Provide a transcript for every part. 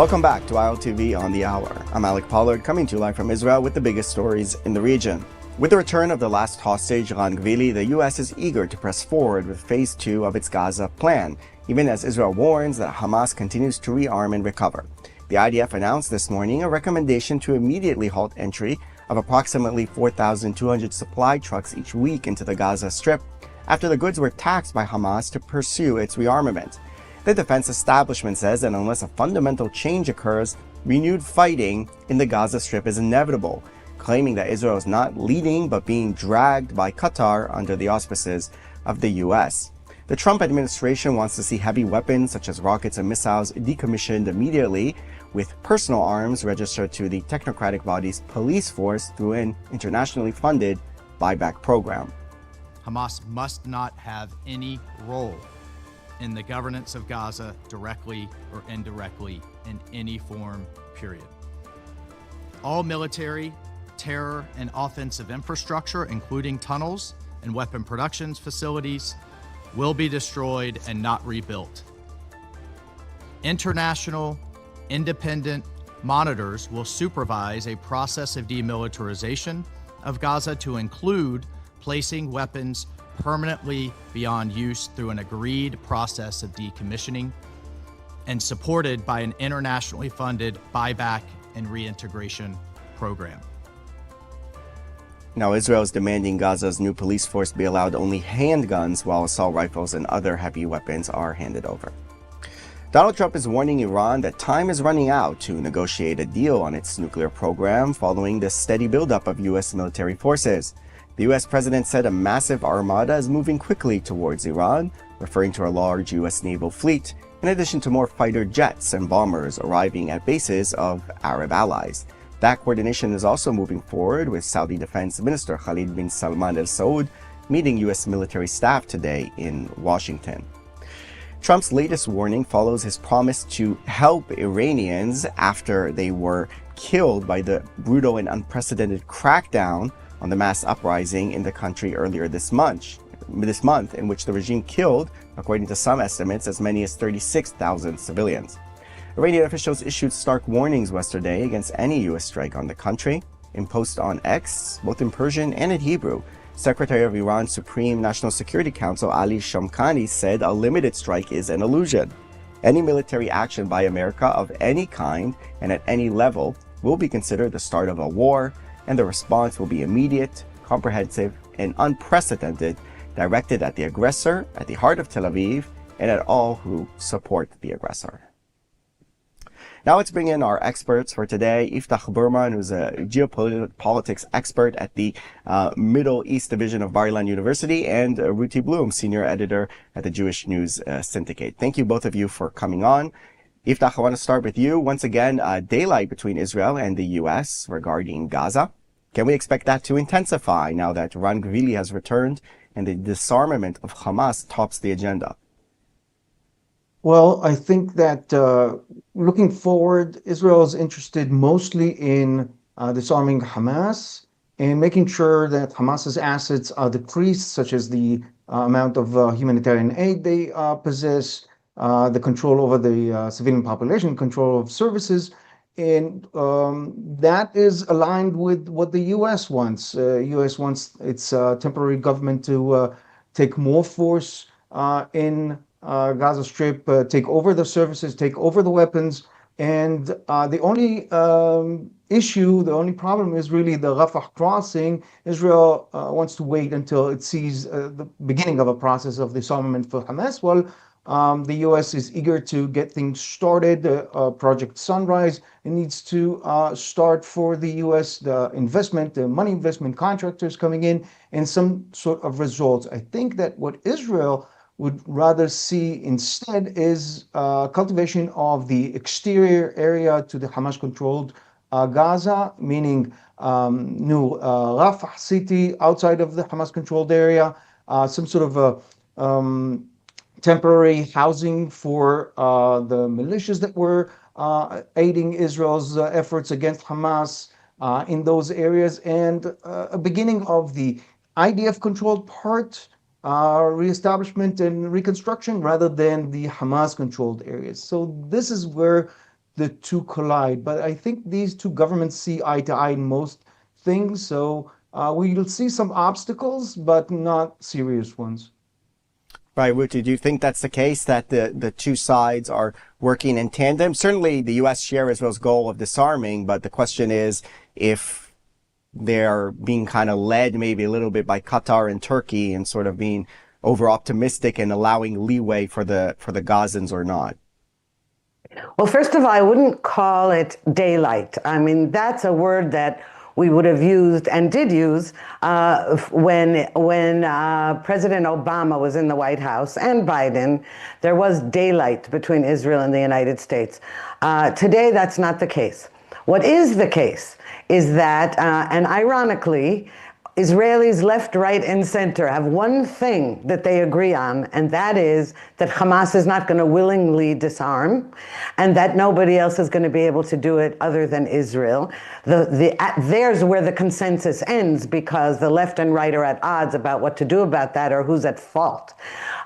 Welcome back to ILTV on the Hour. I'm Alec Pollard, coming to you live from Israel with the biggest stories in the region. With the return of the last hostage, Ran, the U.S. is eager to press forward with Phase 2 of its Gaza plan, even as Israel warns that Hamas continues to rearm and recover. The IDF announced this morning a recommendation to immediately halt entry of approximately 4,200 supply trucks each week into the Gaza Strip after the goods were taxed by Hamas to pursue its rearmament. The defense establishment says that unless a fundamental change occurs, renewed fighting in the Gaza Strip is inevitable, claiming that Israel is not leading but being dragged by Qatar under the auspices of the U.S. The Trump administration wants to see heavy weapons such as rockets and missiles decommissioned immediately, with personal arms registered to the technocratic body's police force through an internationally funded buyback program. Hamas must not have any role in the governance of Gaza, directly or indirectly, in any form, period. All military, terror, and offensive infrastructure, including tunnels and weapon production facilities, will be destroyed and not rebuilt. International, independent monitors will supervise a process of demilitarization of Gaza to include placing weapons permanently beyond use through an agreed process of decommissioning and supported by an internationally funded buyback and reintegration program. Now, Israel is demanding Gaza's new police force be allowed only handguns while assault rifles and other heavy weapons are handed over. Donald Trump is warning Iran that time is running out to negotiate a deal on its nuclear program following the steady buildup of U.S. military forces. The U.S. president said a massive armada is moving quickly towards Iran, referring to a large U.S. naval fleet, in addition to more fighter jets and bombers arriving at bases of Arab allies. That coordination is also moving forward, with Saudi Defense Minister Khalid bin Salman Al Saud meeting U.S. military staff today in Washington. Trump's latest warning follows his promise to help Iranians after they were killed by the brutal and unprecedented crackdown on the mass uprising in the country earlier this month, in which the regime killed, according to some estimates, as many as 36,000 civilians. Iranian officials issued stark warnings yesterday against any U.S. strike on the country. In post on X, both in Persian and in Hebrew, Secretary of Iran's Supreme National Security Council Ali Shamkhani said a limited strike is an illusion. Any military action by America of any kind and at any level will be considered the start of a war, and the response will be immediate, comprehensive, and unprecedented, directed at the aggressor, at the heart of Tel Aviv, and at all who support the aggressor. Now let's bring in our experts for today. Yiftach Berman, who's a geopolitics expert at the Middle East Division of Bar-Ilan University, and Ruti Bloom, senior editor at the Jewish News Syndicate. Thank you, both of you, for coming on. Yiftach, I want to start with you. Once again, daylight between Israel and the U.S. regarding Gaza. Can we expect that to intensify now that Ran has returned and the disarmament of Hamas tops the agenda? Well, I think that looking forward, Israel is interested mostly in disarming Hamas and making sure that Hamas's assets are decreased, such as the amount of humanitarian aid they possess, the control over the civilian population, control of services. And that is aligned with what the U.S. wants. U.S. wants its temporary government to take more force in Gaza Strip, take over the services, take over the weapons. And the only issue, the only problem is really the Rafah crossing. Israel wants to wait until it sees the beginning of a process of disarmament for Hamas. Well, the U.S. is eager to get things started. Project Sunrise, it needs to start for the U.S., the investment, the money investment, contractors coming in, and some sort of results. I think that what Israel would rather see instead is cultivation of the exterior area to the Hamas-controlled Gaza, meaning new Rafah city outside of the Hamas-controlled area, some sort of a temporary housing for the militias that were aiding Israel's efforts against Hamas in those areas, and a beginning of the IDF-controlled part, reestablishment and reconstruction, rather than the Hamas-controlled areas. So this is where the two collide. But I think these two governments see eye to eye in most things. So we'll see some obstacles, but not serious ones. Right, Wuti, do you think that's the case, that the two sides are working in tandem? Certainly the U.S. share Israel's goal of disarming, but the question is if they're being kind of led maybe a little bit by Qatar and Turkey and sort of being over optimistic and allowing leeway for the Gazans or not. Well, first of all, I wouldn't call it daylight. I mean, that's a word that we would have used and did use when President Obama was in the White House and Biden. There was daylight between Israel and the United States. Today, that's not the case. What is the case is that, and ironically, Israelis left, right, and center have one thing that they agree on, and that is that Hamas is not going to willingly disarm, and that nobody else is going to be able to do it other than Israel. There's where the consensus ends, because the left and right are at odds about what to do about that or who's at fault.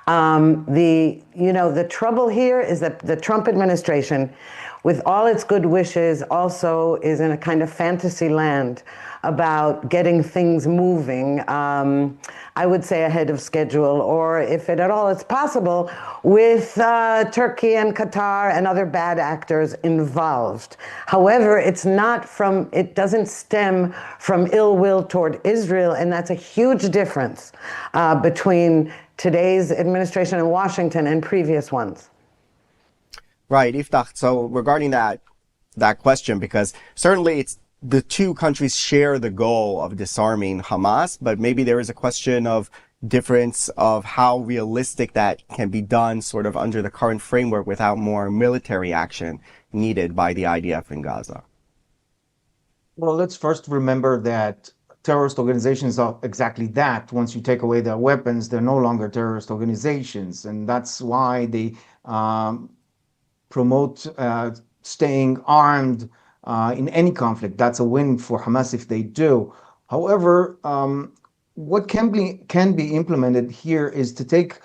The trouble here is that the Trump administration, with all its good wishes, also is in a kind of fantasy land about getting things moving, I would say ahead of schedule, or if it at all is possible, with Turkey and Qatar and other bad actors involved. However, it doesn't stem from ill will toward Israel, and that's a huge difference between today's administration in Washington and previous ones. Right, Iftach. So regarding that question, because certainly it's the two countries share the goal of disarming Hamas, but maybe there is a question of difference of how realistic that can be done sort of under the current framework without more military action needed by the IDF in Gaza. Well, let's first remember that terrorist organizations are exactly that. Once you take away their weapons, they're no longer terrorist organizations. And that's why they promote staying armed in any conflict. That's a win for Hamas if they do. However, what can be implemented here is to take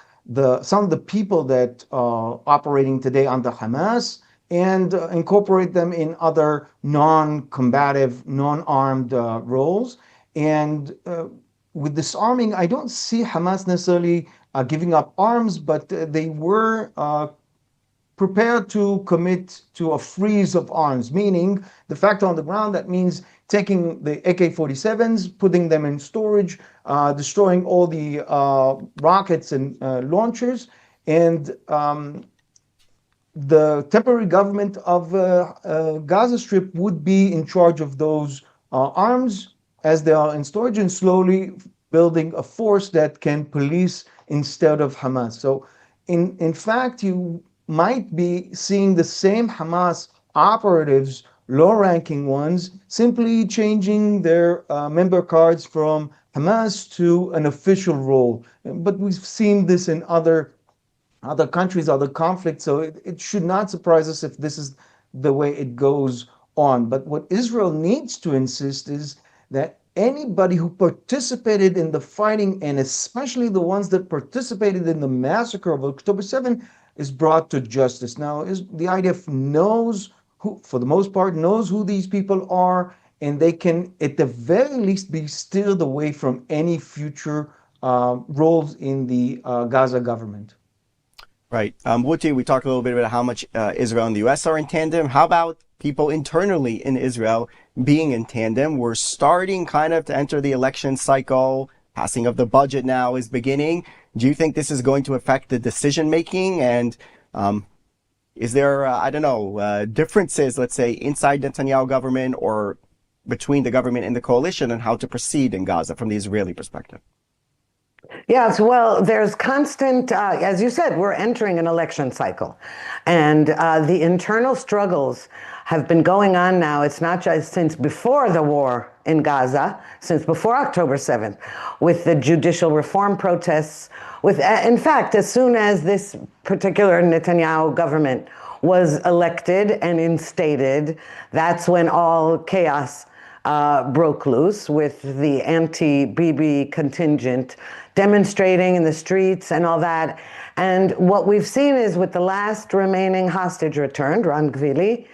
some of the people that are operating today under Hamas and incorporate them in other non-combative, non-armed roles. And with disarming, I don't see Hamas necessarily giving up arms, but they were prepared to commit to a freeze of arms, meaning de facto on the ground. That means taking the AK-47s, putting them in storage, destroying all the rockets and launchers, and the temporary government of Gaza Strip would be in charge of those arms as they are in storage, and slowly building a force that can police instead of Hamas. So in fact, you might be seeing the same Hamas operatives, low-ranking ones, simply changing their member cards from Hamas to an official role. But we've seen this in other countries, other conflicts, so it should not surprise us if this is the way it goes on. But what Israel needs to insist is that anybody who participated in the fighting, and especially the ones that participated in the massacre of October 7th, is brought to justice. Now, the IDF knows who, for the most part, knows who these people are, and they can, at the very least, be steered away from any future roles in the Gaza government. Right. Wuti, we talked a little bit about how much Israel and the U.S. are in tandem. How about people internally in Israel being in tandem? We're starting kind of to enter the election cycle. Passing of the budget now is beginning. Do you think this is going to affect the decision making? And is there, differences, let's say, inside the Netanyahu government or between the government and the coalition on how to proceed in Gaza from the Israeli perspective? Yes, well, there's constant, as you said, we're entering an election cycle. And the internal struggles have been going on now. It's not just since before the war in Gaza, since before October 7th, with the judicial reform protests. In fact, as soon as this particular Netanyahu government was elected and instated, that's when all chaos broke loose with the anti-Bibi contingent demonstrating in the streets and all that. And what we've seen is with the last remaining hostage returned, Ron Gvili,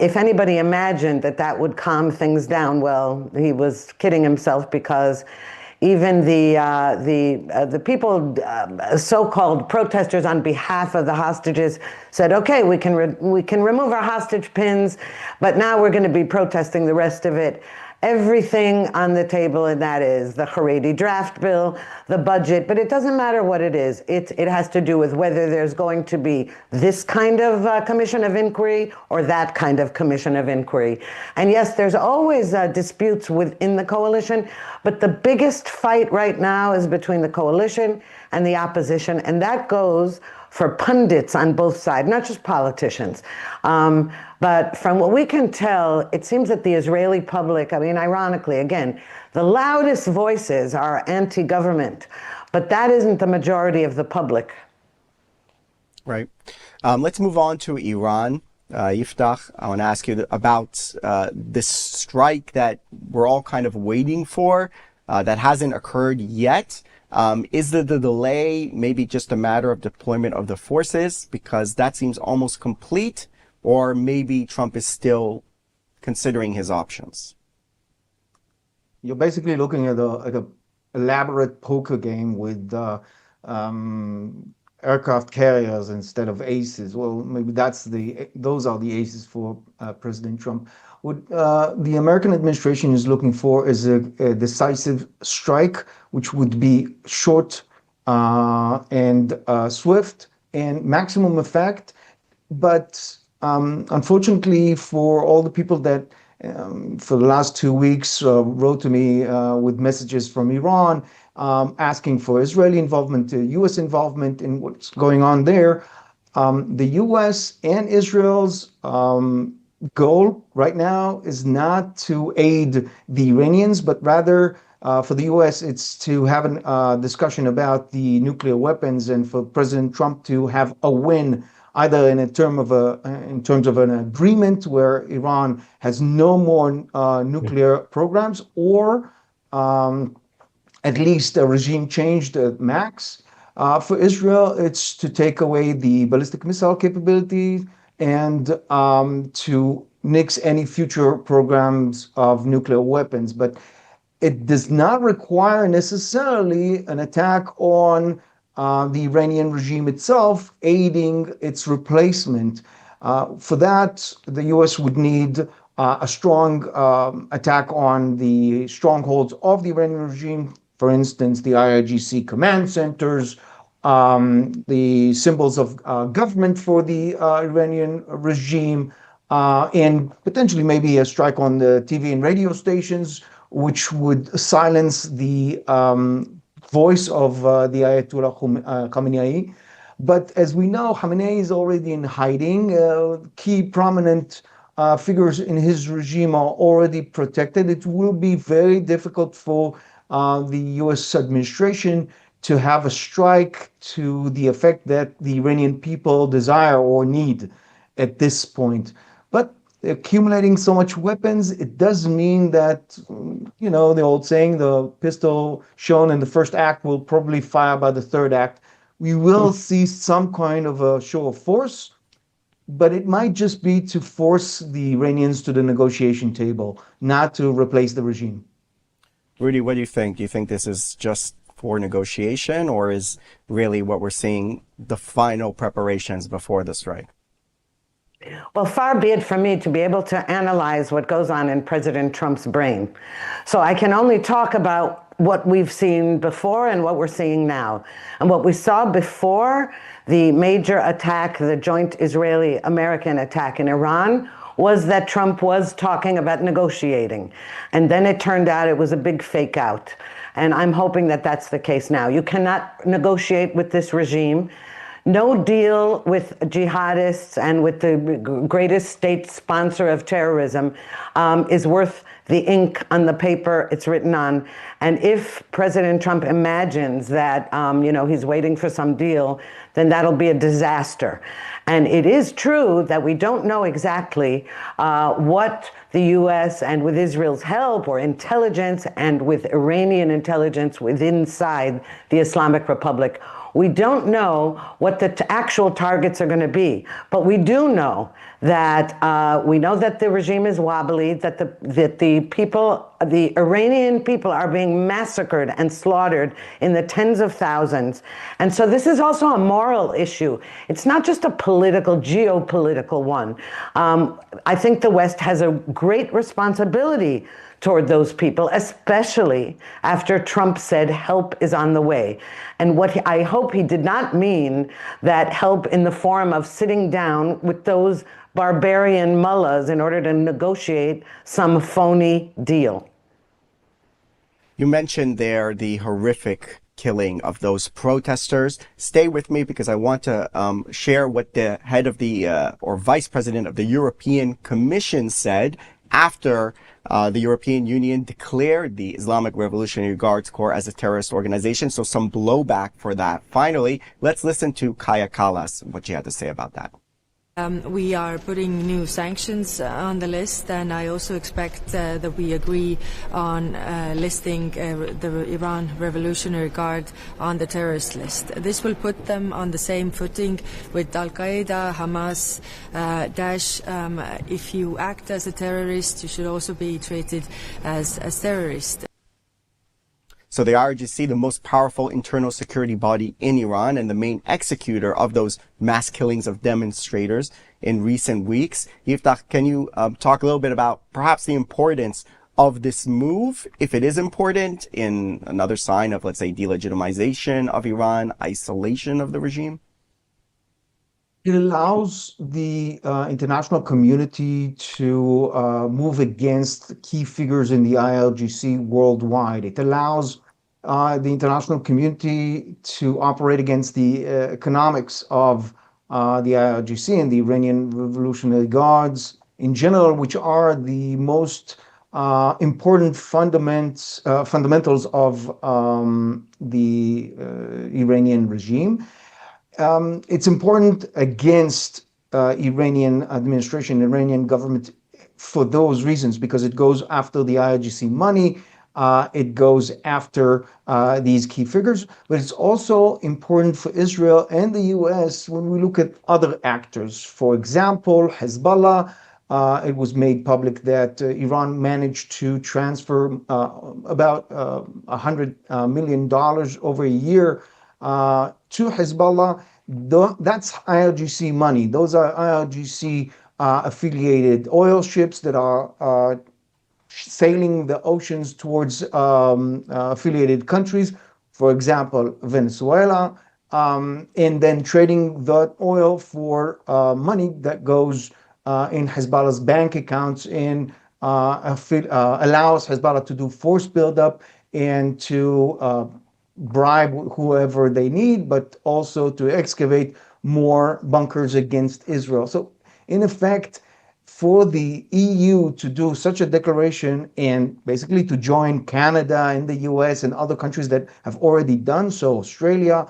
if anybody imagined that that would calm things down, well, he was kidding himself, because even the people, so-called protesters on behalf of the hostages, said, okay, we can remove our hostage pins, but now we're going to be protesting the rest of it. Everything on the table, and that is the Haredi draft bill, the budget, but it doesn't matter what it is. It has to do with whether there's going to be this kind of commission of inquiry or that kind of commission of inquiry. And yes, there's always disputes within the coalition, but the biggest fight right now is between the coalition and the opposition, and that goes for pundits on both sides, not just politicians. But from what we can tell, it seems that the Israeli public, I mean, ironically, again, the loudest voices are anti-government, but that isn't the majority of the public. Right. Let's move on to Iran. Yiftach, I want to ask you about this strike that we're all kind of waiting for, that hasn't occurred yet. Is the delay maybe just a matter of deployment of the forces, because that seems almost complete, or maybe Trump is still considering his options? You're basically looking at a elaborate poker game with aircraft carriers instead of aces. Well, maybe those are the aces for President Trump. What the American administration is looking for is a decisive strike, which would be short and swift and maximum effect. But unfortunately, for all the people that for the last 2 weeks wrote to me with messages from Iran asking for Israeli involvement, U.S. involvement in what's going on there, the U.S. and Israel's goal right now is not to aid the Iranians, but rather for the U.S. it's to have a discussion about the nuclear weapons, and for President Trump to have a win, either in terms of an agreement where Iran has no more nuclear programs, or at least a regime change at max. For Israel, it's to take away the ballistic missile capability and to nix any future programs of nuclear weapons. But it does not require necessarily an attack on the Iranian regime itself, aiding its replacement. For that, the U.S. would need a strong attack on the strongholds of the Iranian regime, for instance, the IRGC command centers, the symbols of government for the Iranian regime, and potentially maybe a strike on the TV and radio stations, which would silence the voice of the Ayatollah Khamenei. But as we know, Khamenei is already in hiding. Key prominent figures in his regime are already protected. It will be very difficult for the U.S. administration to have a strike to the effect that the Iranian people desire or need at this point. But accumulating so much weapons, it does mean that, you know, the old saying, the pistol shown in the first act will probably fire by the third act. We will see some kind of a show of force, but it might just be to force the Iranians to the negotiation table, not to replace the regime. Rudy, what do you think? Do you think this is just for negotiation, or is really what we're seeing the final preparations before the strike? Well, far be it from me to be able to analyze what goes on in President Trump's brain. So I can only talk about what we've seen before and what we're seeing now. And what we saw before the major attack, the joint Israeli-American attack in Iran, was that Trump was talking about negotiating. And then it turned out it was a big fake out. And I'm hoping that that's the case now. You cannot negotiate with this regime. no deal with jihadists and with the greatest state sponsor of terrorism is worth the ink on the paper it's written on. And if President Trump imagines that, he's waiting for some deal, then that'll be a disaster. And it is true that we don't know exactly what the U.S. and with Israel's help or intelligence and with Iranian intelligence inside the Islamic Republic, we don't know what the actual targets are going to be. But we do know that the regime is wobbly, that the people, the Iranian people, are being massacred and slaughtered in the tens of thousands. And so this is also a moral issue. It's not just a political, geopolitical one. I think the West has a great responsibility toward those people, especially after Trump said help is on the way. And I hope he did not mean that help in the form of sitting down with those barbarian mullahs in order to negotiate some phony deal. You mentioned there the horrific killing of those protesters. Stay with me because I want to share what the head of or vice president of the European Commission said after the European Union declared the Islamic Revolutionary Guards Corps as a terrorist organization. So some blowback for that. Finally, let's listen to Kaya Kallas, what she had to say about that. We are putting new sanctions on the list, and I also expect that we agree on listing the Iran Revolutionary Guard on the terrorist list. This will put them on the same footing with Al-Qaeda, Hamas, Daesh. If you act as a terrorist, you should also be treated as terrorist. So the IRGC, the most powerful internal security body in Iran and the main executor of those mass killings of demonstrators in recent weeks. Yiftach, can you talk a little bit about perhaps the importance of this move, if it is important, in another sign of, let's say, delegitimization of Iran, isolation of the regime? It allows the international community to move against key figures in the ILGC worldwide. It allows the international community to operate against the economics of the ILGC and the Iranian Revolutionary Guards in general, which are the most important fundamentals of the Iranian regime. It's important against Iranian administration, Iranian government for those reasons, because it goes after the IRGC money, it goes after these key figures, but it's also important for Israel and the US when we look at other actors. For example, Hezbollah, it was made public that Iran managed to transfer about $100 million over a year to Hezbollah. That's IRGC money. Those are IRGC affiliated oil ships that are sailing the oceans towards affiliated countries, for example, Venezuela, and then trading that oil for money that goes in Hezbollah's bank accounts and allows Hezbollah to do force buildup and to bribe whoever they need, but also to excavate more bunkers against Israel. So in effect, for the EU to do such a declaration and basically to join Canada and the US and other countries that have already done so, Australia,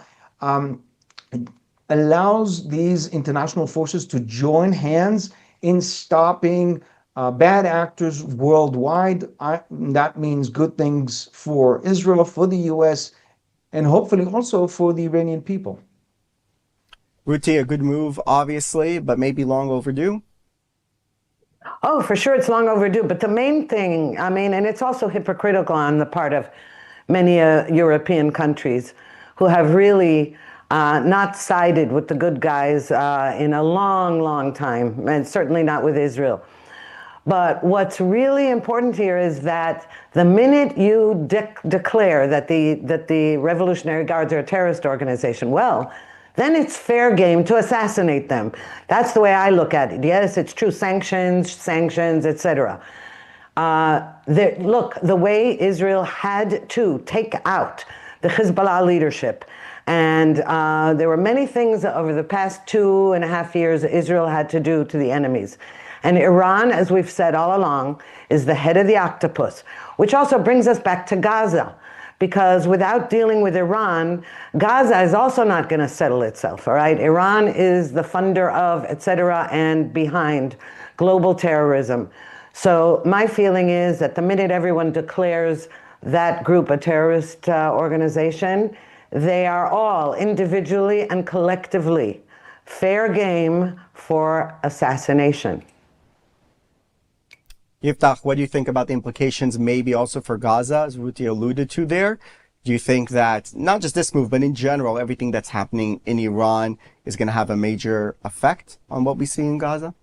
allows these international forces to join hands in stopping bad actors worldwide. That means good things for Israel, for the US, and hopefully also for the Iranian people. Ruti, a good move, obviously, but maybe long overdue? Oh, for sure, it's long overdue. But the main thing, and it's also hypocritical on the part of many European countries who have really not sided with the good guys in a long, long time, and certainly not with Israel. But what's really important here is that the minute you declare that the Revolutionary Guards are a terrorist organization, well, then it's fair game to assassinate them. That's the way I look at it. Yes, it's true, sanctions, etc. Look, the way Israel had to take out the Hezbollah leadership And there were many things over the past 2.5 years Israel had to do to the enemies. And Iran, as we've said all along, is the head of the octopus, which also brings us back to Gaza. Because without dealing with Iran, Gaza is also not going to settle itself, all right? Iran is the funder of, et cetera, and behind global terrorism. So my feeling is that the minute everyone declares that group a terrorist organization, they are all individually and collectively fair game for assassination. Yiftach, what do you think about the implications maybe also for Gaza, as Ruti alluded to there? Do you think that not just this move, but in general, everything that's happening in Iran is going to have a major effect on what we see in Gaza?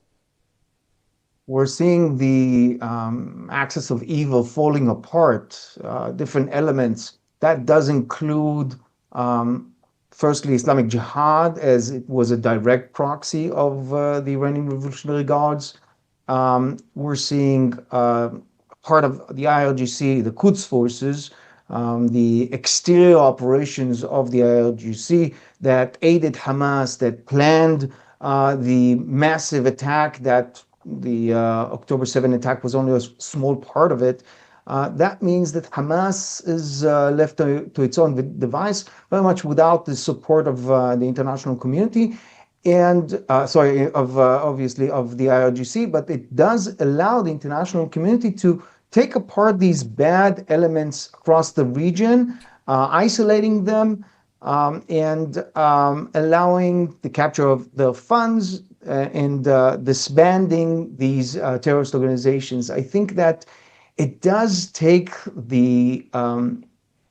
We're seeing the axis of evil falling apart, different elements. That does include, firstly, Islamic Jihad, as it was a direct proxy of the Iranian Revolutionary Guards. We're seeing part of the IRGC, the Quds forces, the exterior operations of the IRGC that aided Hamas, that planned the massive attack, that the October 7 attack was only a small part of it. That means that Hamas is left to its own device, very much without the support of the international community. And obviously of the IRGC, but it does allow the international community to take apart these bad elements across the region, isolating them, and allowing the capture of the funds and disbanding these terrorist organizations. I think that it does take the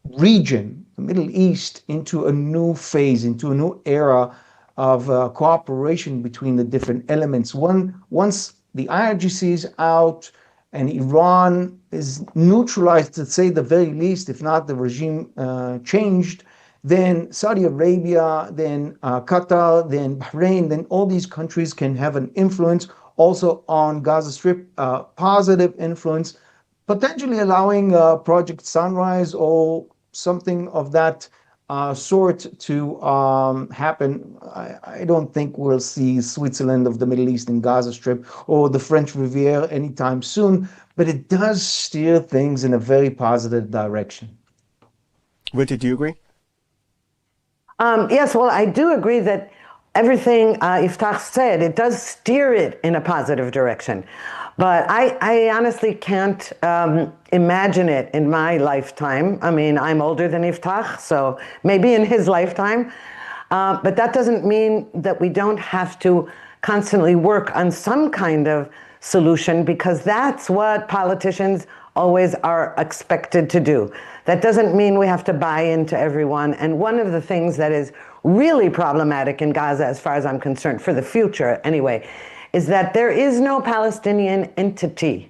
region, the Middle East, into a new phase, into a new era of cooperation between the different elements. Once the IRGC is out and Iran is neutralized, to say the very least, if not the regime changed, then Saudi Arabia, then Qatar, then Bahrain, then all these countries can have an influence also on Gaza Strip, positive influence, potentially allowing Project Sunrise or something of that sort to happen. I don't think we'll see Switzerland of the Middle East and Gaza Strip or the French Riviera anytime soon, but it does steer things in a very positive direction. Ruti, do you agree? Yes, well, I do agree that everything Yiftach said, it does steer it in a positive direction. But I honestly can't imagine it in my lifetime. I mean, I'm older than Yiftach, so maybe in his lifetime. But that doesn't mean that we don't have to constantly work on some kind of solution, because that's what politicians always are expected to do. That doesn't mean we have to buy into everyone. And one of the things that is really problematic in Gaza, as far as I'm concerned, for the future anyway, is that there is no Palestinian entity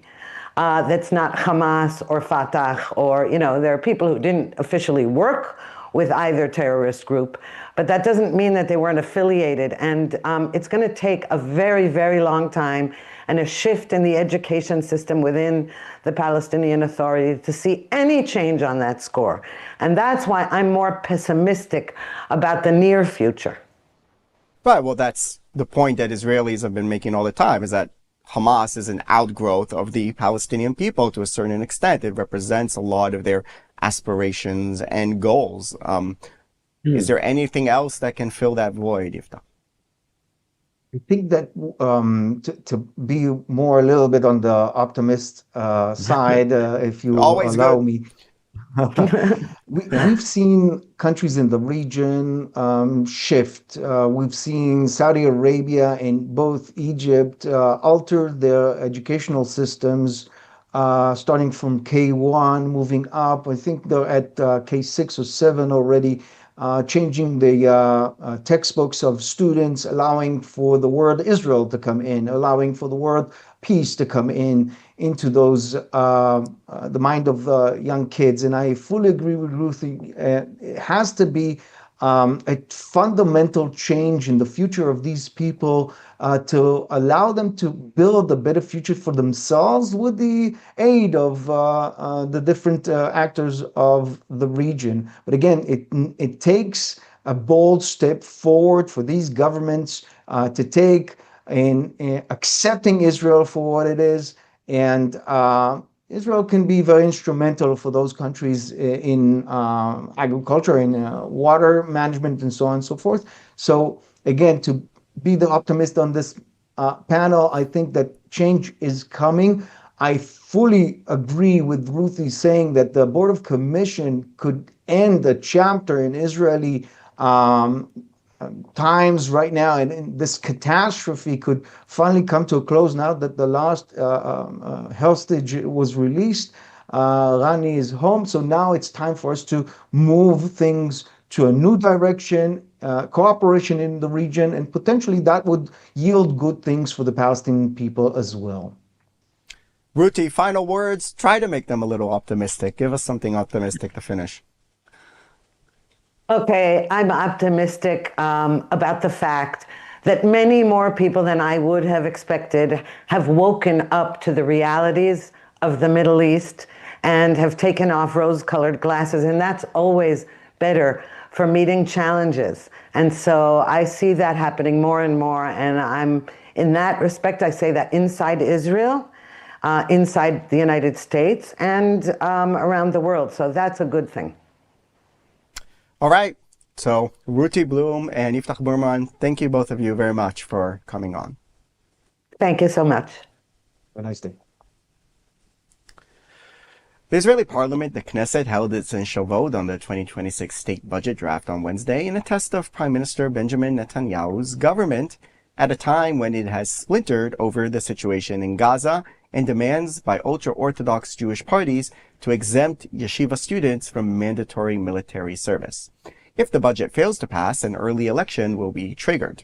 that's not Hamas or Fatah, or, there are people who didn't officially work with either terrorist group, but that doesn't mean that they weren't affiliated. And it's going to take a very, very long time and a shift in the education system within the Palestinian Authority to see any change on that score. And that's why I'm more pessimistic about the near future. Right, well, that's the point that Israelis have been making all the time, is that Hamas is an outgrowth of the Palestinian people to a certain extent. It represents a lot of their aspirations and goals. Is there anything else that can fill that void, Yiftach? I think that to be more a little bit on the optimist side, if you Always allow good. me, we've seen countries in the region shift. We've seen Saudi Arabia and both Egypt alter their educational systems, starting from K1, moving up. I think they're at K6 or 7 already. Changing the textbooks of students, allowing for the word Israel to come in, allowing for the word peace to come into those the mind of young kids. And I fully agree with Ruthie. It has to be a fundamental change in the future of these people to allow them to build a better future for themselves with the aid of the different actors of the region. But again, it takes a bold step forward for these governments to take in accepting Israel for what it is. And Israel can be very instrumental for those countries in agriculture, in water management, and so on and so forth. So again, to be the optimist on this panel, I think that change is coming. I fully agree with Ruthie saying that the Board of Commission could end a chapter in Israeli times right now, and this catastrophe could finally come to a close now that the last hostage was released. Rani is home, so now it's time for us to move things to a new direction, cooperation in the region, and potentially that would yield good things for the Palestinian people as well. Ruti, final words. Try to make them a little optimistic. Give us something optimistic to finish. Okay, I'm optimistic about the fact that many more people than I would have expected have woken up to the realities of the Middle East and have taken off rose-colored glasses, and that's always better for meeting challenges. And so I see that happening more and more, and I'm, in that respect, I say that inside Israel, inside the United States, and around the world. So that's a good thing. All right. So Ruti Bloom and Yiftach Burman, thank you both of you very much for coming on. Thank you so much. Have a nice day. The Israeli parliament, the Knesset, held its initial vote on the 2026 state budget draft on Wednesday in a test of Prime Minister Benjamin Netanyahu's government at a time when it has splintered over the situation in Gaza and demands by ultra-Orthodox Jewish parties to exempt yeshiva students from mandatory military service. If the budget fails to pass, an early election will be triggered.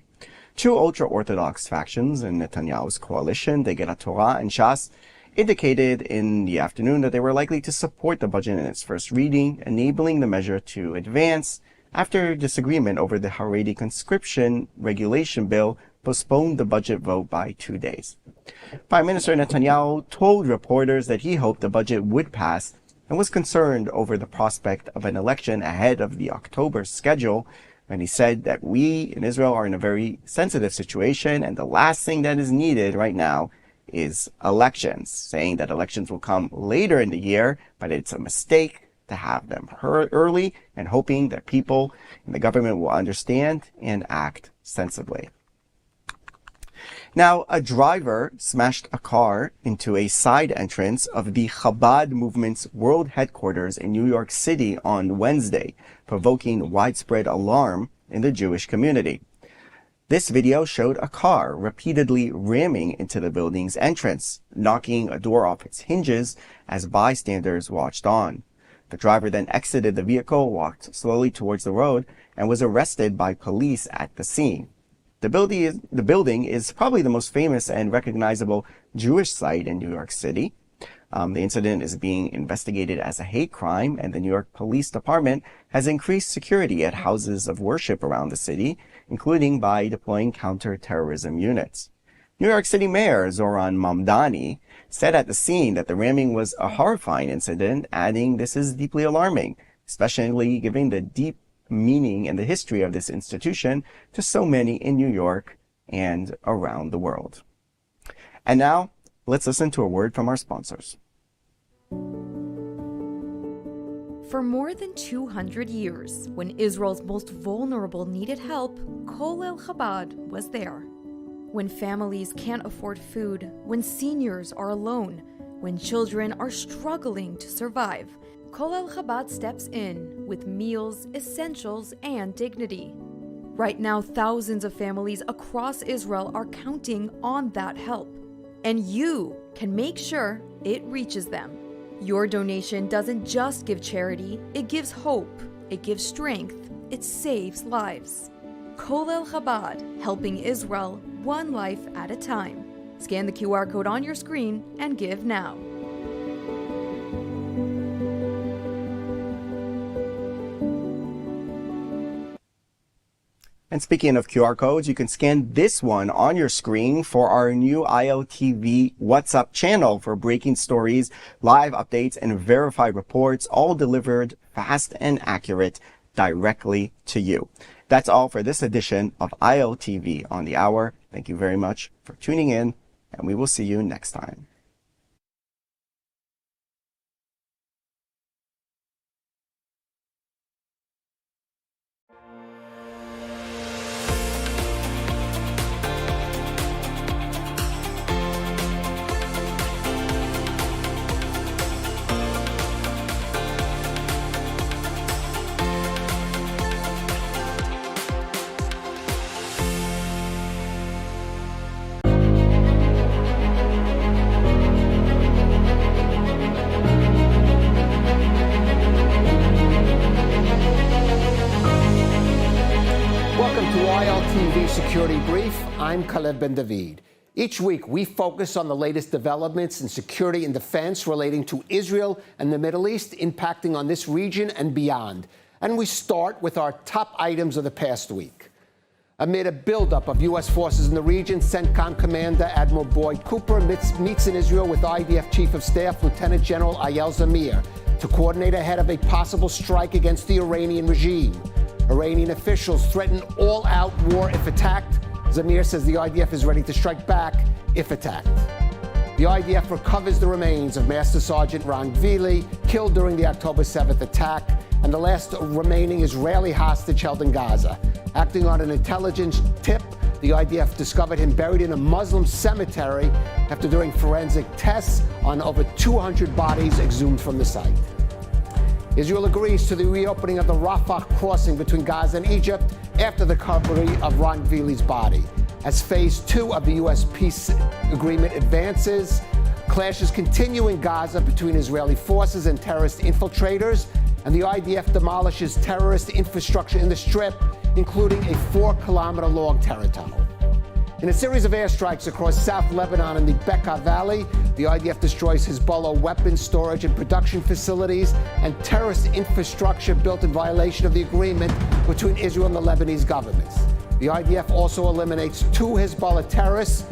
Two ultra-Orthodox factions in Netanyahu's coalition, the Gerat Torah and Shas, indicated in the afternoon that they were likely to support the budget in its first reading, enabling the measure to advance after disagreement over the Haredi conscription regulation bill postponed the budget vote by 2 days. Prime Minister Netanyahu told reporters that he hoped the budget would pass and was concerned over the prospect of an election ahead of the October schedule, and he said that we in Israel are in a very sensitive situation and the last thing that is needed right now is elections, saying that elections will come later in the year, but it's a mistake to have them early, and hoping that people in the government will understand and act sensibly. Now, a driver smashed a car into a side entrance of the Chabad movement's world headquarters in New York City on Wednesday, provoking widespread alarm in the Jewish community. This video showed a car repeatedly ramming into the building's entrance, knocking a door off its hinges as bystanders watched on. The driver then exited the vehicle, walked slowly towards the road, and was arrested by police at the scene. The building is probably the most famous and recognizable Jewish site in New York City. The incident is being investigated as a hate crime, and the New York Police Department has increased security at houses of worship around the city, including by deploying counter-terrorism units. New York City Mayor Zohran Mamdani said at the scene that the ramming was a horrifying incident, adding, "This is deeply alarming, especially given the deep meaning and the history of this institution to so many in New York and around the world." And now, let's listen to a word from our sponsors. For more than 200 years, when Israel's most vulnerable needed help, Kolel Chabad was there. When families can't afford food, when seniors are alone, when children are struggling to survive, Kolel Chabad steps in with meals, essentials, and dignity. Right now, thousands of families across Israel are counting on that help, and you can make sure it reaches them. Your donation doesn't just give charity, it gives hope, it gives strength, it saves lives. Kolel Chabad, helping Israel one life at a time. Scan the QR code on your screen and give now. And speaking of QR codes, you can scan this one on your screen for our new ILTV WhatsApp channel for breaking stories, live updates, and verified reports, all delivered fast and accurate directly to you. That's all for this edition of ILTV on the Hour. Thank you very much for tuning in, and we will see you next time. ILTV Security Brief. I'm Khaled Ben David. Each week, we focus on the latest developments in security and defense relating to Israel and the Middle East, impacting on this region and beyond. And we start with our top items of the past week. Amid a buildup of U.S. forces in the region, CENTCOM Commander Admiral Boyd Cooper meets in Israel with IDF Chief of Staff Lieutenant General Eyal Zamir to coordinate ahead of a possible strike against the Iranian regime. Iranian officials threaten all-out war if attacked. Zamir says the IDF is ready to strike back if attacked. The IDF recovers the remains of Master Sergeant Ron Gvili, killed during the October 7th attack, and the last remaining Israeli hostage held in Gaza. Acting on an intelligence tip, the IDF discovered him buried in a Muslim cemetery after doing forensic tests on over 200 bodies exhumed from the site. Israel agrees to the reopening of the Rafah crossing between Gaza and Egypt after the recovery of Ron Gvili's body. As phase 2 of the U.S. peace agreement advances, clashes continue in Gaza between Israeli forces and terrorist infiltrators, and the IDF demolishes terrorist infrastructure in the Strip, including a 4-kilometer-long terror tunnel. In a series of airstrikes across South Lebanon and the Bekaa Valley, the IDF destroys Hezbollah weapons storage and production facilities and terrorist infrastructure built in violation of the agreement between Israel and the Lebanese governments. The IDF also eliminates 2 Hezbollah terrorists,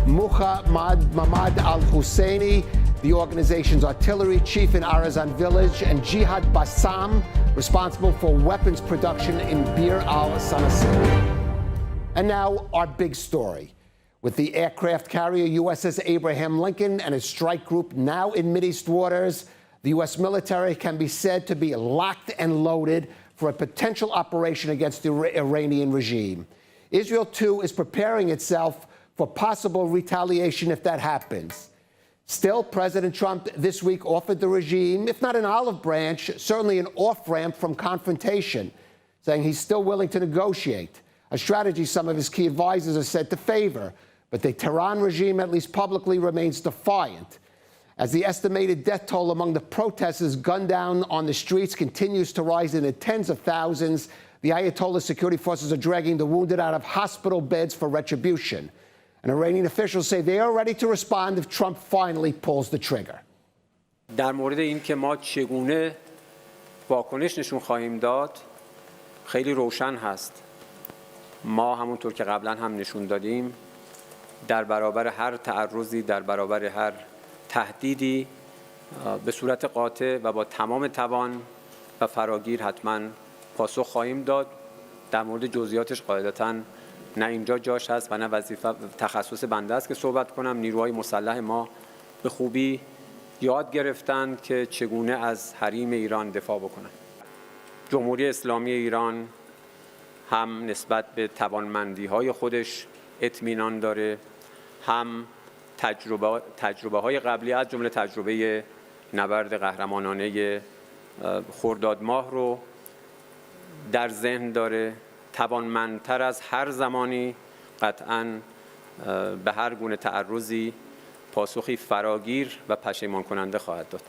Muhammad Mamad al-Husseini, the organization's artillery chief in Arazan village, and Jihad Bassam, responsible for weapons production in Bir al-Sanasir. And now, our big story. With the aircraft carrier USS Abraham Lincoln and its strike group now in Mideast waters, the U.S. military can be said to be locked and loaded for a potential operation against the Iranian regime. Israel, too, is preparing itself for possible retaliation if that happens. Still, President Trump this week offered the regime, if not an olive branch, certainly an off-ramp from confrontation, saying he's still willing to negotiate, a strategy some of his key advisors are said to favor. But the Tehran regime, at least publicly, remains defiant. As the estimated death toll among the protesters gunned down on the streets continues to rise in the tens of thousands, the Ayatollah security forces are dragging the wounded out of hospital beds for retribution. And Iranian officials say they are ready to respond if Trump finally pulls the trigger. در مورد این که ما چگونه واکنش نشون خواهیم داد خیلی روشن هست. ما همونطور که قبلا هم نشون دادیم در برابر هر تعرضی، در برابر هر تهدیدی به صورت قاطع و با تمام توان و فراگیر حتما پاسخ خواهیم داد. در مورد جزئیاتش قاعدتاً نه اینجا جاش هست و نه وظیفه تخصص بنده است که صحبت کنم. نیروهای مسلح ما به خوبی یاد گرفتن که چگونه از حریم ایران دفاع بکنن. جمهوری اسلامی ایران هم نسبت به توانمندی‌های خودش اطمینان داره، هم تجربه‌های قبلی از جمله تجربه نبرد قهرمانانه خرداد ماه رو در ذهن داره. توانمندتر از هر زمانی قطعاً به هر گونه تعرضی پاسخی فراگیر و پشیمان کننده خواهد داد.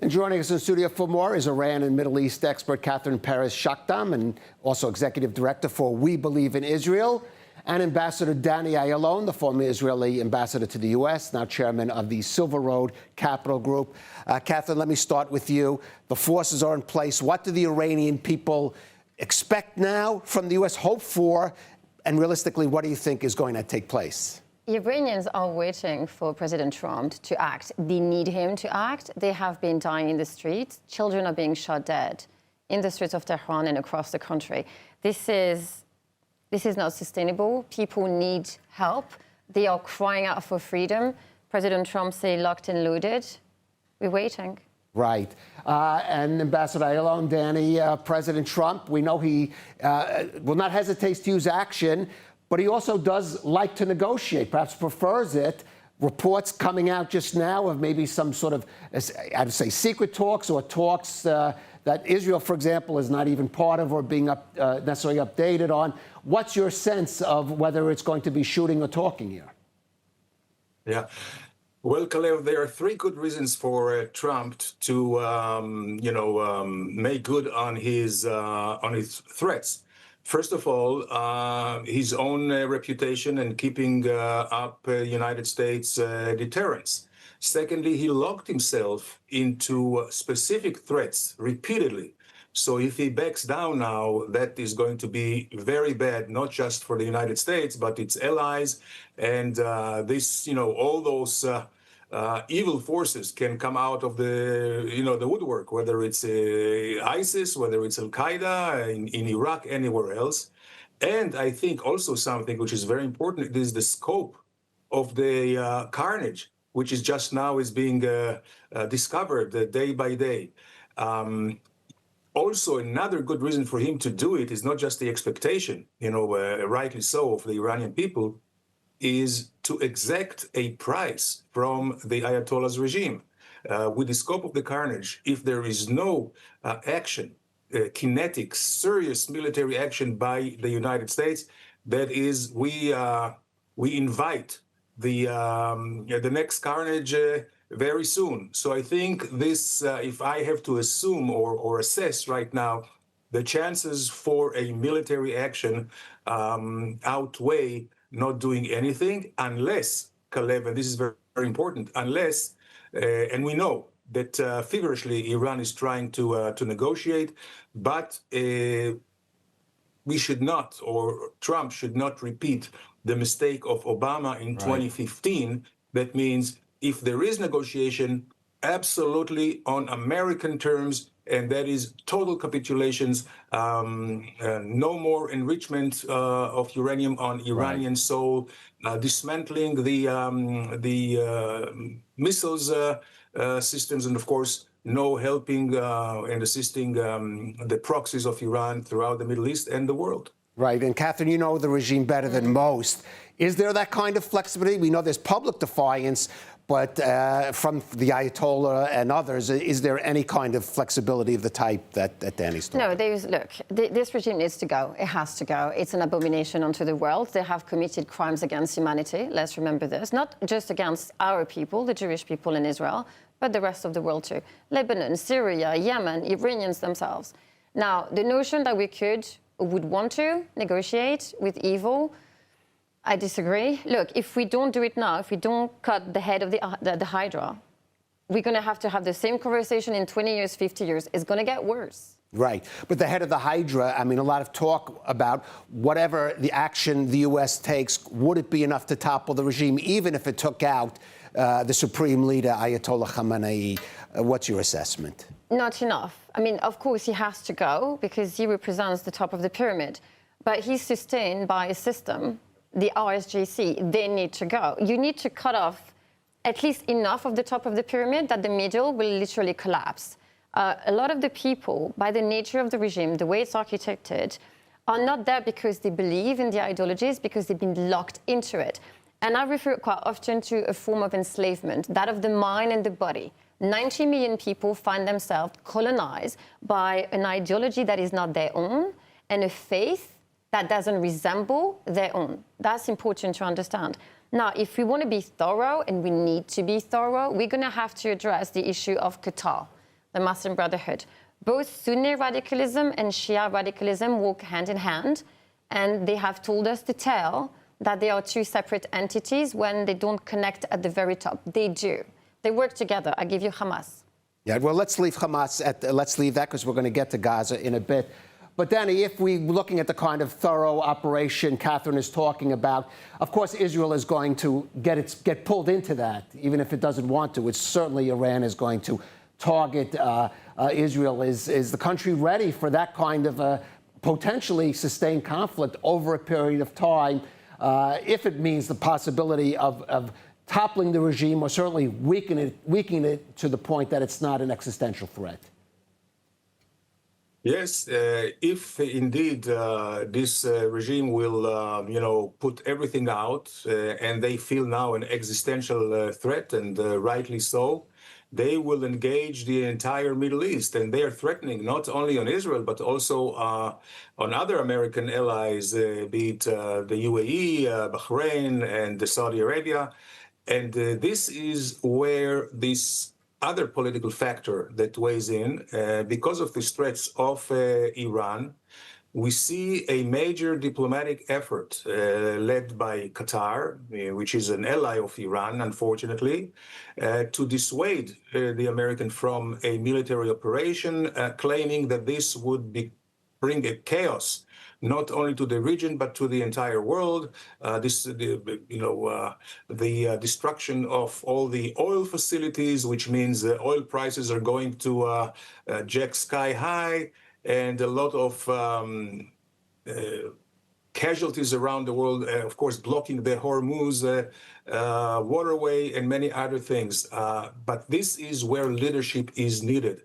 And joining us in the studio for more is Iran and Middle East expert Catherine Peres-Shakdam, and also executive director for We Believe in Israel, and Ambassador Danny Ayalon, the former Israeli ambassador to the U.S., now chairman of the Silver Road Capital Group. Catherine, let me start with you. The forces are in place. What do the Iranian people expect now from the U.S., hope for, and realistically, what do you think is going to take place? Iranians are waiting for President Trump to act. They need him to act. They have been dying in the streets. Children are being shot dead. in the streets of Tehran and across the country. This is not sustainable. People need help. They are crying out for freedom. President Trump say locked and loaded. We're waiting. Right. And Ambassador Ayala and Danny, President Trump, we know he will not hesitate to use action, but he also does like to negotiate, perhaps prefers it. Reports coming out just now of maybe some sort of, I'd say, secret talks or talks that Israel, for example, is not even part of or being necessarily updated on. What's your sense of whether it's going to be shooting or talking here? Yeah. Well, Kalev, there are three good reasons for Trump to, make good on his threats. First of all, his own reputation and keeping up United States deterrence. Secondly, he locked himself into specific threats repeatedly. So if he backs down now, that is going to be very bad, not just for the United States, but its allies. And all those evil forces can come out of the woodwork, whether it's ISIS, whether it's Al-Qaeda in Iraq, anywhere else. And I think also something which is very important is the scope of the carnage, which is just now is being discovered day by day. Also, another good reason for him to do it is not just the expectation, rightly so, of the Iranian people, is to exact a price from the Ayatollah's regime. With the scope of the carnage, if there is no action, kinetic, serious military action by the United States, that is, we invite the next carnage very soon. So I think this, if I have to assume or assess right now, the chances for a military action outweigh not doing anything, unless, Kalev, and this is very, very important, unless, and we know that feverishly Iran is trying to negotiate, but we should not, or Trump should not repeat the mistake of Obama in 2015. That means if there is negotiation, absolutely on American terms, and that is total capitulations, no more enrichment of uranium on Iranian soil, dismantling the missiles systems, and of course, no helping and assisting the proxies of Iran throughout the Middle East and the world. Right. And Catherine, you know the regime better than most. Is there that kind of flexibility? We know there's public defiance, but from the Ayatollah and others, is there any kind of flexibility of the type that Danny's talking about? No, this regime needs to go. It has to go. It's an abomination unto the world. They have committed crimes against humanity. Let's remember this. Not just against our people, the Jewish people in Israel, but the rest of the world too. Lebanon, Syria, Yemen, Iranians themselves. Now, the notion that we would want to negotiate with evil, I disagree. Look, if we don't do it now, if we don't cut the head of the Hydra, we're going to have the same conversation in 20 years, 50 years. It's going to get worse. Right. But the head of the Hydra, I mean, a lot of talk about whatever the action the U.S. takes, would it be enough to topple the regime, even if it took out the supreme leader, Ayatollah Khamenei? What's your assessment? Not enough. I mean, of course, he has to go because he represents the top of the pyramid. But he's sustained by a system, the RSJC. They need to go. You need to cut off at least enough of the top of the pyramid that the middle will literally collapse. A lot of the people, by the nature of the regime, the way it's architected, are not there because they believe in the ideologies, because they've been locked into it. And I refer quite often to a form of enslavement, that of the mind and the body. 90 million people find themselves colonized by an ideology that is not their own and a faith that doesn't resemble their own. That's important to understand. Now, if we want to be thorough, and we need to be thorough, we're going to have to address the issue of Qatar, the Muslim Brotherhood. Both Sunni radicalism and Shia radicalism walk hand in hand, and they have told us to tell that they are two separate entities when they don't connect at the very top. They do. They work together. I give you Hamas. Yeah, well, let's leave Hamas let's leave that because we're going to get to Gaza in a bit. But Danny, if we're looking at the kind of thorough operation Catherine is talking about, of course, Israel is going to get pulled into that, even if it doesn't want to. It's certainly Iran is going to target Israel? Is the country ready for that kind of potentially sustained conflict over a period of time, if it means the possibility of toppling the regime or certainly weakening it to the point that it's not an existential threat? Yes, if indeed this regime will, put everything out, and they feel now an existential threat, and rightly so, they will engage the entire Middle East, and they are threatening not only on Israel but also on other American allies, be it the UAE, Bahrain, and Saudi Arabia, and this is where this other political factor that weighs in, because of the threats of Iran, we see a major diplomatic effort led by Qatar, which is an ally of Iran, unfortunately, to dissuade the American from a military operation, claiming that this would bring a chaos not only to the region but to the entire world. The destruction of all the oil facilities, which means oil prices are going to jack sky high, and a lot of casualties around the world, of course, blocking the Hormuz waterway and many other things. But this is where leadership is needed.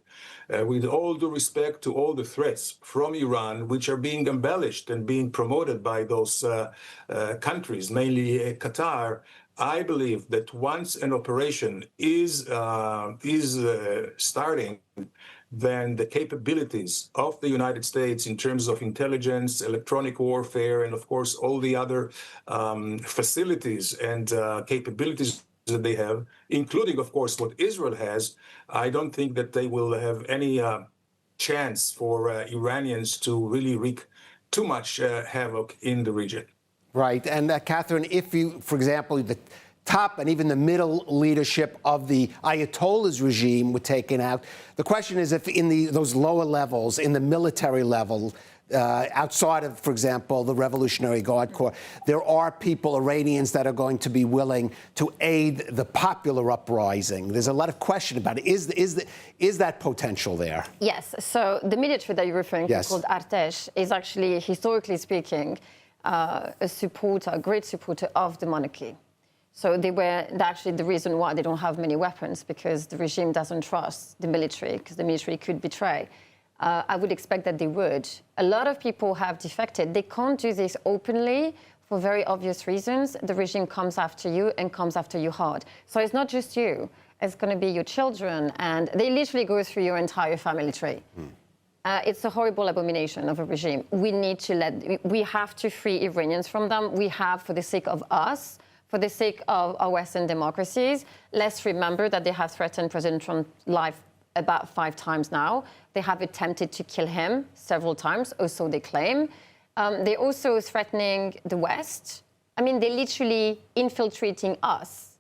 With all due respect to all the threats from Iran, which are being embellished and being promoted by those countries, mainly Qatar, I believe that once an operation is starting, then the capabilities of the United States in terms of intelligence, electronic warfare, and of course all the other facilities and capabilities that they have, including of course what Israel has, I don't think that they will have any chance for Iranians to really wreak too much havoc in the region. Right. And Catherine, if you, for example, the top and even the middle leadership of the Ayatollah's regime were taken out, the question is if in those lower levels, in the military level, outside of, for example, the Revolutionary Guard Corps, there are people, Iranians, that are going to be willing to aid the popular uprising. There's a lot of question about it. Is that potential there? Yes. So the military that you're referring to, called Artesh, is actually, historically speaking, a great supporter of the monarchy. So they were actually the reason why they don't have many weapons, because the regime doesn't trust the military, because the military could betray. I would expect that they would. A lot of people have defected. They can't do this openly for very obvious reasons. The regime comes after you and comes after you hard. So it's not just you. It's going to be your children, and they literally go through your entire family tree. It's a horrible abomination of a regime. We have to free Iranians from them. We have, for the sake of us, for the sake of our Western democracies. Let's remember that they have threatened President Trump's life about 5 times now. They have attempted to kill him several times, or so they claim. They're also threatening the West. I mean, they're literally infiltrating us.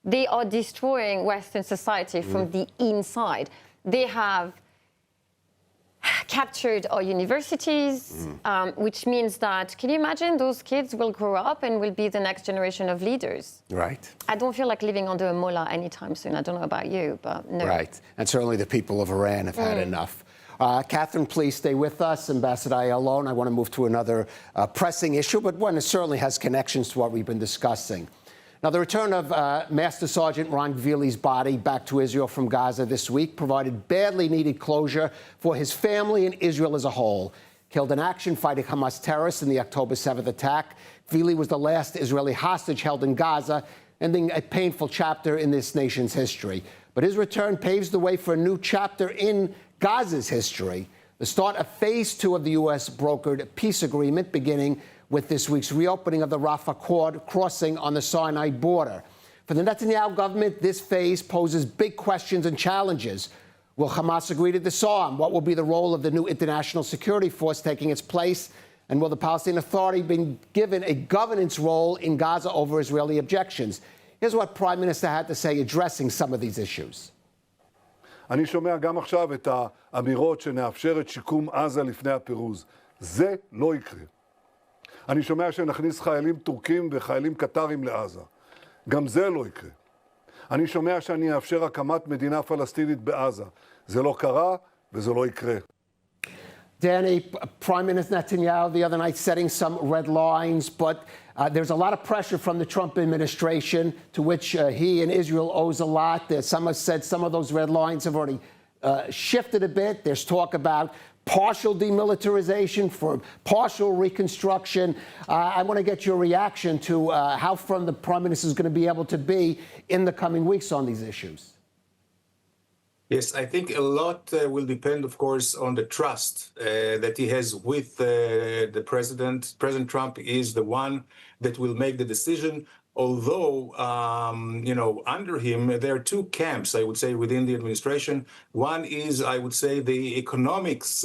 They are destroying Western society from the inside. They have captured our universities, which means that, can you imagine, those kids will grow up and will be the next generation of leaders. Right. I don't feel like living under a mullah anytime soon. I don't know about you, but no. Right. And certainly the people of Iran have had enough. Catherine, please stay with us. Ambassador Ayalon, I want to move to another pressing issue, but one that certainly has connections to what we've been discussing. Now, the return of Master Sergeant Ron Gvili's body back to Israel from Gaza this week provided badly needed closure for his family and Israel as a whole. Killed in action fighting Hamas terrorists in the October 7th attack, Gvili was the last Israeli hostage held in Gaza, ending a painful chapter in this nation's history. But his return paves the way for a new chapter in Gaza's history, the start of Phase 2 of the U.S.-brokered peace agreement, beginning with this week's reopening of the Rafah crossing on the Sinai border. For the Netanyahu government, this phase poses big questions and challenges. Will Hamas agree to disarm? What will be the role of the new international security force taking its place? And will the Palestinian Authority be given a governance role in Gaza over Israeli objections? Here's what Prime Minister had to say addressing some of these issues. אני שומע גם עכשיו את האמירות שנאפשר את שיקום עזה לפני הפירוז. זה לא יקרה. אני שומע שנכניס חיילים טורקים וחיילים קטרים לעזה. גם זה לא יקרה. אני שומע שאני אאפשר הקמת מדינה פלסטינית בעזה. זה לא קרה וזה לא יקרה. Danny, Prime Minister Netanyahu the other night setting some red lines, but there's a lot of pressure from the Trump administration to which he and Israel owes a lot. Some have said some of those red lines have already shifted a bit. There's talk about partial demilitarization for partial reconstruction. I want to get your reaction to how firm the Prime Minister is going to be able to be in the coming weeks on these issues. Yes, I think a lot will depend, of course, on the trust that he has with the president. President Trump is the one that will make the decision. Although, under him, there are two camps, I would say, within the administration. One is, I would say, the economics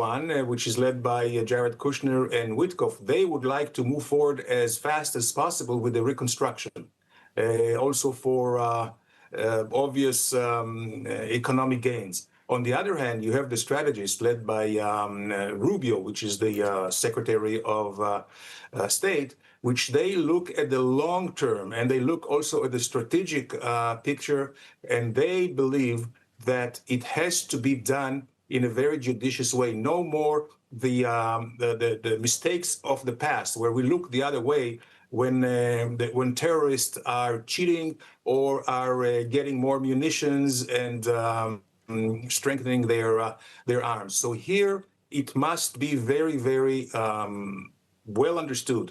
one, which is led by Jared Kushner and Witkoff. They would like to move forward as fast as possible with the reconstruction. Also for obvious economic gains. On the other hand, you have the strategists led by Rubio, which is the Secretary of State, which they look at the long term and they look also at the strategic picture, and they believe that it has to be done in a very judicious way. No more the mistakes of the past, where we look the other way when terrorists are cheating or are getting more munitions and strengthening their arms. So here it must be very, very well understood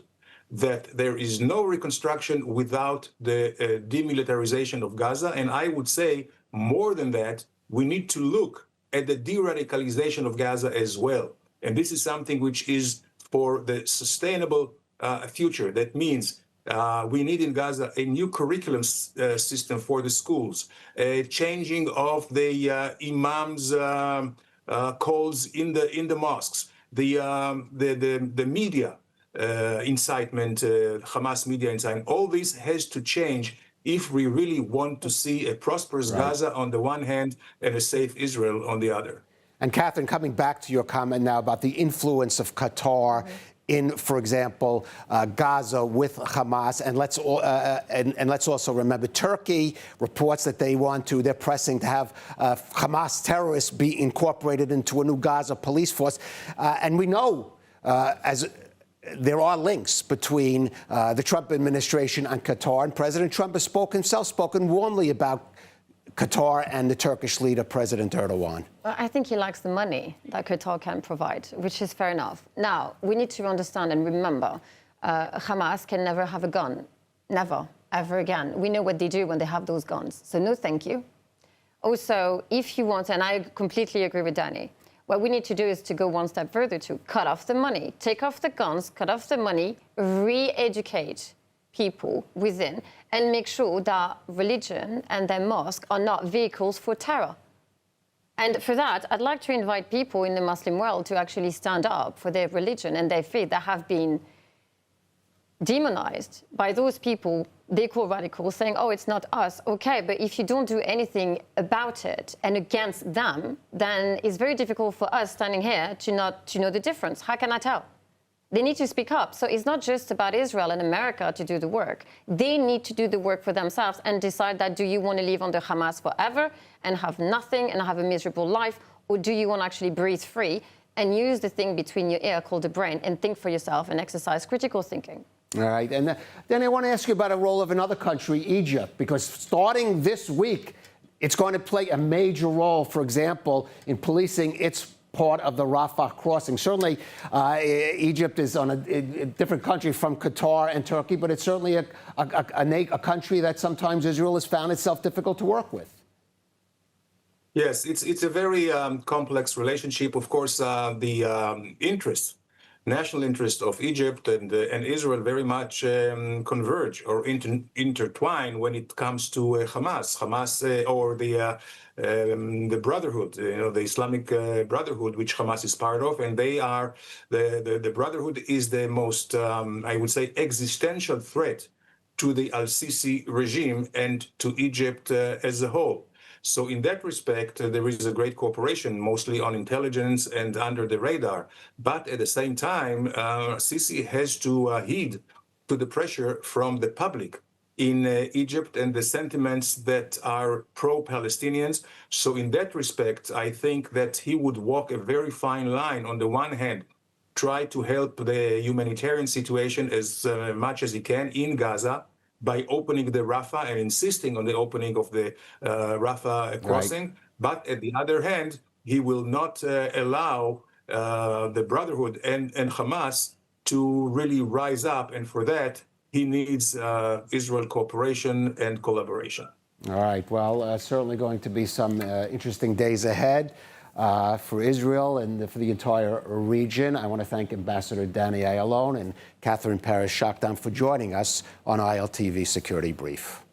that there is no reconstruction without the demilitarization of Gaza. And I would say more than that, we need to look at the de-radicalization of Gaza as well. And this is something which is for the sustainable future. That means we need in Gaza a new curriculum system for the schools, a changing of the imams' calls in the mosques, the media incitement, Hamas media incitement. All this has to change if we really want to see a prosperous Gaza on the one hand and a safe Israel on the other. And Catherine, coming back to your comment now about the influence of Qatar in, for example, Gaza with Hamas, and let's also remember Turkey reports that they're pressing to have Hamas terrorists be incorporated into a new Gaza police force, and we know there are links between the Trump administration and Qatar, and President Trump has spoken warmly about Qatar and the Turkish leader, President Erdogan. I think he likes the money that Qatar can provide, which is fair enough. Now, we need to understand and remember, Hamas can never have a gun. Never, ever again. We know what they do when they have those guns. So no, thank you. Also, if you want, and I completely agree with Danny, what we need to do is to go one step further to cut off the money, take off the guns, cut off the money, re-educate people within, and make sure that religion and their mosque are not vehicles for terror. And for that, I'd like to invite people in the Muslim world to actually stand up for their religion and their faith that have been demonized by those people they call radicals, saying, oh, it's not us. Okay, but if you don't do anything about it and against them, then it's very difficult for us standing here to know the difference. How can I tell? They need to speak up. So it's not just about Israel and America to do the work. They need to do the work for themselves and decide that, do you want to live under Hamas forever and have nothing and have a miserable life, or do you want to actually breathe free and use the thing between your ear called the brain and think for yourself and exercise critical thinking? All right, and then I want to ask you about a role of another country, Egypt, because starting this week, it's going to play a major role, for example, in policing its part of the Rafah crossing. Certainly, Egypt is on a different country from Qatar and Turkey, but it's certainly a country that sometimes Israel has found itself difficult to work with. Yes, it's a very complex relationship. Of course, the national interest of Egypt and Israel very much converge or intertwine when it comes to Hamas or the Brotherhood, the Islamic Brotherhood, which Hamas is part of, and they are the Brotherhood is the most, I would say, existential threat to the al-Sisi regime and to Egypt as a whole. So in that respect, there is a great cooperation, mostly on intelligence and under the radar. But at the same time, Sisi has to heed to the pressure from the public in Egypt and the sentiments that are pro-Palestinians. So in that respect, I think that he would walk a very fine line. On the one hand, try to help the humanitarian situation as much as he can in Gaza by opening the Rafah and insisting on the opening of the Rafah crossing. Right. But at the other hand, he will not allow the Brotherhood and Hamas to really rise up. And for that, he needs Israel cooperation and collaboration. All right. Well, certainly going to be some interesting days ahead for Israel and for the entire region. I want to thank Ambassador Danny Ayalon and Catherine Paris-Shakdam for joining us on ILTV Security Brief.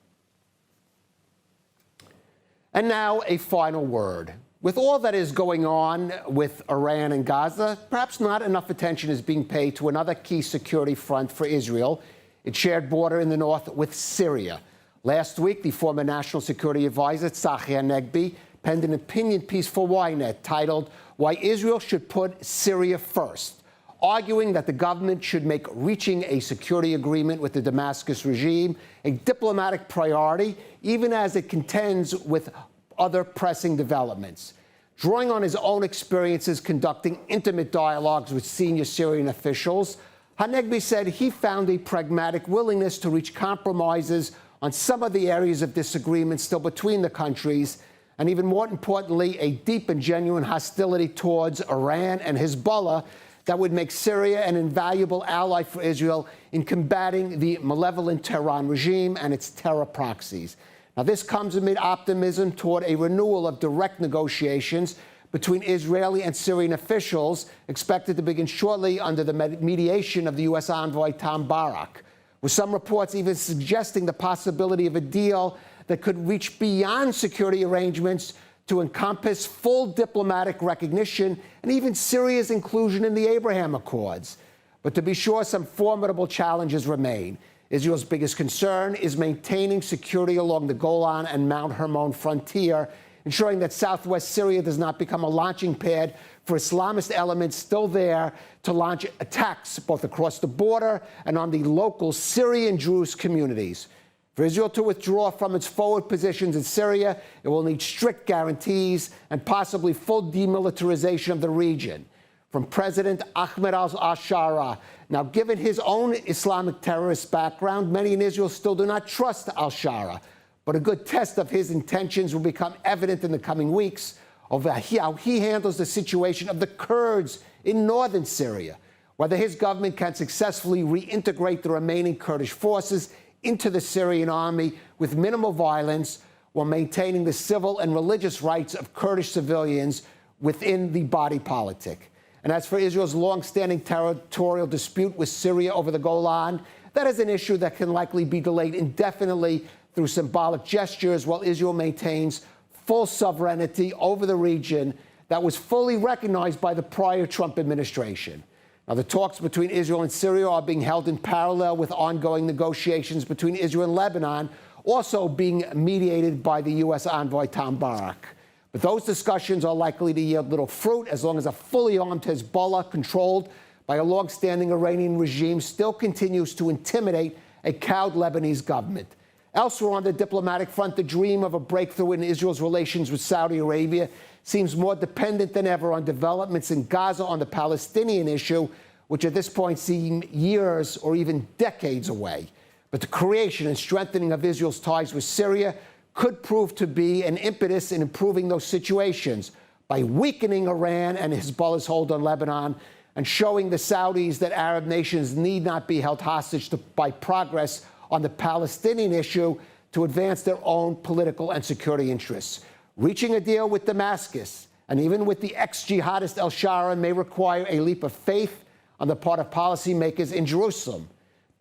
And now a final word. With all that is going on with Iran and Gaza, perhaps not enough attention is being paid to another key security front for Israel, its shared border in the north with Syria. Last week, the former National Security Advisor, Tzachi Hanegbi, penned an opinion piece for Ynet titled, "Why Israel Should Put Syria First," arguing that the government should make reaching a security agreement with the Damascus regime a diplomatic priority, even as it contends with other pressing developments. Drawing on his own experiences conducting intimate dialogues with senior Syrian officials, Hanegbi said he found a pragmatic willingness to reach compromises on some of the areas of disagreement still between the countries, and even more importantly, a deep and genuine hostility towards Iran and Hezbollah that would make Syria an invaluable ally for Israel in combating the malevolent Tehran regime and its terror proxies. Now, this comes amid optimism toward a renewal of direct negotiations between Israeli and Syrian officials, expected to begin shortly under the mediation of the U.S. envoy Tom Barak, with some reports even suggesting the possibility of a deal that could reach beyond security arrangements to encompass full diplomatic recognition and even Syria's inclusion in the Abraham Accords. But to be sure, some formidable challenges remain. Israel's biggest concern is maintaining security along the Golan and Mount Hermon frontier, ensuring that southwest Syria does not become a launching pad for Islamist elements still there to launch attacks both across the border and on the local Syrian Druze communities. For Israel to withdraw from its forward positions in Syria, it will need strict guarantees and possibly full demilitarization of the region. From President Ahmed al-Shara. Now, given his own Islamic terrorist background, many in Israel still do not trust al-Shara. But a good test of his intentions will become evident in the coming weeks of how he handles the situation of the Kurds in northern Syria, whether his government can successfully reintegrate the remaining Kurdish forces into the Syrian army with minimal violence while maintaining the civil and religious rights of Kurdish civilians within the body politic. And as for Israel's long-standing territorial dispute with Syria over the Golan, that is an issue that can likely be delayed indefinitely through symbolic gestures while Israel maintains full sovereignty over the region that was fully recognized by the prior Trump administration. Now, the talks between Israel and Syria are being held in parallel with ongoing negotiations between Israel and Lebanon, also being mediated by the U.S. envoy Tom Barak. But those discussions are likely to yield little fruit as long as a fully armed Hezbollah, controlled by a long-standing Iranian regime, still continues to intimidate a cowed Lebanese government. Elsewhere on the diplomatic front, the dream of a breakthrough in Israel's relations with Saudi Arabia seems more dependent than ever on developments in Gaza on the Palestinian issue, which at this point seem years or even decades away. But the creation and strengthening of Israel's ties with Syria could prove to be an impetus in improving those situations by weakening Iran and Hezbollah's hold on Lebanon and showing the Saudis that Arab nations need not be held hostage by progress on the Palestinian issue to advance their own political and security interests. Reaching a deal with Damascus and even with the ex-jihadist al-Shara may require a leap of faith on the part of policymakers in Jerusalem,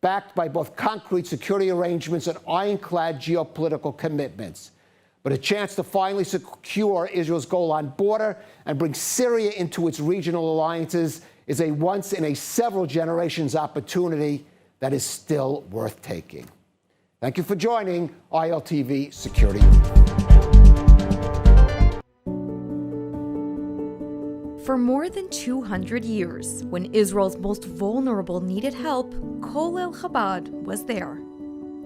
backed by both concrete security arrangements and ironclad geopolitical commitments. But a chance to finally secure Israel's Golan border and bring Syria into its regional alliances is a once-in-a-several-generations opportunity that is still worth taking. Thank you for joining ILTV Security. For more than 200 years, when Israel's most vulnerable needed help, Kol El Chabad was there.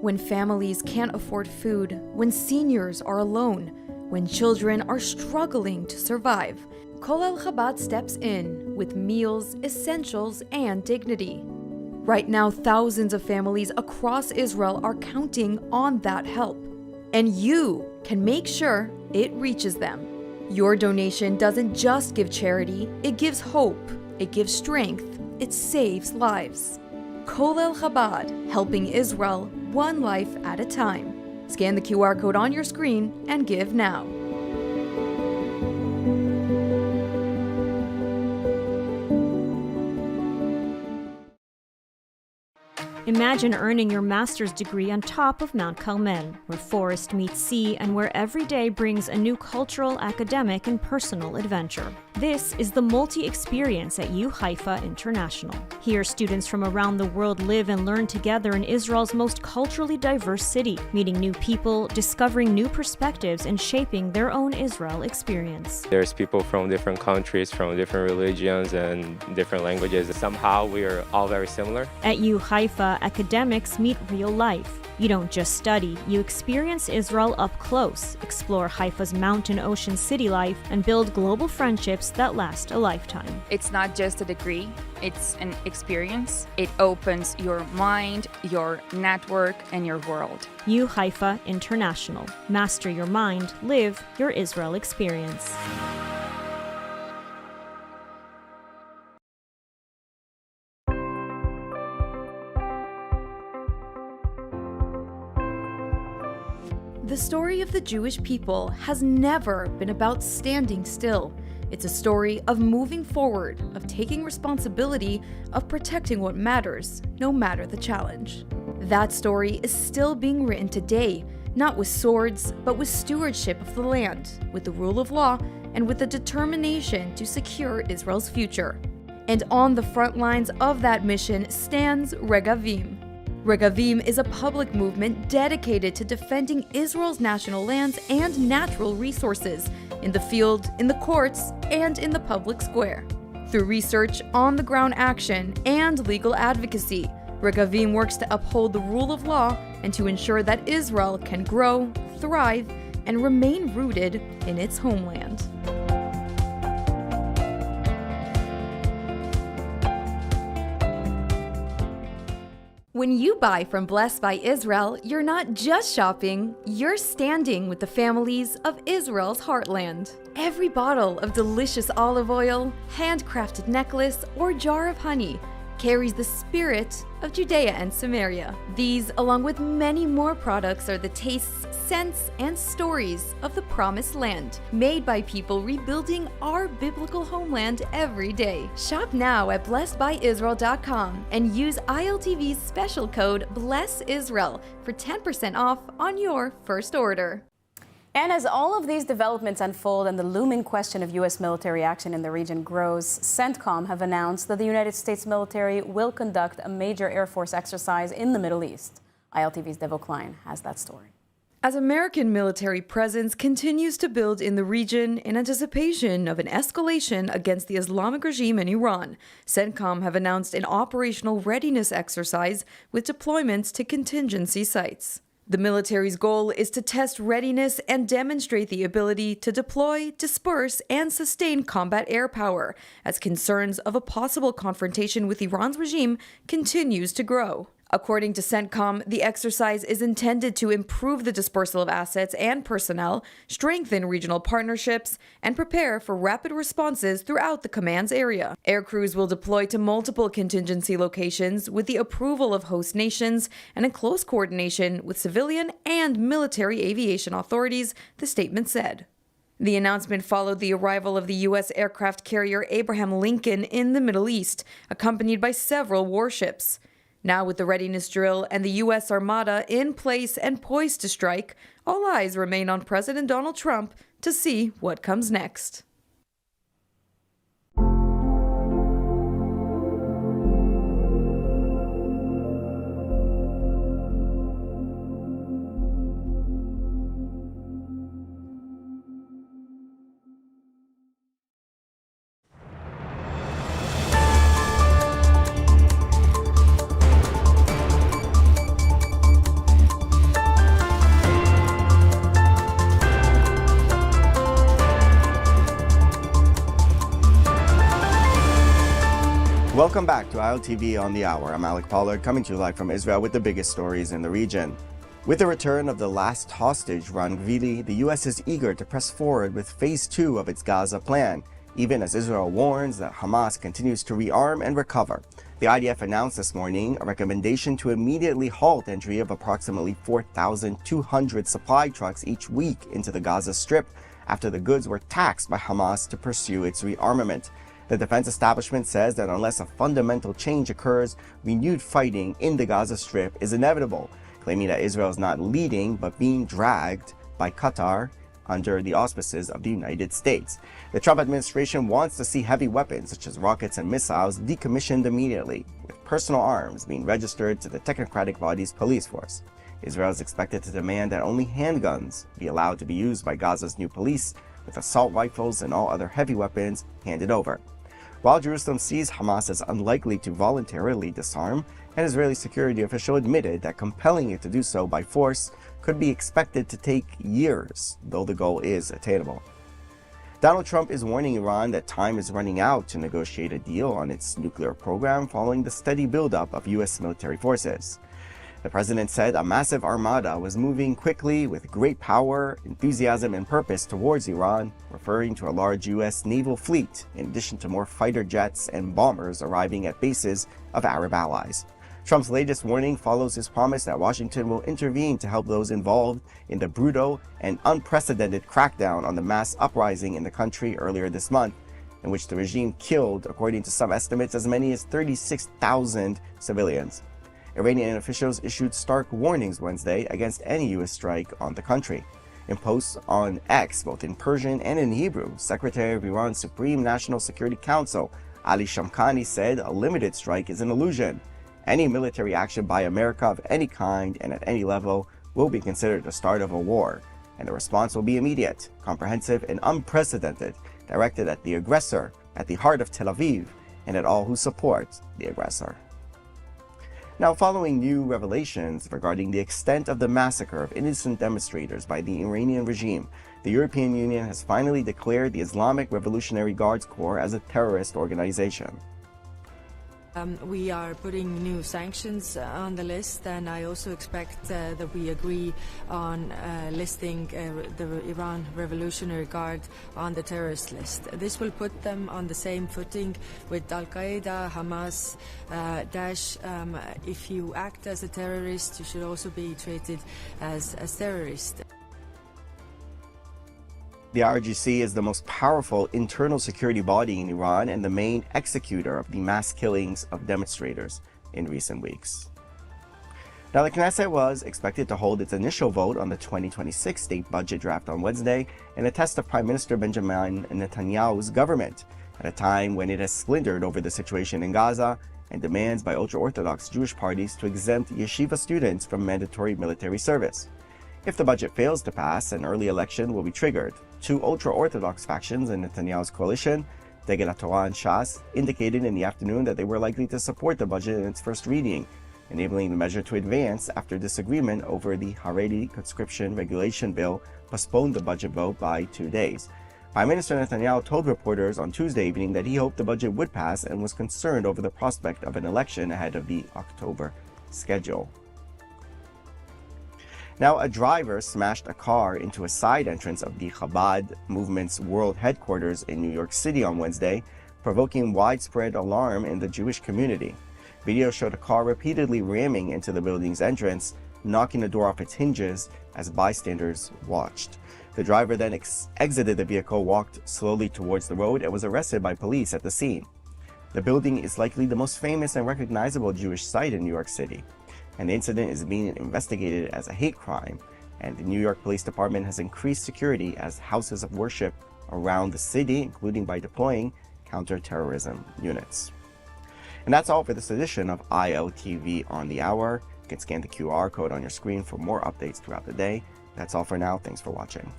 When families can't afford food, when seniors are alone, when children are struggling to survive, Kolel Chabad steps in with meals, essentials, and dignity. Right now, thousands of families across Israel are counting on that help. And you can make sure it reaches them. Your donation doesn't just give charity, it gives hope, it gives strength, it saves lives. Kolel Chabad, helping Israel one life at a time. Scan the QR code on your screen and give now. Imagine earning your master's degree on top of Mount Carmel, where forest meets sea and where every day brings a new cultural, academic, and personal adventure. This is the multi-experience at U Haifa International. Here, students from around the world live and learn together in Israel's most culturally diverse city, meeting new people, discovering new perspectives, and shaping their own Israel experience. There's people from different countries, from different religions and different languages. Somehow we are all very similar. At U Haifa, academics meet real life. You don't just study, you experience Israel up close, explore Haifa's mountain ocean city life, and build global friendships that last a lifetime. It's not just a degree, it's an experience. It opens your mind, your network, and your world. U Haifa International. Master your mind, live your Israel experience. The story of the Jewish people has never been about standing still. It's a story of moving forward, of taking responsibility, of protecting what matters, no matter the challenge. That story is still being written today, not with swords, but with stewardship of the land, with the rule of law, and with the determination to secure Israel's future. And on the front lines of that mission stands Regavim. Regavim is a public movement dedicated to defending Israel's national lands and natural resources in the field, in the courts, and in the public square. Through research, on-the-ground action, and legal advocacy, Regavim works to uphold the rule of law and to ensure that Israel can grow, thrive, and remain rooted in its homeland. When you buy from Blessed by Israel, you're not just shopping, you're standing with the families of Israel's heartland. Every bottle of delicious olive oil, handcrafted necklace, or jar of honey carries the spirit of Judea and Samaria. These, along with many more products, are the tastes, scents, and stories of the Promised Land, made by people rebuilding our biblical homeland every day. Shop now at blessedbyisrael.com and use ILTV's special code BLESSISRAEL for 10% off on your first order. And as all of these developments unfold and the looming question of U.S. military action in the region grows, CENTCOM have announced that the United States military will conduct a major Air Force exercise in the Middle East. ILTV's Devo Klein has that story. As American military presence continues to build in the region in anticipation of an escalation against the Islamic regime in Iran, CENTCOM have announced an operational readiness exercise with deployments to contingency sites. The military's goal is to test readiness and demonstrate the ability to deploy, disperse, and sustain combat air power as concerns of a possible confrontation with Iran's regime continues to grow. According to CENTCOM, the exercise is intended to improve the dispersal of assets and personnel, strengthen regional partnerships, and prepare for rapid responses throughout the command's area. Air crews will deploy to multiple contingency locations with the approval of host nations and in close coordination with civilian and military aviation authorities, the statement said. The announcement followed the arrival of the U.S. aircraft carrier Abraham Lincoln in the Middle East, accompanied by several warships. Now, with the readiness drill and the U.S. Armada in place and poised to strike, all eyes remain on President Donald Trump to see what comes next. Welcome back to ILTV on the Hour. I'm Alec Pollard, coming to you live from Israel with the biggest stories in the region. With the return of the last hostage, Ran Gvili, the U.S. is eager to press forward with Phase 2 of its Gaza plan, even as Israel warns that Hamas continues to rearm and recover. The IDF announced this morning a recommendation to immediately halt entry of approximately 4,200 supply trucks each week into the Gaza Strip after the goods were taxed by Hamas to pursue its rearmament. The defense establishment says that unless a fundamental change occurs, renewed fighting in the Gaza Strip is inevitable, claiming that Israel is not leading but being dragged by Qatar under the auspices of the United States. The Trump administration wants to see heavy weapons such as rockets and missiles decommissioned immediately, with personal arms being registered to the technocratic body's police force. Israel is expected to demand that only handguns be allowed to be used by Gaza's new police, with assault rifles and all other heavy weapons handed over. While Jerusalem sees Hamas as unlikely to voluntarily disarm, an Israeli security official admitted that compelling it to do so by force could be expected to take years, though the goal is attainable. Donald Trump is warning Iran that time is running out to negotiate a deal on its nuclear program following the steady buildup of U.S. military forces. The president said a massive armada was moving quickly with great power, enthusiasm, and purpose towards Iran, referring to a large U.S. naval fleet, in addition to more fighter jets and bombers arriving at bases of Arab allies. Trump's latest warning follows his promise that Washington will intervene to help those involved in the brutal and unprecedented crackdown on the mass uprising in the country earlier this month, in which the regime killed, according to some estimates, as many as 36,000 civilians. Iranian officials issued stark warnings Wednesday against any U.S. strike on the country. In posts on X, both in Persian and in Hebrew, Secretary of Iran's Supreme National Security Council, Ali Shamkhani, said a limited strike is an illusion. Any military action by America of any kind and at any level will be considered the start of a war, and the response will be immediate, comprehensive, and unprecedented, directed at the aggressor, at the heart of Tel Aviv, and at all who support the aggressor. Now, following new revelations regarding the extent of the massacre of innocent demonstrators by the Iranian regime, the European Union has finally declared the Islamic Revolutionary Guards Corps as a terrorist organization. We are putting new sanctions on the list, and I also expect that we agree on listing the Iran Revolutionary Guard on the terrorist list. This will put them on the same footing with Al-Qaeda, Hamas, Daesh. If you act as a terrorist, you should also be treated as a terrorist. The IRGC is the most powerful internal security body in Iran and the main executor of the mass killings of demonstrators in recent weeks. Now, the Knesset was expected to hold its initial vote on the 2026 state budget draft on Wednesday in a test of Prime Minister Benjamin Netanyahu's government, at a time when it has splintered over the situation in Gaza and demands by ultra-Orthodox Jewish parties to exempt yeshiva students from mandatory military service. If the budget fails to pass, an early election will be triggered. Two ultra-Orthodox factions in Netanyahu's coalition, Degel HaTorah and Shas, indicated in the afternoon that they were likely to support the budget in its first reading, enabling the measure to advance after disagreement over the Haredi conscription regulation bill postponed the budget vote by 2 days. Prime Minister Netanyahu told reporters on Tuesday evening that he hoped the budget would pass and was concerned over the prospect of an election ahead of the October schedule. Now, a driver smashed a car into a side entrance of the Chabad movement's world headquarters in New York City on Wednesday, provoking widespread alarm in the Jewish community. Video showed a car repeatedly ramming into the building's entrance, knocking the door off its hinges as bystanders watched. The driver then exited the vehicle, walked slowly towards the road, and was arrested by police at the scene. The building is likely the most famous and recognizable Jewish site in New York City, and the incident is being investigated as a hate crime, and the New York Police Department has increased security as houses of worship around the city, including by deploying counter-terrorism units. And that's all for this edition of ILTV on the Hour. You can scan the QR code on your screen for more updates throughout the day. That's all for now. Thanks for watching.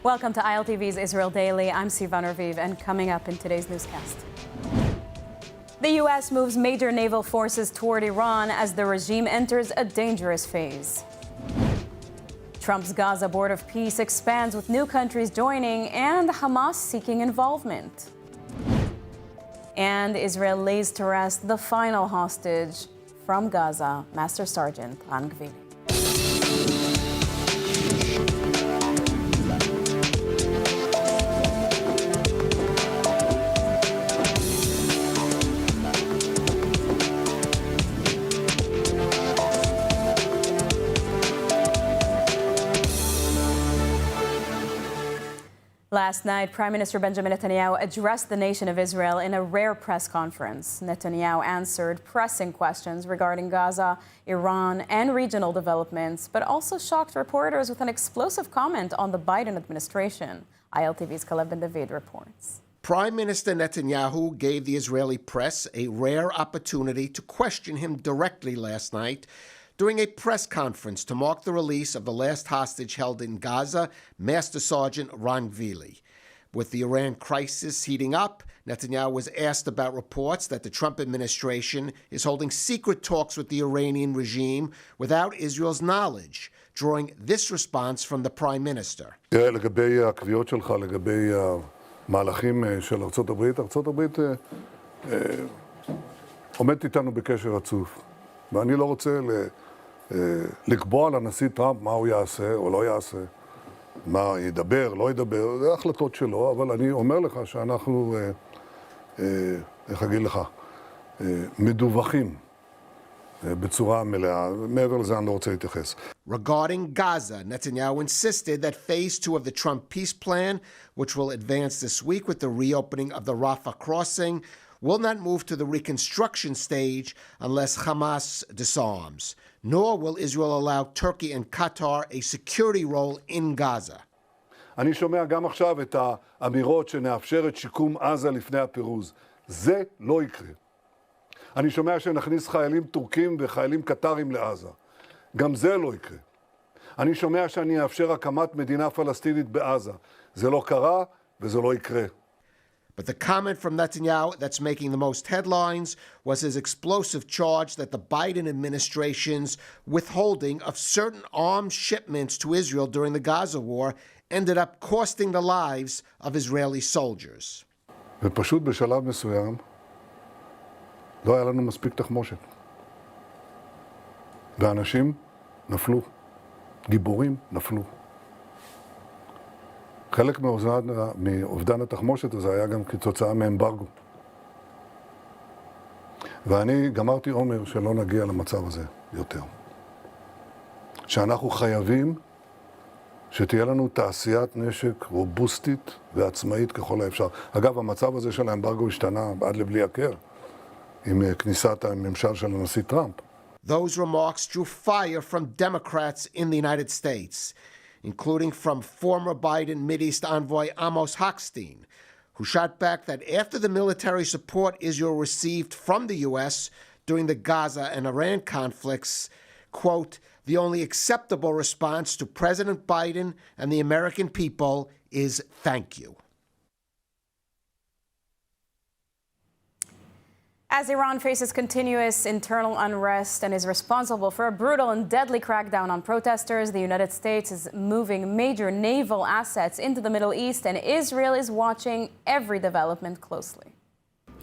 Welcome to ILTV's Israel Daily. I'm Sivan Raviv, and coming up in today's newscast. The U.S. moves major naval forces toward Iran as the regime enters a dangerous phase. Trump's Gaza Board of Peace expands with new countries joining and Hamas seeking involvement. And Israel lays to rest the final hostage from Gaza, Master Sergeant Ran Gvili. Last night, Prime Minister Benjamin Netanyahu addressed the nation of Israel in a rare press conference. Netanyahu answered pressing questions regarding Gaza, Iran, and regional developments, but also shocked reporters with an explosive comment on the Biden administration. ILTV's Caleb Ben David reports. Prime Minister Netanyahu gave the Israeli press a rare opportunity to question him directly last night during a press conference to mark the release of the last hostage held in Gaza, Master Sergeant Ran Gvili. With the Iran crisis heating up, Netanyahu was asked about reports that the Trump administration is holding secret talks with the Iranian regime without Israel's knowledge, drawing this response from the Prime Minister. לגבי הקביעות שלך, לגבי המהלכים של ארצות הברית, ארצות הברית עומדת איתנו בקשר רצוף. ואני לא רוצה לקבוע לנשיא טראמפ מה הוא יעשה או לא יעשה, מה ידבר, לא ידבר, זה החלטות שלו, אבל אני אומר לך שאנחנו, איך אגיד לך, מדווחים בצורה מלאה, מעבר לזה אני לא רוצה להתייחס. Regarding Gaza, Netanyahu insisted that phase 2 of the Trump peace plan, which will advance this week with the reopening of the Rafah crossing, will not move to the reconstruction stage unless Hamas disarms, nor will Israel allow Turkey and Qatar a security role in Gaza. אני שומע גם עכשיו את האמירות שנאפשר את שיקום עזה לפני הפירוז. זה לא יקרה. אני שומע שנכניס חיילים טורקים וחיילים קטרים לעזה. גם זה לא יקרה. אני שומע שאני אאפשר הקמת מדינה פלסטינית בעזה. זה לא קרה וזה לא יקרה. But the comment from Netanyahu that's making the most headlines was his explosive charge that the Biden administration's withholding of certain arms shipments to Israel during the Gaza war ended up costing the lives of Israeli soldiers. ופשוט בשלב מסוים לא היה לנו מספיק תחמושת. ואנשים נפלו, גיבורים נפלו. חלק מאובדן התחמושת הזה היה גם כתוצאה מאמברגו. ואני גמרתי אומר שלא נגיע למצב הזה יותר. שאנחנו חייבים שתהיה לנו תעשיית נשק רובוסטית ועצמאית ככל האפשר. אגב, המצב הזה של האמברגו השתנה עד לבלי הכר עם כניסת הממשל של הנשיא טראמפ. Those remarks drew fire from Democrats in the United States, including from former Biden Mideast envoy Amos Hochstein, who shot back that after the military support Israel received from the U.S. during the Gaza and Iran conflicts, quote, the only acceptable response to President Biden and the American people is thank you. As Iran faces continuous internal unrest and is responsible for a brutal and deadly crackdown on protesters, the United States is moving major naval assets into the Middle East, and Israel is watching every development closely.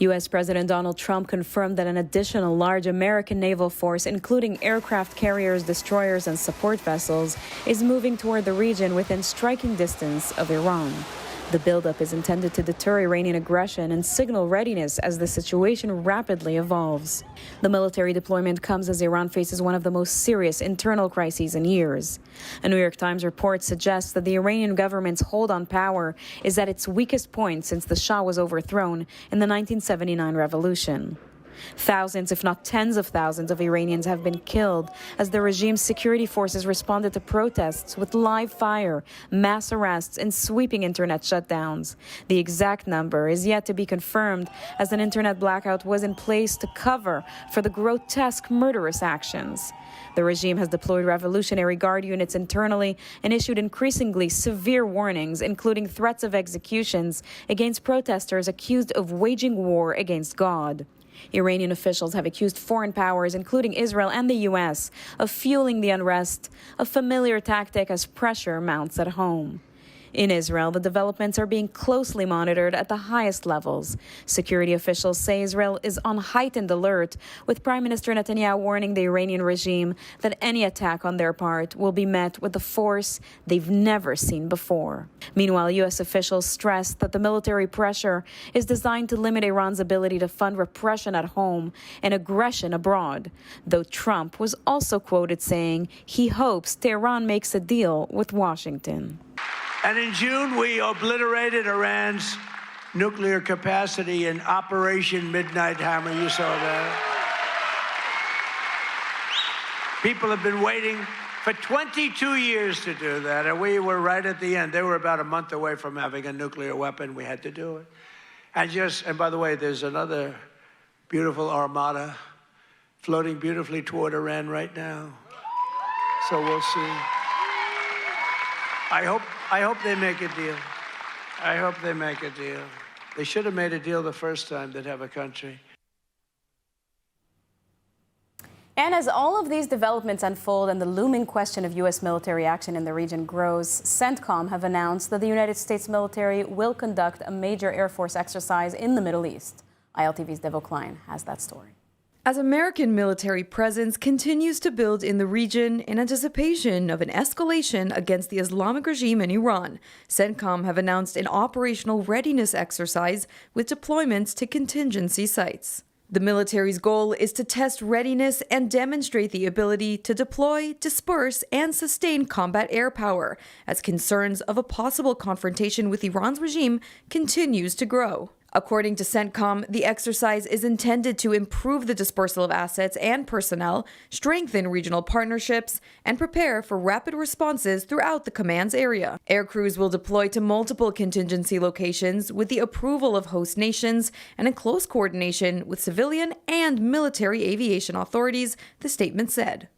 U.S. President Donald Trump confirmed that an additional large American naval force, including aircraft carriers, destroyers, and support vessels, is moving toward the region within striking distance of Iran. The buildup is intended to deter Iranian aggression and signal readiness as the situation rapidly evolves. The military deployment comes as Iran faces one of the most serious internal crises in years. A New York Times report suggests that the Iranian government's hold on power is at its weakest point since the Shah was overthrown in the 1979 revolution. Thousands, if not tens of thousands, of Iranians have been killed as the regime's security forces responded to protests with live fire, mass arrests, and sweeping internet shutdowns. The exact number is yet to be confirmed, as an internet blackout was in place to cover for the grotesque murderous actions. The regime has deployed Revolutionary Guard units internally and issued increasingly severe warnings, including threats of executions against protesters accused of waging war against God. Iranian officials have accused foreign powers, including Israel and the U.S., of fueling the unrest, a familiar tactic as pressure mounts at home. In Israel, the developments are being closely monitored at the highest levels. Security officials say Israel is on heightened alert, with Prime Minister Netanyahu warning the Iranian regime that any attack on their part will be met with the force they've never seen before. Meanwhile, U.S. officials stress that the military pressure is designed to limit Iran's ability to fund repression at home and aggression abroad, though Trump was also quoted saying he hopes Tehran makes a deal with Washington. And in June, we obliterated Iran's nuclear capacity in Operation Midnight Hammer. You saw that. People have been waiting for 22 years to do that, and we were right at the end. They were about a month away from having a nuclear weapon. We had to do it. And by the way, there's another beautiful armada floating beautifully toward Iran right now. So we'll see. I hope they make a deal. I hope they make a deal. They should have made a deal the first time they'd have a country. And as all of these developments unfold and the looming question of U.S. military action in the region grows, CENTCOM have announced that the United States military will conduct a major Air Force exercise in the Middle East. ILTV's Devo Klein has that story. As American military presence continues to build in the region in anticipation of an escalation against the Islamic regime in Iran, CENTCOM have announced an operational readiness exercise with deployments to contingency sites. The military's goal is to test readiness and demonstrate the ability to deploy, disperse, and sustain combat air power as concerns of a possible confrontation with Iran's regime continues to grow. According to CENTCOM, the exercise is intended to improve the dispersal of assets and personnel, strengthen regional partnerships, and prepare for rapid responses throughout the command's area. Air crews will deploy to multiple contingency locations with the approval of host nations and in close coordination with civilian and military aviation authorities, the statement said.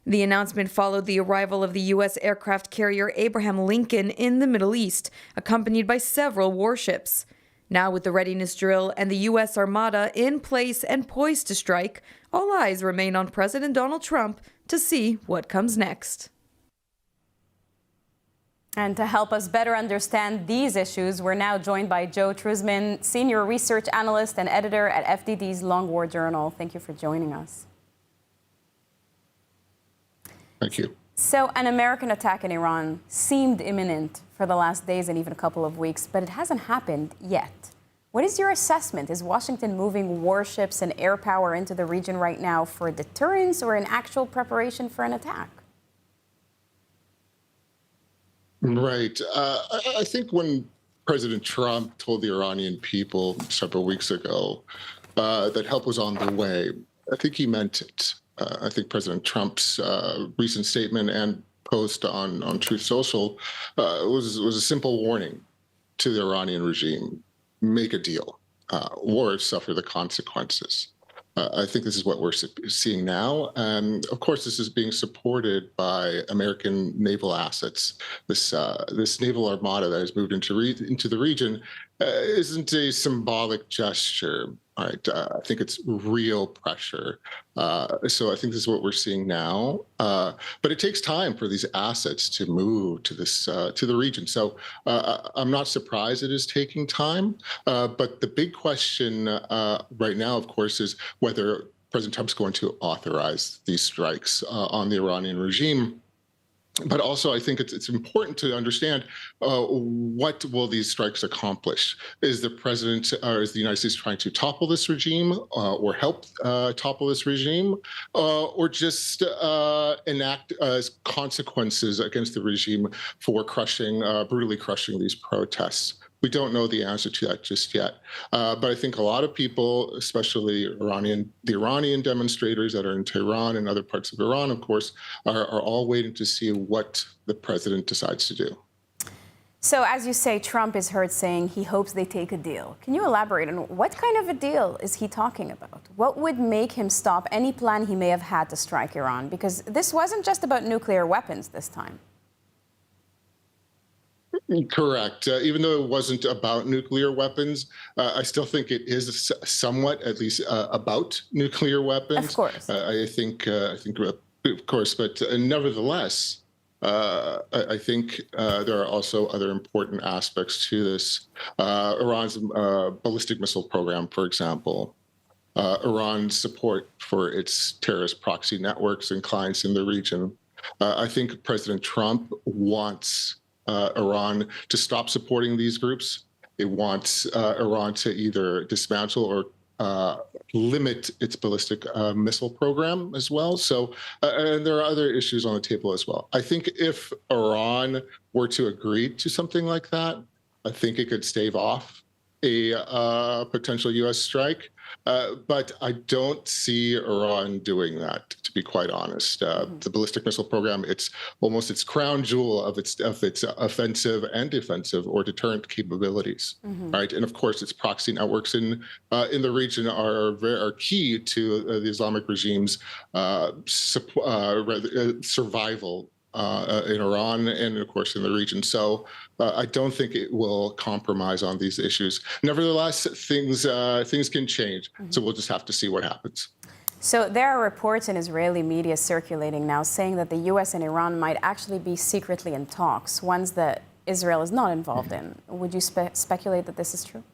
The announcement followed the arrival of the U.S. aircraft carrier Abraham Lincoln in the Middle East, accompanied by several warships. Now, with the readiness drill and the U.S. Armada in place and poised to strike, all eyes remain on President Donald Trump to see what comes next. And to help us better understand these issues, we're now joined by Joe Truzman, Senior Research Analyst and Editor at FDD's Long War Journal. Thank you for joining us. Thank you. So an American attack in Iran seemed imminent for the last days and even a couple of weeks, but it hasn't happened yet. What is your assessment? Is Washington moving warships and air power into the region right now for deterrence or in actual preparation for an attack? Right. I think when President Trump told the Iranian people several weeks ago that help was on the way, I think he meant it. I think President Trump's recent statement and post on Truth Social was a simple warning to the Iranian regime: make a deal, or suffer the consequences. I think this is what we're seeing now. And of course, this is being supported by American naval assets. This naval armada that has moved into the region isn't a symbolic gesture. All right, I think it's real pressure. So I think this is what we're seeing now. But it takes time for these assets to move to the region. So I'm not surprised it is taking time. But the big question right now, of course, is whether President Trump's going to authorize these strikes on the Iranian regime. But also, I think it's important to understand what will these strikes accomplish? Is the president or is the United States trying to topple this regime or help topple this regime, or just enact consequences against the regime for brutally crushing these protests? We don't know the answer to that just yet. But I think a lot of people, especially the Iranian demonstrators that are in Tehran and other parts of Iran, of course, are all waiting to see what the president decides to do. So, as you say, Trump is heard saying he hopes they take a deal. Can you elaborate on what kind of a deal is he talking about? What would make him stop any plan he may have had to strike Iran? Because this wasn't just about nuclear weapons this time. Correct. Even though it wasn't about nuclear weapons, I still think it is somewhat, at least, about nuclear weapons. Of course. I think, of course, but nevertheless, I think there are also other important aspects to this. Iran's ballistic missile program, for example, Iran's support for its terrorist proxy networks and clients in the region. I think President Trump wants Iran to stop supporting these groups. It wants Iran to either dismantle or limit its ballistic missile program as well. So, and there are other issues on the table as well. I think if Iran were to agree to something like that, I think it could stave off a potential U.S. strike. But I don't see Iran doing that, to be quite honest. The ballistic missile program, it's almost its crown jewel of its offensive and defensive or deterrent capabilities, right? And of course, its proxy networks in the region are key to the Islamic regime's survival in Iran and, of course, in the region. So I don't think it will compromise on these issues. Nevertheless, things can change. So we'll just have to see what happens. So there are reports in Israeli media circulating now saying that the U.S. and Iran might actually be secretly in talks, ones that Israel is not involved in. Would you speculate that this is true?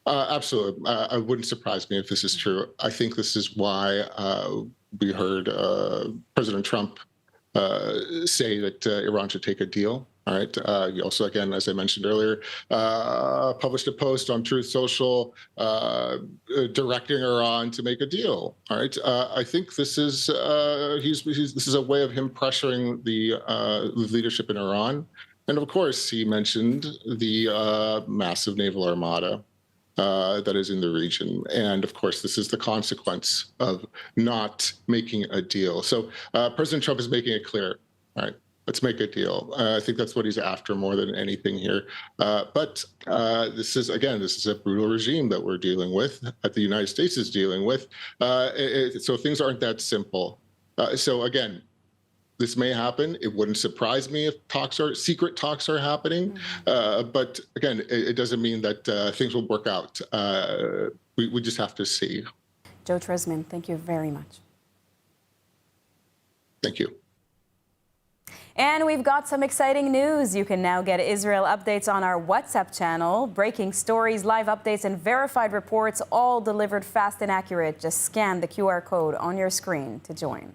Absolutely. It wouldn't surprise me if this is true. I think this is why we heard President Trump say that Iran should take a deal. All right. He also, again, as I mentioned earlier, published a post on Truth Social directing Iran to make a deal. All right. I think this is this is a way of him pressuring the leadership in Iran. And of course, he mentioned the massive naval armada that is in the region. And of course, this is the consequence of not making a deal. So President Trump is making it clear, all right, let's make a deal. I think that's what he's after more than anything here. But this is a brutal regime that we're dealing with, that the United States is dealing with. So things aren't that simple. So again, this may happen. It wouldn't surprise me if secret talks are happening. But again, it doesn't mean that things will work out. We just have to see. Joe Trisman, thank you very much. Thank you. And we've got some exciting news. You can now get Israel updates on our WhatsApp channel. Breaking stories, live updates, and verified reports, all delivered fast and accurate. Just scan the QR code on your screen to join.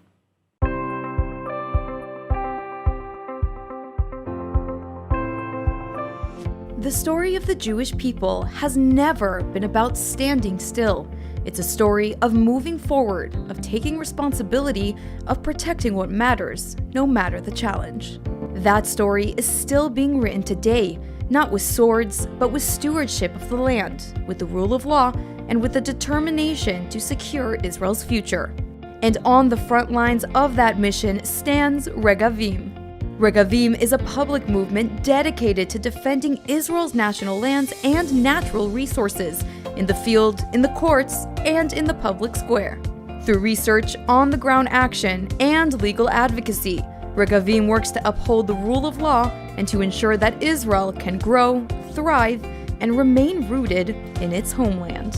The story of the Jewish people has never been about standing still. It's a story of moving forward, of taking responsibility, of protecting what matters, no matter the challenge. That story is still being written today, not with swords, but with stewardship of the land, with the rule of law, and with the determination to secure Israel's future. And on the front lines of that mission stands Regavim. Regavim is a public movement dedicated to defending Israel's national lands and natural resources in the field, in the courts, and in the public square. Through research, on-the-ground action, and legal advocacy, Regavim works to uphold the rule of law and to ensure that Israel can grow, thrive, and remain rooted in its homeland.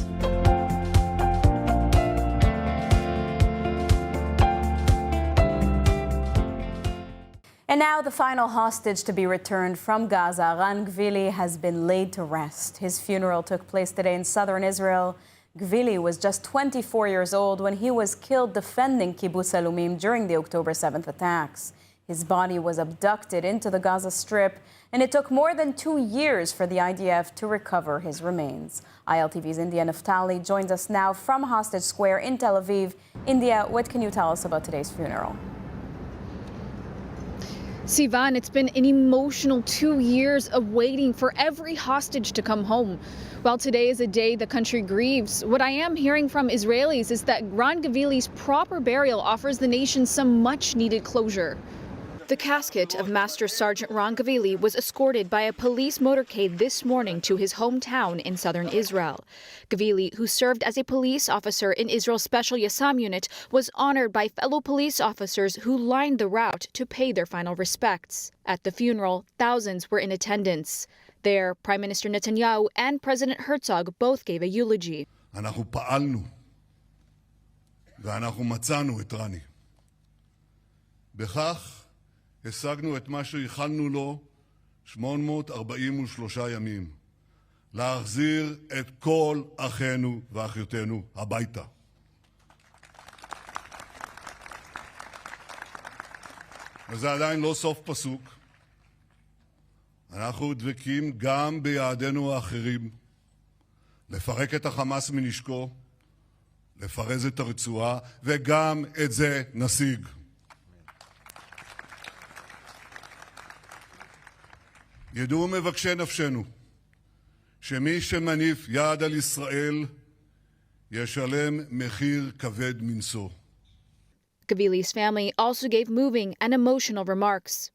And now the final hostage to be returned from Gaza, Ran Gvili, has been laid to rest. His funeral took place today in southern Israel. Gvili was just 24 years old when he was killed defending Kibbutz Alumim during the October 7th attacks. His body was abducted into the Gaza Strip, and it took more than 2 years for the IDF to recover his remains. ILTV's India Naftali joins us now from Hostage Square in Tel Aviv. India, what can you tell us about today's funeral? Sivan, it's been an emotional 2 years of waiting for every hostage to come home. While today is a day the country grieves, what I am hearing from Israelis is that Ran Gavili's proper burial offers the nation some much-needed closure. The casket of Master Sergeant Ran Gavili was escorted by a police motorcade this morning to his hometown in southern Israel. Gavili, who served as a police officer in Israel's Special Yassam unit, was honored by fellow police officers who lined the route to pay their final respects. At the funeral, thousands were in attendance. There, Prime Minister Netanyahu and President Herzog both gave a eulogy. אנחנו פעלנו ואנחנו מצאנו את רני. בכך השגנו את מה שייחלנו לו 843 ימים, להחזיר את כל אחינו ואחיותינו הביתה. וזה עדיין לא סוף פסוק. אנחנו דבקים גם ביעדינו האחרים, לפרק את החמאס מנשקו, לפרז את הרצועה, וגם את זה נשיג. ידעו מבקשי נפשנו שמי שמניף יד על ישראל ישלם מחיר כבד מנשוא. Gavili's family also gave moving and emotional remarks.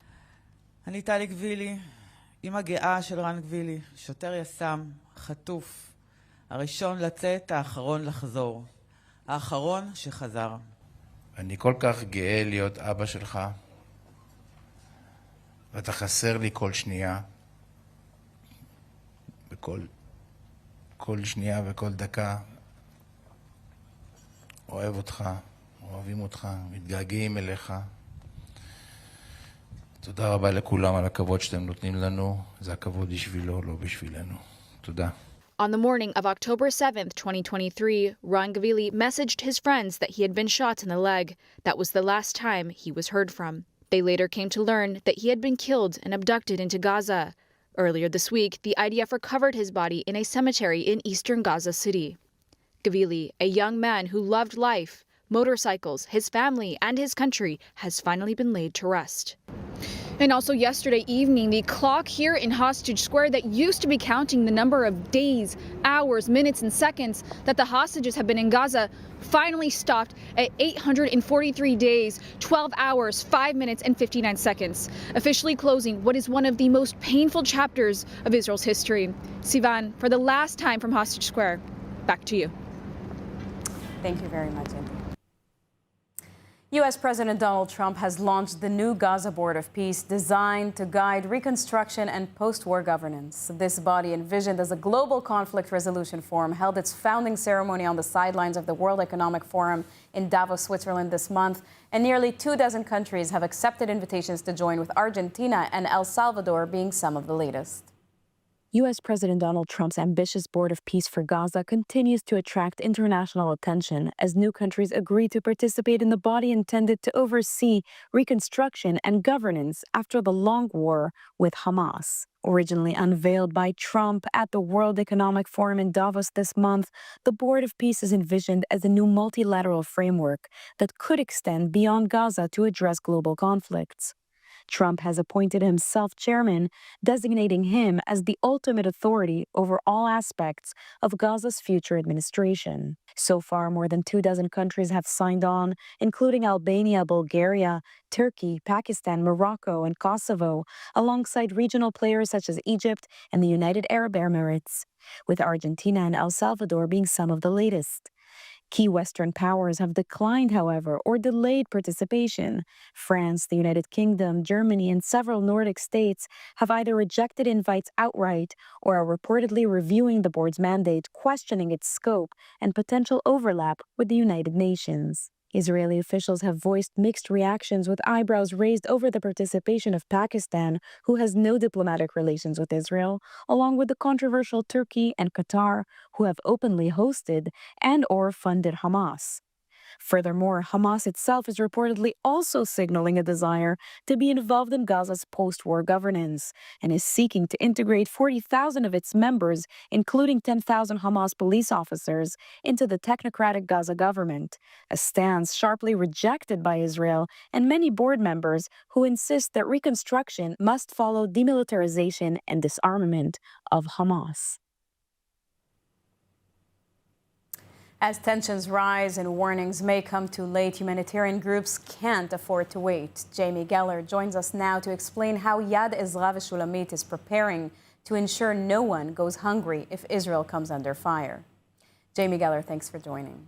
אני טלי גבילי, אמא גאה של רן גבילי, שוטר יס"מ, חטוף, הראשון לצאת, האחרון לחזור, האחרון שחזר. אני כל כך גאה להיות אבא שלך, ואתה חסר לי כל שנייה, כל שנייה וכל דקה. אוהב אותך, אוהבים אותך, מתגעגעים אליך. תודה רבה לכולם על הכבוד שאתם נותנים לנו. זה הכבוד בשבילו, לא בשבילנו. תודה. On the morning of October 7th, 2023, Ran Gavili messaged his friends that he had been shot in the leg. That was the last time he was heard from. They later came to learn that he had been killed and abducted into Gaza. Earlier this week, the IDF recovered his body in a cemetery in eastern Gaza City. Gavili, a young man who loved life, motorcycles, his family, and his country, has finally been laid to rest. And also yesterday evening, the clock here in Hostage Square that used to be counting the number of days, hours, minutes, and seconds that the hostages have been in Gaza finally stopped at 843 days, 12 hours, 5 minutes, and 59 seconds, officially closing what is one of the most painful chapters of Israel's history. Sivan, for the last time from Hostage Square, back to you. Thank you very much, Andy. U.S. President Donald Trump has launched the new Gaza Board of Peace designed to guide reconstruction and post-war governance. This body, envisioned as a global conflict resolution forum, held its founding ceremony on the sidelines of the World Economic Forum in Davos, Switzerland this month, and nearly 24 countries have accepted invitations to join, with Argentina and El Salvador being some of the latest. U.S. President Donald Trump's ambitious Board of Peace for Gaza continues to attract international attention as new countries agree to participate in the body intended to oversee reconstruction and governance after the long war with Hamas. Originally unveiled by Trump at the World Economic Forum in Davos this month, the Board of Peace is envisioned as a new multilateral framework that could extend beyond Gaza to address global conflicts. Trump has appointed himself chairman, designating him as the ultimate authority over all aspects of Gaza's future administration. So far, more than 24 countries have signed on, including Albania, Bulgaria, Turkey, Pakistan, Morocco, and Kosovo, alongside regional players such as Egypt and the United Arab Emirates, with Argentina and El Salvador being some of the latest. Key Western powers have declined, however, or delayed participation. France, the United Kingdom, Germany, and several Nordic states have either rejected invites outright or are reportedly reviewing the board's mandate, questioning its scope and potential overlap with the United Nations. Israeli officials have voiced mixed reactions, with eyebrows raised over the participation of Pakistan, who has no diplomatic relations with Israel, along with the controversial Turkey and Qatar, who have openly hosted and/or funded Hamas. Furthermore, Hamas itself is reportedly also signaling a desire to be involved in Gaza's post-war governance and is seeking to integrate 40,000 of its members, including 10,000 Hamas police officers, into the technocratic Gaza government, a stance sharply rejected by Israel and many board members who insist that reconstruction must follow demilitarization and disarmament of Hamas. As tensions rise and warnings may come too late, humanitarian groups can't afford to wait. Jamie Geller joins us now to explain how Yad Ezra V'Shulamit is preparing to ensure no one goes hungry if Israel comes under fire. Jamie Geller, thanks for joining.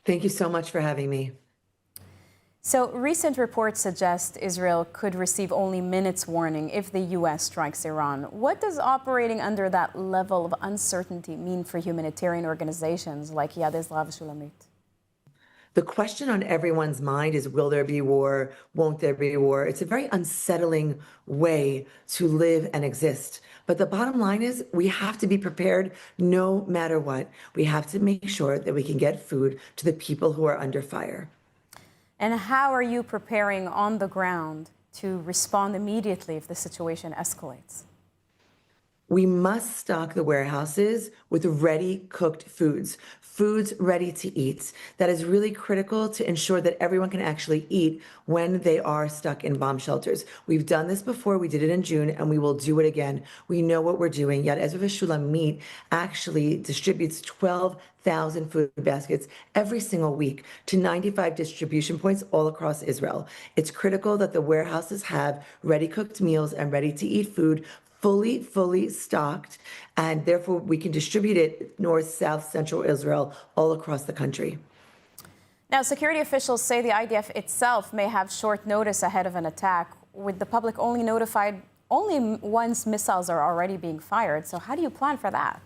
Thank you so much for having me. So recent reports suggest Israel could receive only minutes warning if the U.S. strikes Iran. What does operating under that level of uncertainty mean for humanitarian organizations like Yad Ezra V'Shulamit? The question on everyone's mind is, will there be war? Won't there be war? It's a very unsettling way to live and exist. But the bottom line is we have to be prepared no matter what. We have to make sure that we can get food to the people who are under fire. And how are you preparing on the ground to respond immediately if the situation escalates? We must stock the warehouses with ready cooked foods ready to eat. That is really critical to ensure that everyone can actually eat when they are stuck in bomb shelters. We've done this before. We did it in June, and we will do it again. We know what we're doing. Yad Ezra V'Shulamit actually distributes 12,000 food baskets every single week to 95 distribution points all across Israel. It's critical that the warehouses have ready-cooked meals and ready-to-eat food fully stocked, and therefore we can distribute it north, south, central Israel, all across the country. Now, security officials say the IDF itself may have short notice ahead of an attack, with the public only notified once missiles are already being fired. So how do you plan for that?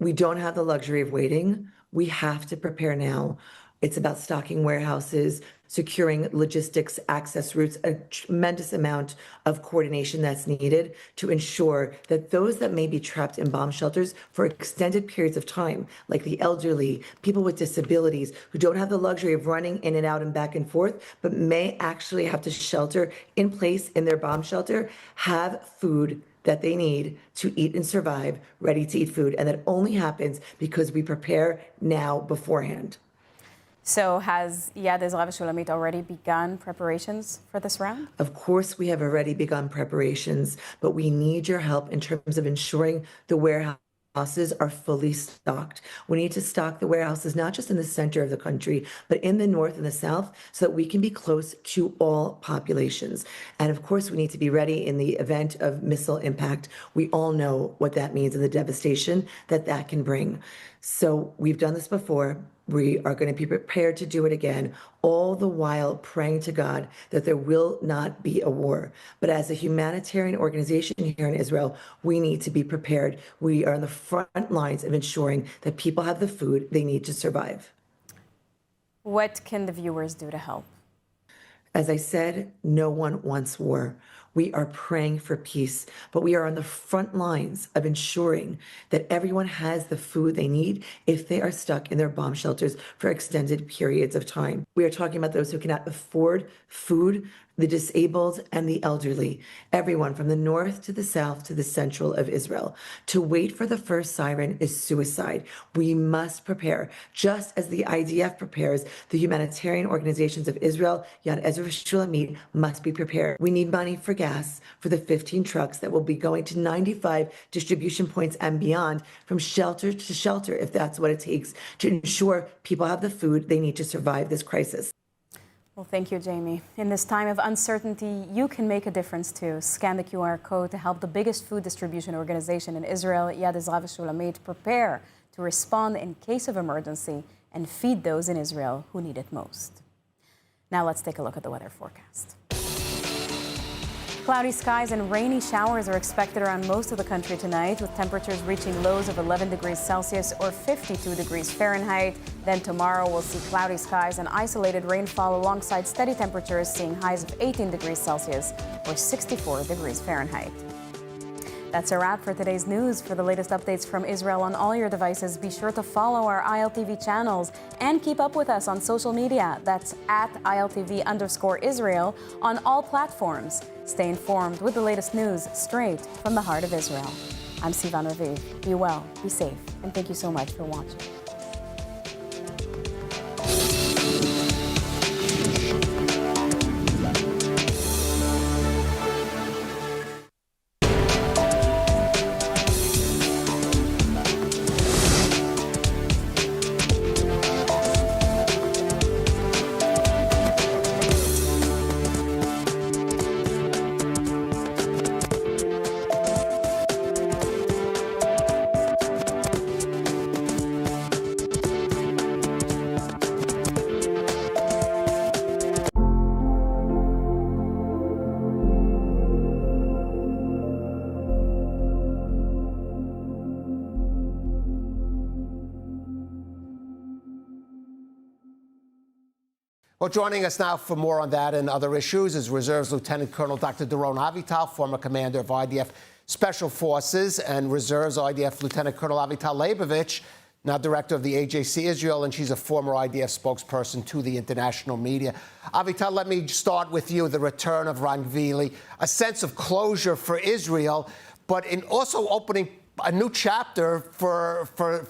We don't have the luxury of waiting. We have to prepare now. It's about stocking warehouses, securing logistics, access routes, a tremendous amount of coordination that's needed to ensure that those that may be trapped in bomb shelters for extended periods of time, like the elderly, people with disabilities who don't have the luxury of running in and out and back and forth, but may actually have to shelter in place in their bomb shelter, have food that they need to eat and survive, ready to eat food. And that only happens because we prepare now beforehand. So has Yad Ezra V'Shulamit already begun preparations for this round? Of course, we have already begun preparations, but we need your help in terms of ensuring the warehouses are fully stocked. We need to stock the warehouses not just in the center of the country, but in the north and the south, so that we can be close to all populations. And of course, we need to be ready in the event of missile impact. We all know what that means and the devastation that that can bring. So we've done this before. We are going to be prepared to do it again, all the while praying to God that there will not be a war. But as a humanitarian organization here in Israel, we need to be prepared. We are on the front lines of ensuring that people have the food they need to survive. What can the viewers do to help? As I said, no one wants war. We are praying for peace, but we are on the front lines of ensuring that everyone has the food they need if they are stuck in their bomb shelters for extended periods of time. We are talking about those who cannot afford food, the disabled and the elderly, everyone from the north to the south to the central of Israel. To wait for the first siren is suicide. We must prepare, just as the IDF prepares. The humanitarian organizations of Israel, Yad Ezra V'Shulamit, must be prepared. We need money for gas for the 15 trucks that will be going to 95 distribution points and beyond, from shelter to shelter, if that's what it takes, to ensure people have the food they need to survive this crisis. Well, thank you, Jamie. In this time of uncertainty, you can make a difference too. Scan the QR code to help the biggest food distribution organization in Israel, Yad Ezra V'Shulamit, prepare to respond in case of emergency and feed those in Israel who need it most. Now let's take a look at the weather forecast. Cloudy skies and rainy showers are expected around most of the country tonight, with temperatures reaching lows of 11 degrees Celsius or 52 degrees Fahrenheit. Then tomorrow we'll see cloudy skies and isolated rainfall alongside steady temperatures, seeing highs of 18 degrees Celsius or 64 degrees Fahrenheit. That's a wrap for today's news. For the latest updates from Israel on all your devices, be sure to follow our ILTV channels and keep up with us on social media. That's at ILTV_Israel on all platforms. Stay informed with the latest news straight from the heart of Israel. I'm Sivan Raviv. Be well, be safe, and thank you so much for watching. Well, joining us now for more on that and other issues is Reserves Lieutenant Colonel Dr. Doron Avital, former commander of IDF Special Forces, and Reserves IDF Lieutenant Colonel Avital Leibovich, now director of the AJC Israel, and she's a former IDF spokesperson to the international media. Avital, let me start with you, the return of Ran Gvili, a sense of closure for Israel, but in also opening a new chapter for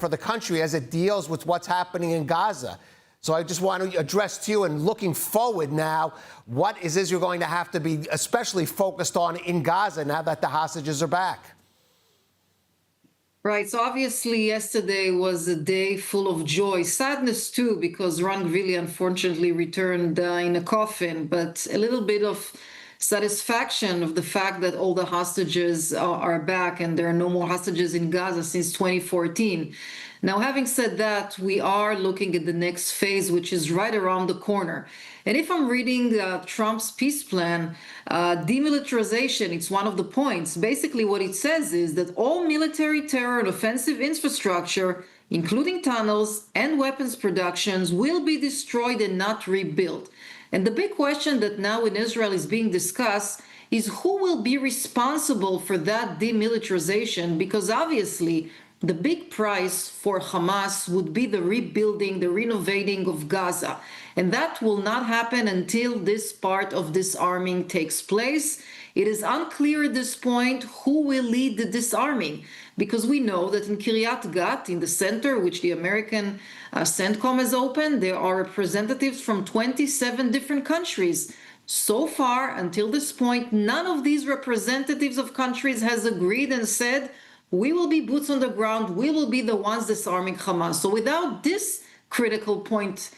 the country as it deals with what's happening in Gaza. So I just want to address to you, and looking forward now, what is Israel going to have to be especially focused on in Gaza now that the hostages are back? Right. So obviously yesterday was a day full of joy, sadness too, because Ran Gvili unfortunately returned in a coffin, but a little bit of satisfaction of the fact that all the hostages are back and there are no more hostages in Gaza since 2014. Now, having said that, we are looking at the next phase, which is right around the corner. And if I'm reading Trump's peace plan, demilitarization, it's one of the points. Basically, what it says is that all military terror and offensive infrastructure, including tunnels and weapons productions, will be destroyed and not rebuilt. And the big question that now in Israel is being discussed is who will be responsible for that demilitarization, because obviously the big price for Hamas would be the rebuilding, the renovating of Gaza. And that will not happen until this part of disarming takes place. It is unclear at this point who will lead the disarming, because we know that in Kiryat Gat, in the center, which the American CENTCOM has opened, there are representatives from 27 different countries. So far, until this point, none of these representatives of countries has agreed and said, we will be boots on the ground, we will be the ones disarming Hamas. So without this critical point,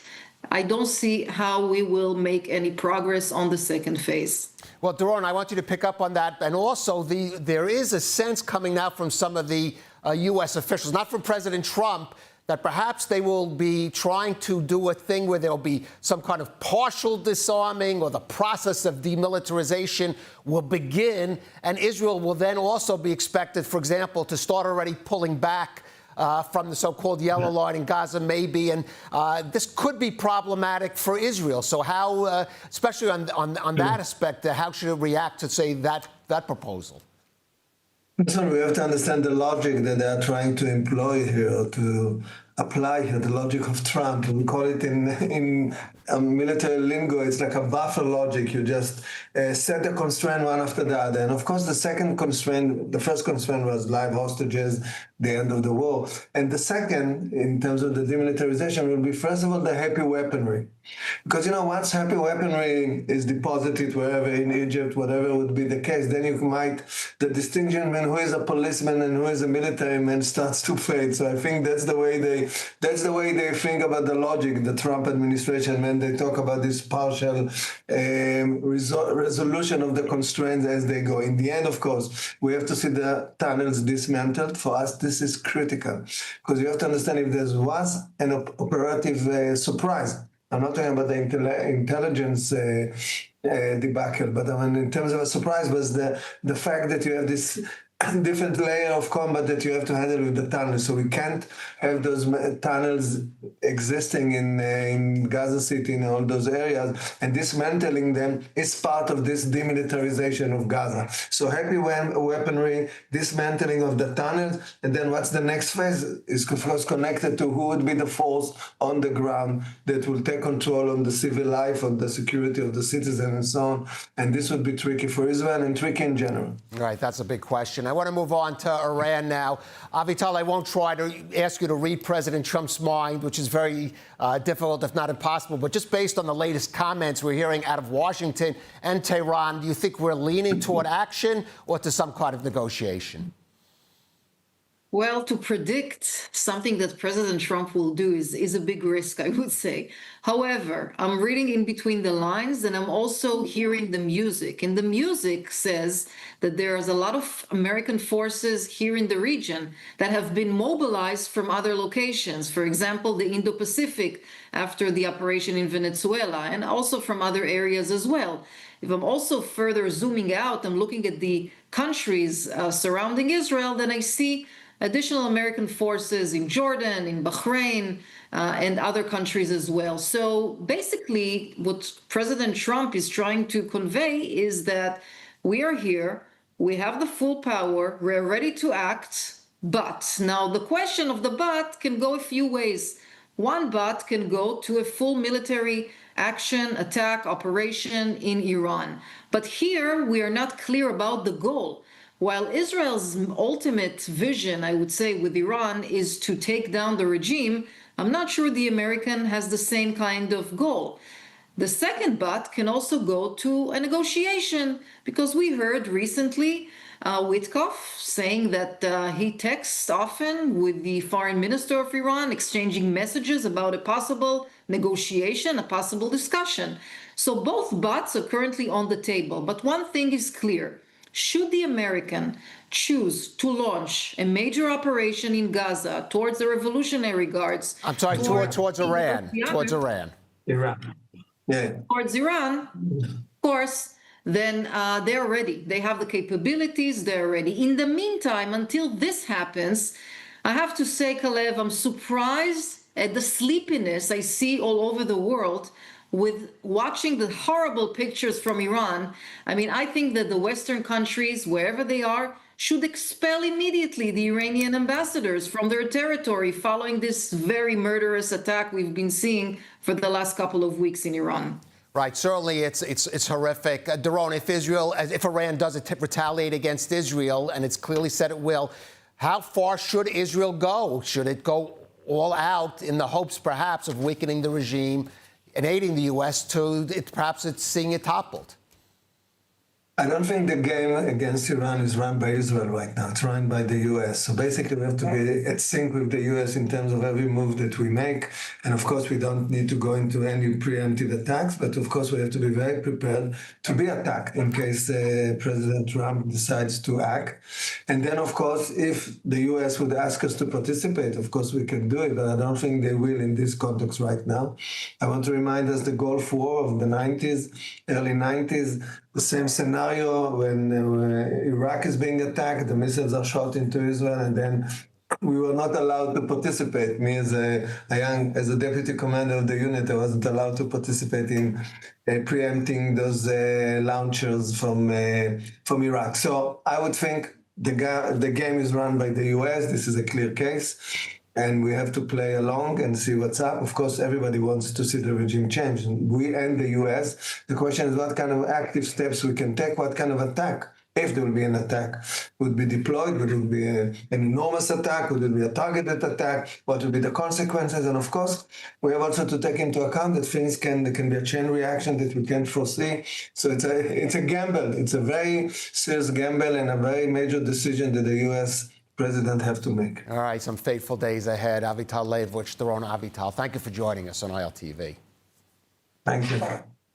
I don't see how we will make any progress on the second phase. Well, Doron, I want you to pick up on that. And also, there is a sense coming now from some of the U.S. officials, not from President Trump, that perhaps they will be trying to do a thing where there'll be some kind of partial disarming, or the process of demilitarization will begin, and Israel will then also be expected, for example, to start already pulling back from the so-called yellow line in Gaza, maybe, and this could be problematic for Israel. So how, especially on that aspect, how should it react to, say, that proposal? Listen, we have to understand the logic that they are trying to employ here, to apply here, the logic of Trump. We call it in military lingo, it's like a buffer logic. You just set a constraint one after the other. And of course, the first constraint was live hostages, the end of the war. And the second, in terms of the demilitarization, will be, first of all, the heavy weaponry. Because, once heavy weaponry is deposited wherever in Egypt, whatever would be the case, then the distinction between who is a policeman and who is a military man starts to fade. So I think that's the way they think about the logic, the Trump administration, when they talk about this partial resolution of the constraints as they go. In the end, of course, we have to see the tunnels dismantled. For us, this is critical, because you have to understand, if there was an operative surprise, I'm not talking about the intelligence debacle, but in terms of a surprise was the fact that you have this different layer of combat that you have to handle with the tunnels. So we can't have those tunnels existing in Gaza City and all those areas, and dismantling them is part of this demilitarization of Gaza. So heavy weaponry, dismantling of the tunnels, and then what's the next phase is of course connected to who would be the force on the ground that will take control on the civil life, on the security of the citizens and so on. And this would be tricky for Israel and tricky in general. Right, that's a big question. I want to move on to Iran now. Avital, I won't try to ask you to read President Trump's mind, which is very difficult, if not impossible. But just based on the latest comments we're hearing out of Washington and Tehran, do you think we're leaning toward action or to some kind of negotiation? Well, to predict something that President Trump will do is a big risk, I would say. However, I'm reading in between the lines and I'm also hearing the music. And the music says that there's a lot of American forces here in the region that have been mobilized from other locations. For example, the Indo-Pacific after the operation in Venezuela, and also from other areas as well. If I'm also further zooming out, I'm looking at the countries surrounding Israel, then I see additional American forces in Jordan, in Bahrain, and other countries as well. So basically, what President Trump is trying to convey is that we are here, we have the full power, we're ready to act, but. Now, the question of the but can go a few ways. One but can go to a full military action, attack, operation in Iran. But here, we are not clear about the goal. While Israel's ultimate vision, I would say, with Iran is to take down the regime, I'm not sure the American has the same kind of goal. The second but can also go to a negotiation, because we heard recently Witkoff saying that he texts often with the foreign minister of Iran, exchanging messages about a possible negotiation, a possible discussion. So both buts are currently on the table. But one thing is clear. Should the American choose to launch a major operation in Gaza towards the Revolutionary Guards... I'm sorry, towards Iran. Towards Iran. Iran. Yeah. Towards Iran, of course, then they're ready. They have the capabilities, they're ready. In the meantime, until this happens, I have to say, Kalev, I'm surprised at the sleepiness I see all over the world with watching the horrible pictures from Iran. I mean, I think that the Western countries, wherever they are, should expel immediately the Iranian ambassadors from their territory following this very murderous attack we've been seeing for the last couple of weeks in Iran. Right, certainly it's horrific. Doron, if Iran does retaliate against Israel, and it's clearly said it will, how far should Israel go? Should it go all out in the hopes, perhaps, of weakening the regime and aiding the U.S. to perhaps it's seeing it toppled? I don't think the game against Iran is run by Israel right now. It's run by the U.S. So basically, we have to be at sync with the U.S. in terms of every move that we make. And of course, we don't need to go into any preemptive attacks, but of course, we have to be very prepared to be attacked in case President Trump decides to act. And then, of course, if the U.S. would ask us to participate, of course, we can do it, but I don't think they will in this context right now. I want to remind us the Gulf War of the 90s, early 90s, the same scenario when Iraq is being attacked, the missiles are shot into Israel, and then we were not allowed to participate. Me as a deputy commander of the unit, I wasn't allowed to participate in preempting those launchers from Iraq. So I would think the game is run by the US. This is a clear case. And we have to play along and see what's up. Of course, everybody wants to see the regime change. We and the US. The question is what kind of active steps we can take, what kind of attack, if there will be an attack, would be deployed, would it be an enormous attack, would it be a targeted attack, what would be the consequences? And of course, we have also to take into account that things there can be a chain reaction that we can't foresee. So it's a gamble. It's a very serious gamble and a very major decision that the US President have to make. All right, some fateful days ahead. Avital Leibovich, Doron Avital, thank you for joining us on ILTV. Thank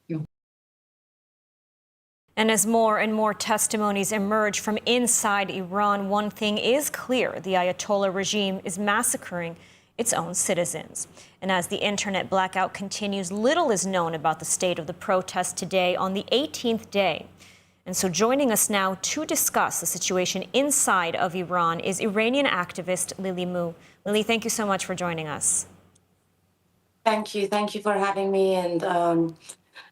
you. And as more and more testimonies emerge from inside Iran, one thing is clear: the Ayatollah regime is massacring its own citizens. And as the internet blackout continues, little is known about the state of the protest today on the 18th day. And so joining us now to discuss the situation inside of Iran is Iranian activist Lily Mu. Lily, thank you so much for joining us. Thank you. Thank you for having me, and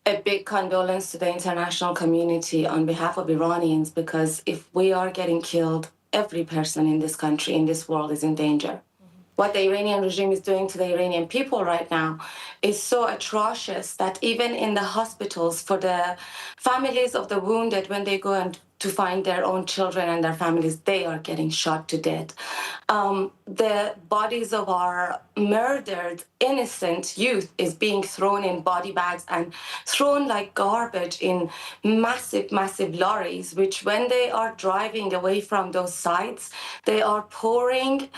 a big condolence to the international community on behalf of Iranians, because if we are getting killed, every person in this country, in this world, is in danger. What the Iranian regime is doing to the Iranian people right now is so atrocious that even in the hospitals, for the families of the wounded, when they go and to find their own children and their families, they are getting shot to death. The bodies of our murdered innocent youth is being thrown in body bags and thrown like garbage in massive, massive lorries, which when they are driving away from those sites, they are pouring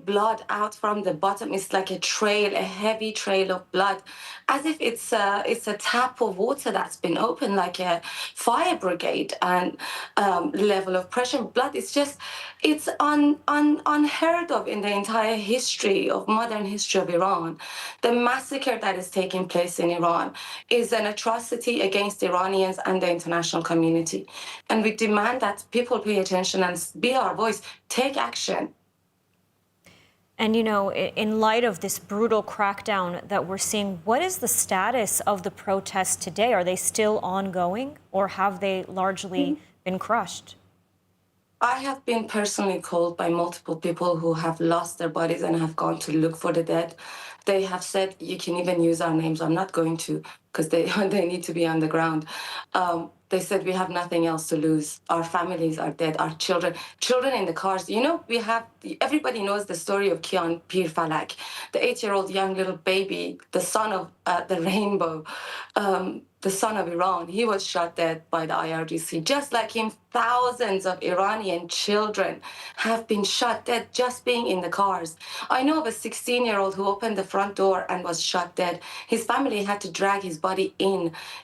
blood out from the bottom. It's like a trail, a heavy trail of blood, as if it's a tap of water that's been opened, like a fire brigade and level of pressure. Blood is just, it's unheard of in the entire history of modern history of Iran. The massacre that is taking place in Iran is an atrocity against Iranians and the international community. And we demand that people pay attention and be our voice, take action. And, you know, in light of this brutal crackdown that we're seeing, what is the status of the protests today? Are they still ongoing, or have they largely been crushed? I have been personally called by multiple people who have lost their bodies and have gone to look for the dead. They have said, you can even use our names. I'm not going to, because they need to be on the ground. They said, we have nothing else to lose. Our families are dead, our children in the cars. You know, everybody knows the story of Kian Pir Falak, the 8-year-old young little baby, the son of the rainbow, the son of Iran. He was shot dead by the IRGC. Just like him, thousands of Iranian children have been shot dead just being in the cars. I know of a 16-year-old who opened the front door and was shot dead. His family had to drag his body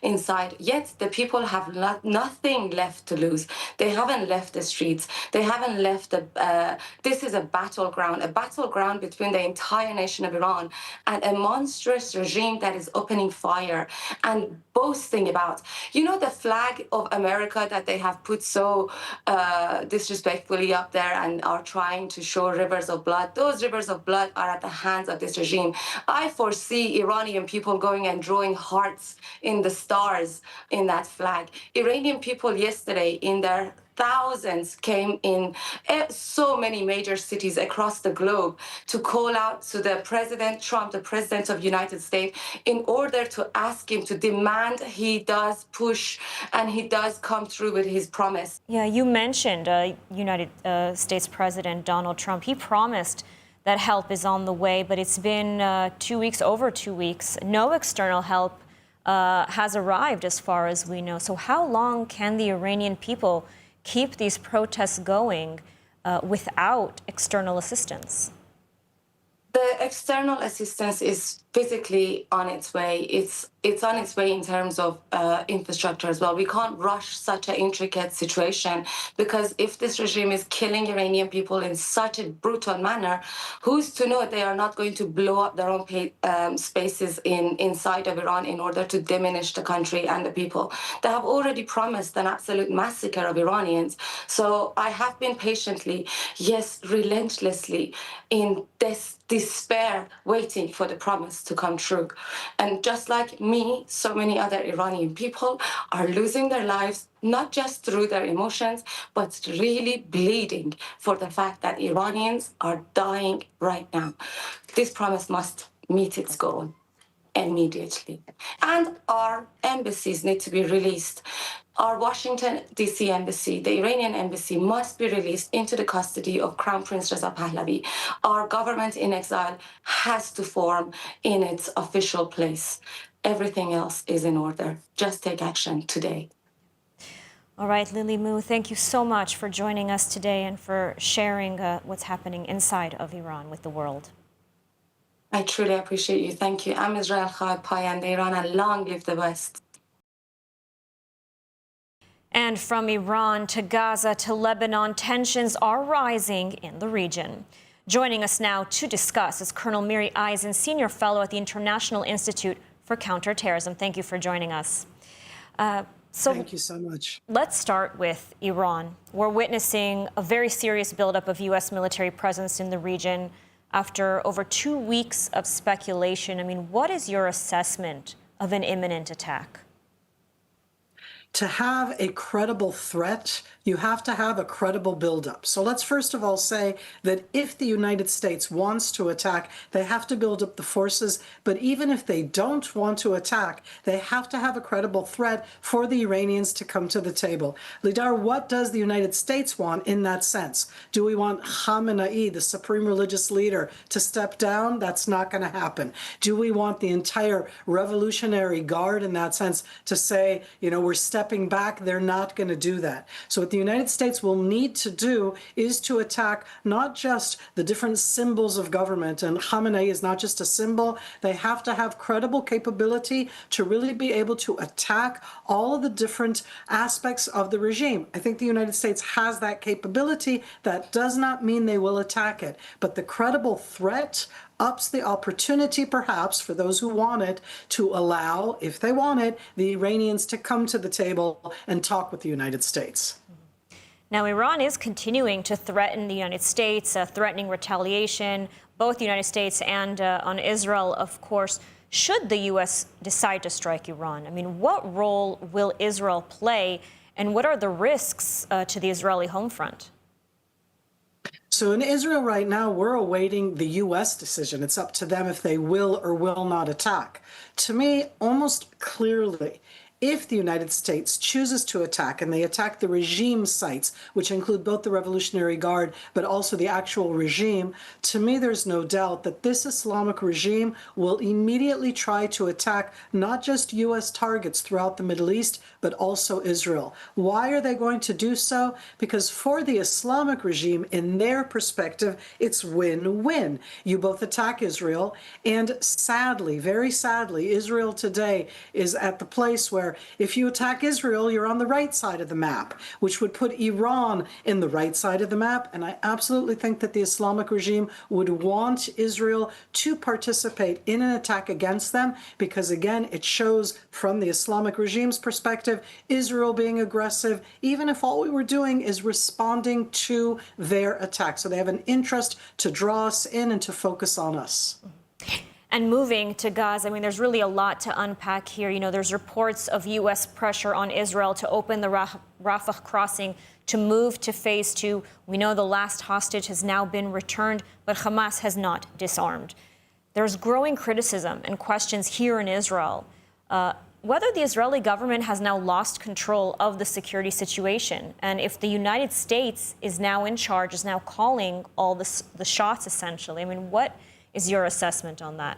inside. Yet the people have nothing left to lose. They haven't left the streets. They haven't left this is a battleground between the entire nation of Iran and a monstrous regime that is opening fire and boasting about, you know, the flag of America that they have put so disrespectfully up there and are trying to show rivers of blood. Those rivers of blood are at the hands of this regime. I foresee Iranian people going and drawing hearts in the stars in that flag. Iranian people yesterday in their thousands came in so many major cities across the globe to call out to the President Trump, the President of the United States, in order to ask him to demand he does push and he does come through with his promise. Yeah, you mentioned United States President Donald Trump. He promised that help is on the way, but it's been 2 weeks, over 2 weeks. No external help has arrived as far as we know. So how long can the Iranian people keep these protests going without external assistance? The external assistance is physically on its way. It's on its way in terms of infrastructure as well. We can't rush such an intricate situation, because if this regime is killing Iranian people in such a brutal manner, who's to know they are not going to blow up their own spaces inside of Iran in order to diminish the country and the people? They have already promised an absolute massacre of Iranians. So I have been patiently, yes, relentlessly in this despair, waiting for the promise to come true. And just like me, so many other Iranian people are losing their lives, not just through their emotions, but really bleeding for the fact that Iranians are dying right now. This promise must meet its goal immediately. And our embassies need to be released. Our Washington, D.C. embassy, the Iranian embassy, must be released into the custody of Crown Prince Reza Pahlavi. Our government in exile has to form in its official place. Everything else is in order. Just take action today. All right, Lily Mu, thank you so much for joining us today and for sharing what's happening inside of Iran with the world. I truly appreciate you. Thank you. I'm Israel Chai, Payande Iran, and long live the West. And from Iran to Gaza to Lebanon, tensions are rising in the region. Joining us now to discuss is Colonel Miri Eisen, Senior Fellow at the International Institute for Counterterrorism. Thank you for joining us. Thank you so much. Let's start with Iran. We're witnessing a very serious buildup of U.S. military presence in the region after over 2 weeks of speculation. I mean, what is your assessment of an imminent attack? To have a credible threat, you have to have a credible buildup. So let's first of all say that if the United States wants to attack, they have to build up the forces. But even if they don't want to attack, they have to have a credible threat for the Iranians to come to the table. Lidar, what does the United States want in that sense? Do we want Khamenei, the supreme religious leader, to step down? That's not going to happen. Do we want the entire Revolutionary Guard in that sense to say, you know, we're stepping back? They're not going to do that. So what the United States will need to do is to attack not just the different symbols of government, and Khamenei is not just a symbol. They have to have credible capability to really be able to attack all of the different aspects of the regime. I think the United States has that capability. That does not mean they will attack it, but the credible threat ups the opportunity, perhaps, for those who want it, to allow, if they want it, the Iranians to come to the table and talk with the United States. Now, Iran is continuing to threaten the United States, threatening retaliation, both the United States and on Israel, of course. Should the U.S. decide to strike Iran, I mean, what role will Israel play, and what are the risks to the Israeli home front? So in Israel right now, we're awaiting the U.S. decision. It's up to them if they will or will not attack. To me, almost clearly, if the United States chooses to attack, and they attack the regime sites, which include both the Revolutionary Guard, but also the actual regime, to me, there's no doubt that this Islamic regime will immediately try to attack not just U.S. targets throughout the Middle East, but also Israel. Why are they going to do so? Because for the Islamic regime, in their perspective, it's win-win. You both attack Israel, and sadly, very sadly, Israel today is at the place where if you attack Israel, you're on the right side of the map, which would put Iran in the right side of the map. And I absolutely think that the Islamic regime would want Israel to participate in an attack against them, because again, it shows from the Islamic regime's perspective, Israel being aggressive, even if all we were doing is responding to their attack. So they have an interest to draw us in and to focus on us. And moving to Gaza, I mean, there's really a lot to unpack here. You know, there's reports of U.S. pressure on Israel to open the Rafah crossing, to move to phase 2. We know the last hostage has now been returned, but Hamas has not disarmed. There's growing criticism and questions here in Israel whether the Israeli government has now lost control of the security situation, and if the United States is now in charge, is now calling all the shots, essentially. I mean, what is your assessment on that?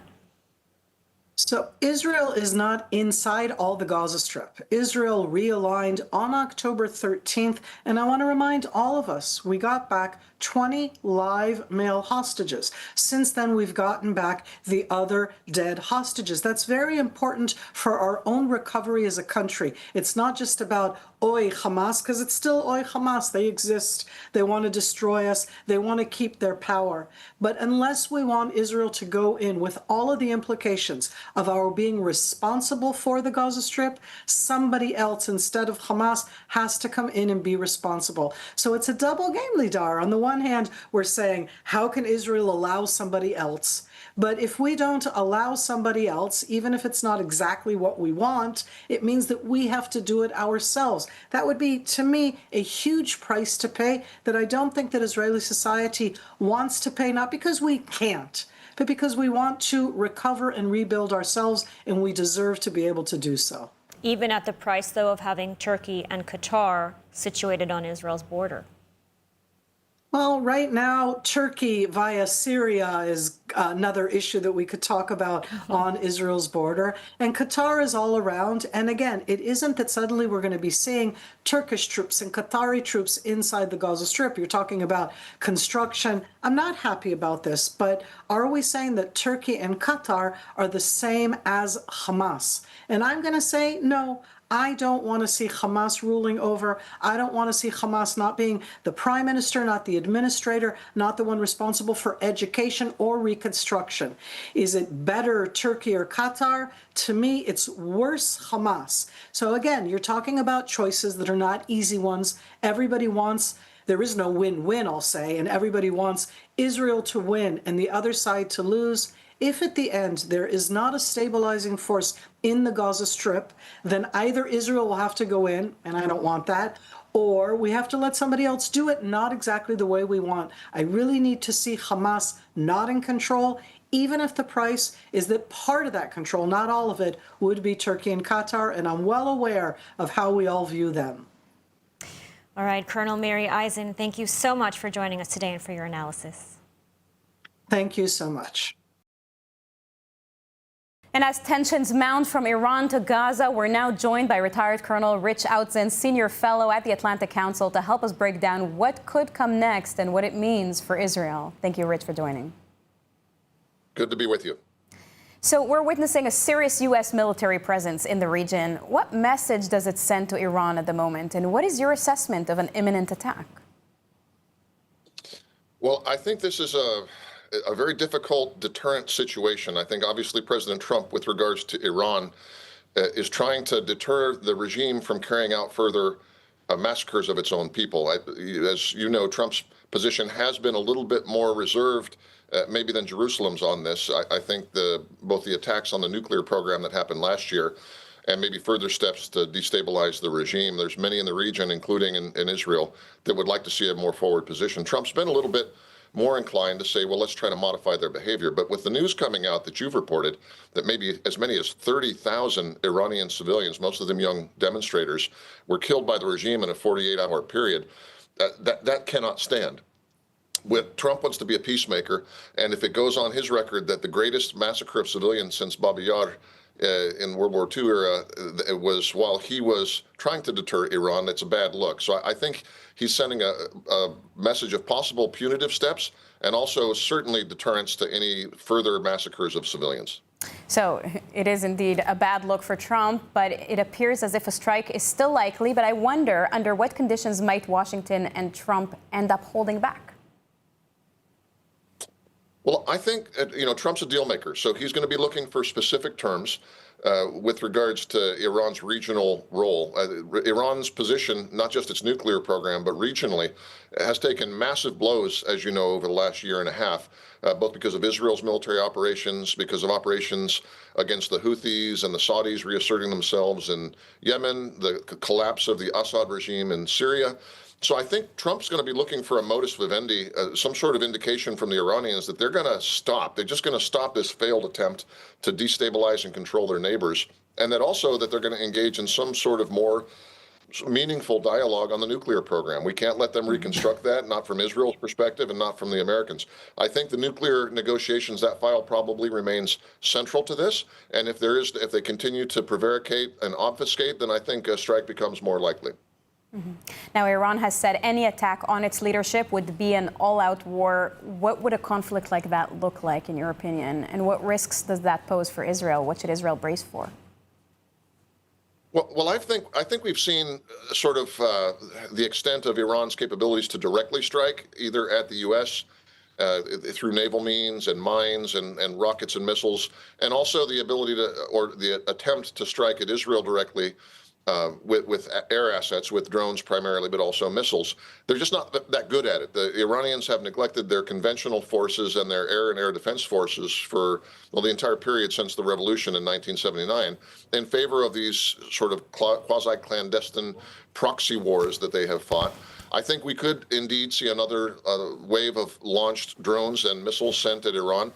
So Israel is not inside all the Gaza Strip. Israel realigned on October 13th, and I want to remind all of us, we got back 20 live male hostages. Since then, we've gotten back the other dead hostages. That's very important for our own recovery as a country. It's not just about Oy Hamas, because it's still Oy Hamas. They exist. They want to destroy us. They want to keep their power. But unless we want Israel to go in with all of the implications of our being responsible for the Gaza Strip, somebody else instead of Hamas has to come in and be responsible. So it's a double game, Lidar. On the one hand, we're saying, how can Israel allow somebody else? But if we don't allow somebody else, even if it's not exactly what we want, it means that we have to do it ourselves. That would be, to me, a huge price to pay that I don't think that Israeli society wants to pay, not because we can't, but because we want to recover and rebuild ourselves, and we deserve to be able to do so. Even at the price, though, of having Turkey and Qatar situated on Israel's border. Well, right now, Turkey via Syria is another issue that we could talk about on Israel's border. And Qatar is all around. And again, it isn't that suddenly we're going to be seeing Turkish troops and Qatari troops inside the Gaza Strip. You're talking about construction. I'm not happy about this, but are we saying that Turkey and Qatar are the same as Hamas? And I'm going to say, no, I don't want to see Hamas ruling over. I don't want to see Hamas not being the prime minister, not the administrator, not the one responsible for education or reconstruction. Is it better Turkey or Qatar? To me, it's worse Hamas. So again, you're talking about choices that are not easy ones. Everybody wants, there is no win-win, I'll say, and everybody wants Israel to win and the other side to lose. If at the end there is not a stabilizing force in the Gaza Strip, then either Israel will have to go in, and I don't want that, or we have to let somebody else do it, not exactly the way we want. I really need to see Hamas not in control, even if the price is that part of that control, not all of it, would be Turkey and Qatar, and I'm well aware of how we all view them. All right, Colonel Mary Eisen, thank you so much for joining us today and for your analysis. Thank you so much. And as tensions mount from Iran to Gaza, we're now joined by retired Colonel Rich Outzen, Senior Fellow at the Atlantic Council, to help us break down what could come next and what it means for Israel. Thank you, Rich, for joining. Good to be with you. So we're witnessing a serious U.S. military presence in the region. What message does it send to Iran at the moment, and what is your assessment of an imminent attack? Well, I think this is a very difficult deterrent situation. I think obviously President Trump, with regards to Iran, is trying to deter the regime from carrying out further massacres of its own people. As you know, Trump's position has been a little bit more reserved maybe than Jerusalem's on this. I think both the attacks on the nuclear program that happened last year and maybe further steps to destabilize the regime. There's many in the region, including in Israel, that would like to see a more forward position. Trump's been a little bit more inclined to say, well, let's try to modify their behavior. But with the news coming out that you've reported that maybe as many as 30,000 Iranian civilians, most of them young demonstrators, were killed by the regime in a 48-hour period, that cannot stand. Trump wants to be a peacemaker, and if it goes on his record that the greatest massacre of civilians since Babi Yar in World War II era, it was while he was trying to deter Iran, it's a bad look. So I think he's sending a message of possible punitive steps and also certainly deterrence to any further massacres of civilians. So it is indeed a bad look for Trump, but it appears as if a strike is still likely. But I wonder, under what conditions might Washington and Trump end up holding back? Well, I think, Trump's a deal maker, so he's going to be looking for specific terms with regards to Iran's regional role. Iran's position, not just its nuclear program, but regionally, has taken massive blows, as you know, over the last year and a half, both because of Israel's military operations, because of operations against the Houthis and the Saudis reasserting themselves in Yemen, the collapse of the Assad regime in Syria. So I think Trump's going to be looking for a modus vivendi, some sort of indication from the Iranians that they're going to stop. They're just going to stop this failed attempt to destabilize and control their neighbors, and that also that they're going to engage in some sort of more meaningful dialogue on the nuclear program. We can't let them reconstruct that, not from Israel's perspective and not from the Americans. I think the nuclear negotiations, that file probably remains central to this. And if they continue to prevaricate and obfuscate, then I think a strike becomes more likely. Now, Iran has said any attack on its leadership would be an all-out war. What would a conflict like that look like, in your opinion? And what risks does that pose for Israel? What should Israel brace for? Well, I think we've seen sort of the extent of Iran's capabilities to directly strike, either at the U.S. Through naval means and mines and rockets and missiles, and also the ability or the attempt to strike at Israel directly with air assets, with drones primarily, but also missiles. They're just not that good at it. The Iranians have neglected their conventional forces and their air and air defense forces for, the entire period since the revolution in 1979 in favor of these sort of quasi-clandestine proxy wars that they have fought. I think we could indeed see another wave of launched drones and missiles sent at Iran.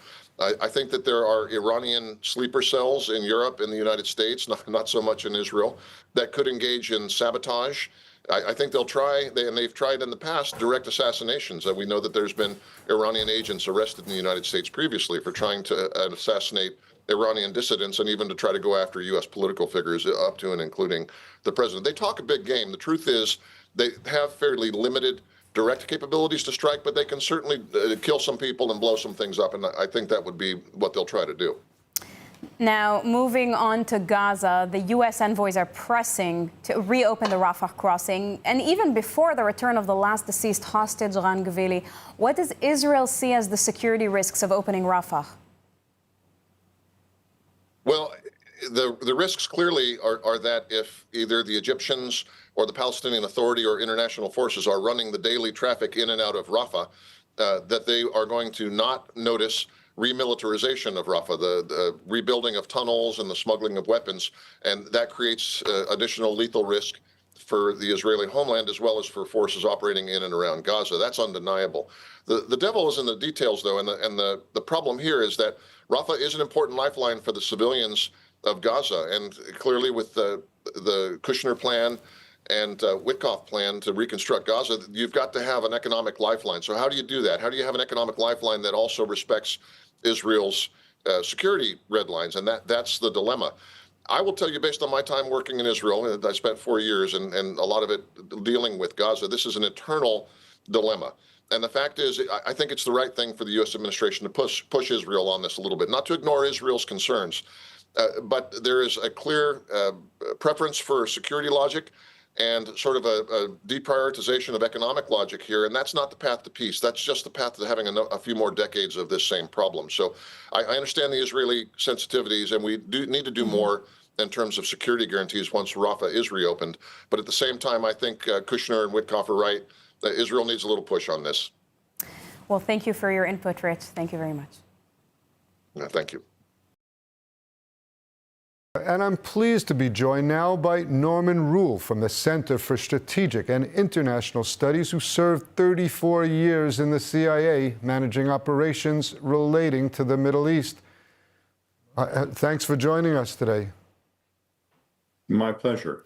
I think that there are Iranian sleeper cells in Europe and the United States, not so much in Israel, that could engage in sabotage. I think they'll try, and they've tried in the past, direct assassinations. We know that there's been Iranian agents arrested in the United States previously for trying to assassinate Iranian dissidents and even to try to go after U.S. political figures up to and including the president. They talk a big game. The truth is they have fairly limited direct capabilities to strike, but they can certainly kill some people and blow some things up, and I think that would be what they'll try to do. Now, moving on to Gaza, the U.S. envoys are pressing to reopen the Rafah crossing. And even before the return of the last deceased hostage, Ran Gvili, what does Israel see as the security risks of opening Rafah? Well, the risks clearly are that if either the Egyptians or the Palestinian Authority or international forces are running the daily traffic in and out of Rafah, that they are going to not notice remilitarization of Rafah, the rebuilding of tunnels and the smuggling of weapons, and that creates additional lethal risk for the Israeli homeland as well as for forces operating in and around Gaza. That's undeniable. The devil is in the details, though, and the problem here is that Rafah is an important lifeline for the civilians of Gaza, and clearly with the Kushner plan and Witkoff plan to reconstruct Gaza, you've got to have an economic lifeline. So how do you do that? How do you have an economic lifeline that also respects Israel's security red lines? And that's the dilemma. I will tell you, based on my time working in Israel, I spent 4 years and a lot of it dealing with Gaza, this is an eternal dilemma. And the fact is, I think it's the right thing for the U.S. administration to push Israel on this a little bit, not to ignore Israel's concerns. But there is a clear preference for security logic and sort of a deprioritization of economic logic here. And that's not the path to peace. That's just the path to having a few more decades of this same problem. So I understand the Israeli sensitivities, and we do need to do more in terms of security guarantees once Rafah is reopened. But at the same time, I think Kushner and Witkoff are right. Israel needs a little push on this. Well, thank you for your input, Rich. Thank you very much. Thank you. And I'm pleased to be joined now by Norman Rule from the Center for Strategic and International Studies, who served 34 years in the CIA managing operations relating to the Middle East. Thanks for joining us today. My pleasure.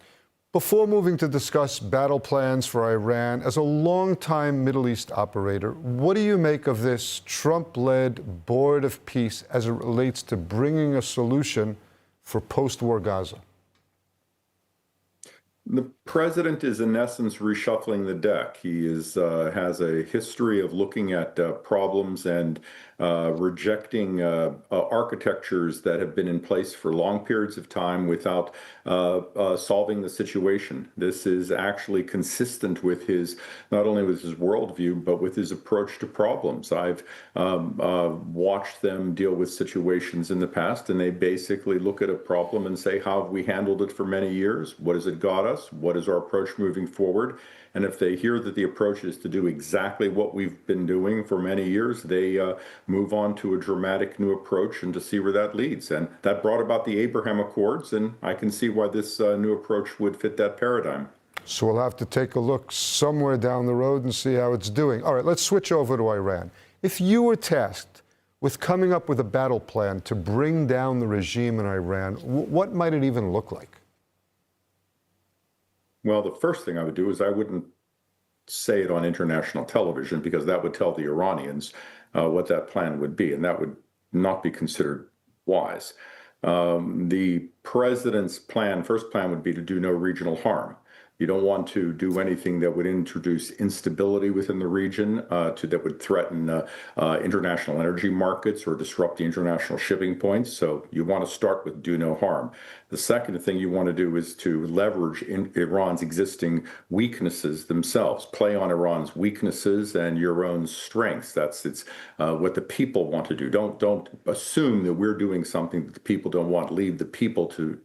Before moving to discuss battle plans for Iran, as a longtime Middle East operator, what do you make of this Trump-led Board of Peace as it relates to bringing a solution for post-war Gaza? The president is in essence reshuffling the deck. He has a history of looking at problems and rejecting architectures that have been in place for long periods of time without solving the situation. This is actually consistent with his, not only with his worldview, but with his approach to problems. I've watched them deal with situations in the past, and they basically look at a problem and say, how have we handled it for many years? What has it got us? What is our approach moving forward? And if they hear that the approach is to do exactly what we've been doing for many years, they move on to a dramatic new approach and to see where that leads. And that brought about the Abraham Accords, and I can see why this new approach would fit that paradigm. So we'll have to take a look somewhere down the road and see how it's doing. All right, let's switch over to Iran. If you were tasked with coming up with a battle plan to bring down the regime in Iran, what might it even look like? Well, the first thing I would do is I wouldn't say it on international television, because that would tell the Iranians what that plan would be, and that would not be considered wise. The president's first plan would be to do no regional harm. You don't want to do anything that would introduce instability within the region, that would threaten international energy markets or disrupt the international shipping points. So you want to start with do no harm. The second thing you want to do is to leverage Iran's existing weaknesses themselves, play on Iran's weaknesses and your own strengths. It's what the people want to do. Don't assume that we're doing something that the people don't want. Leave the people to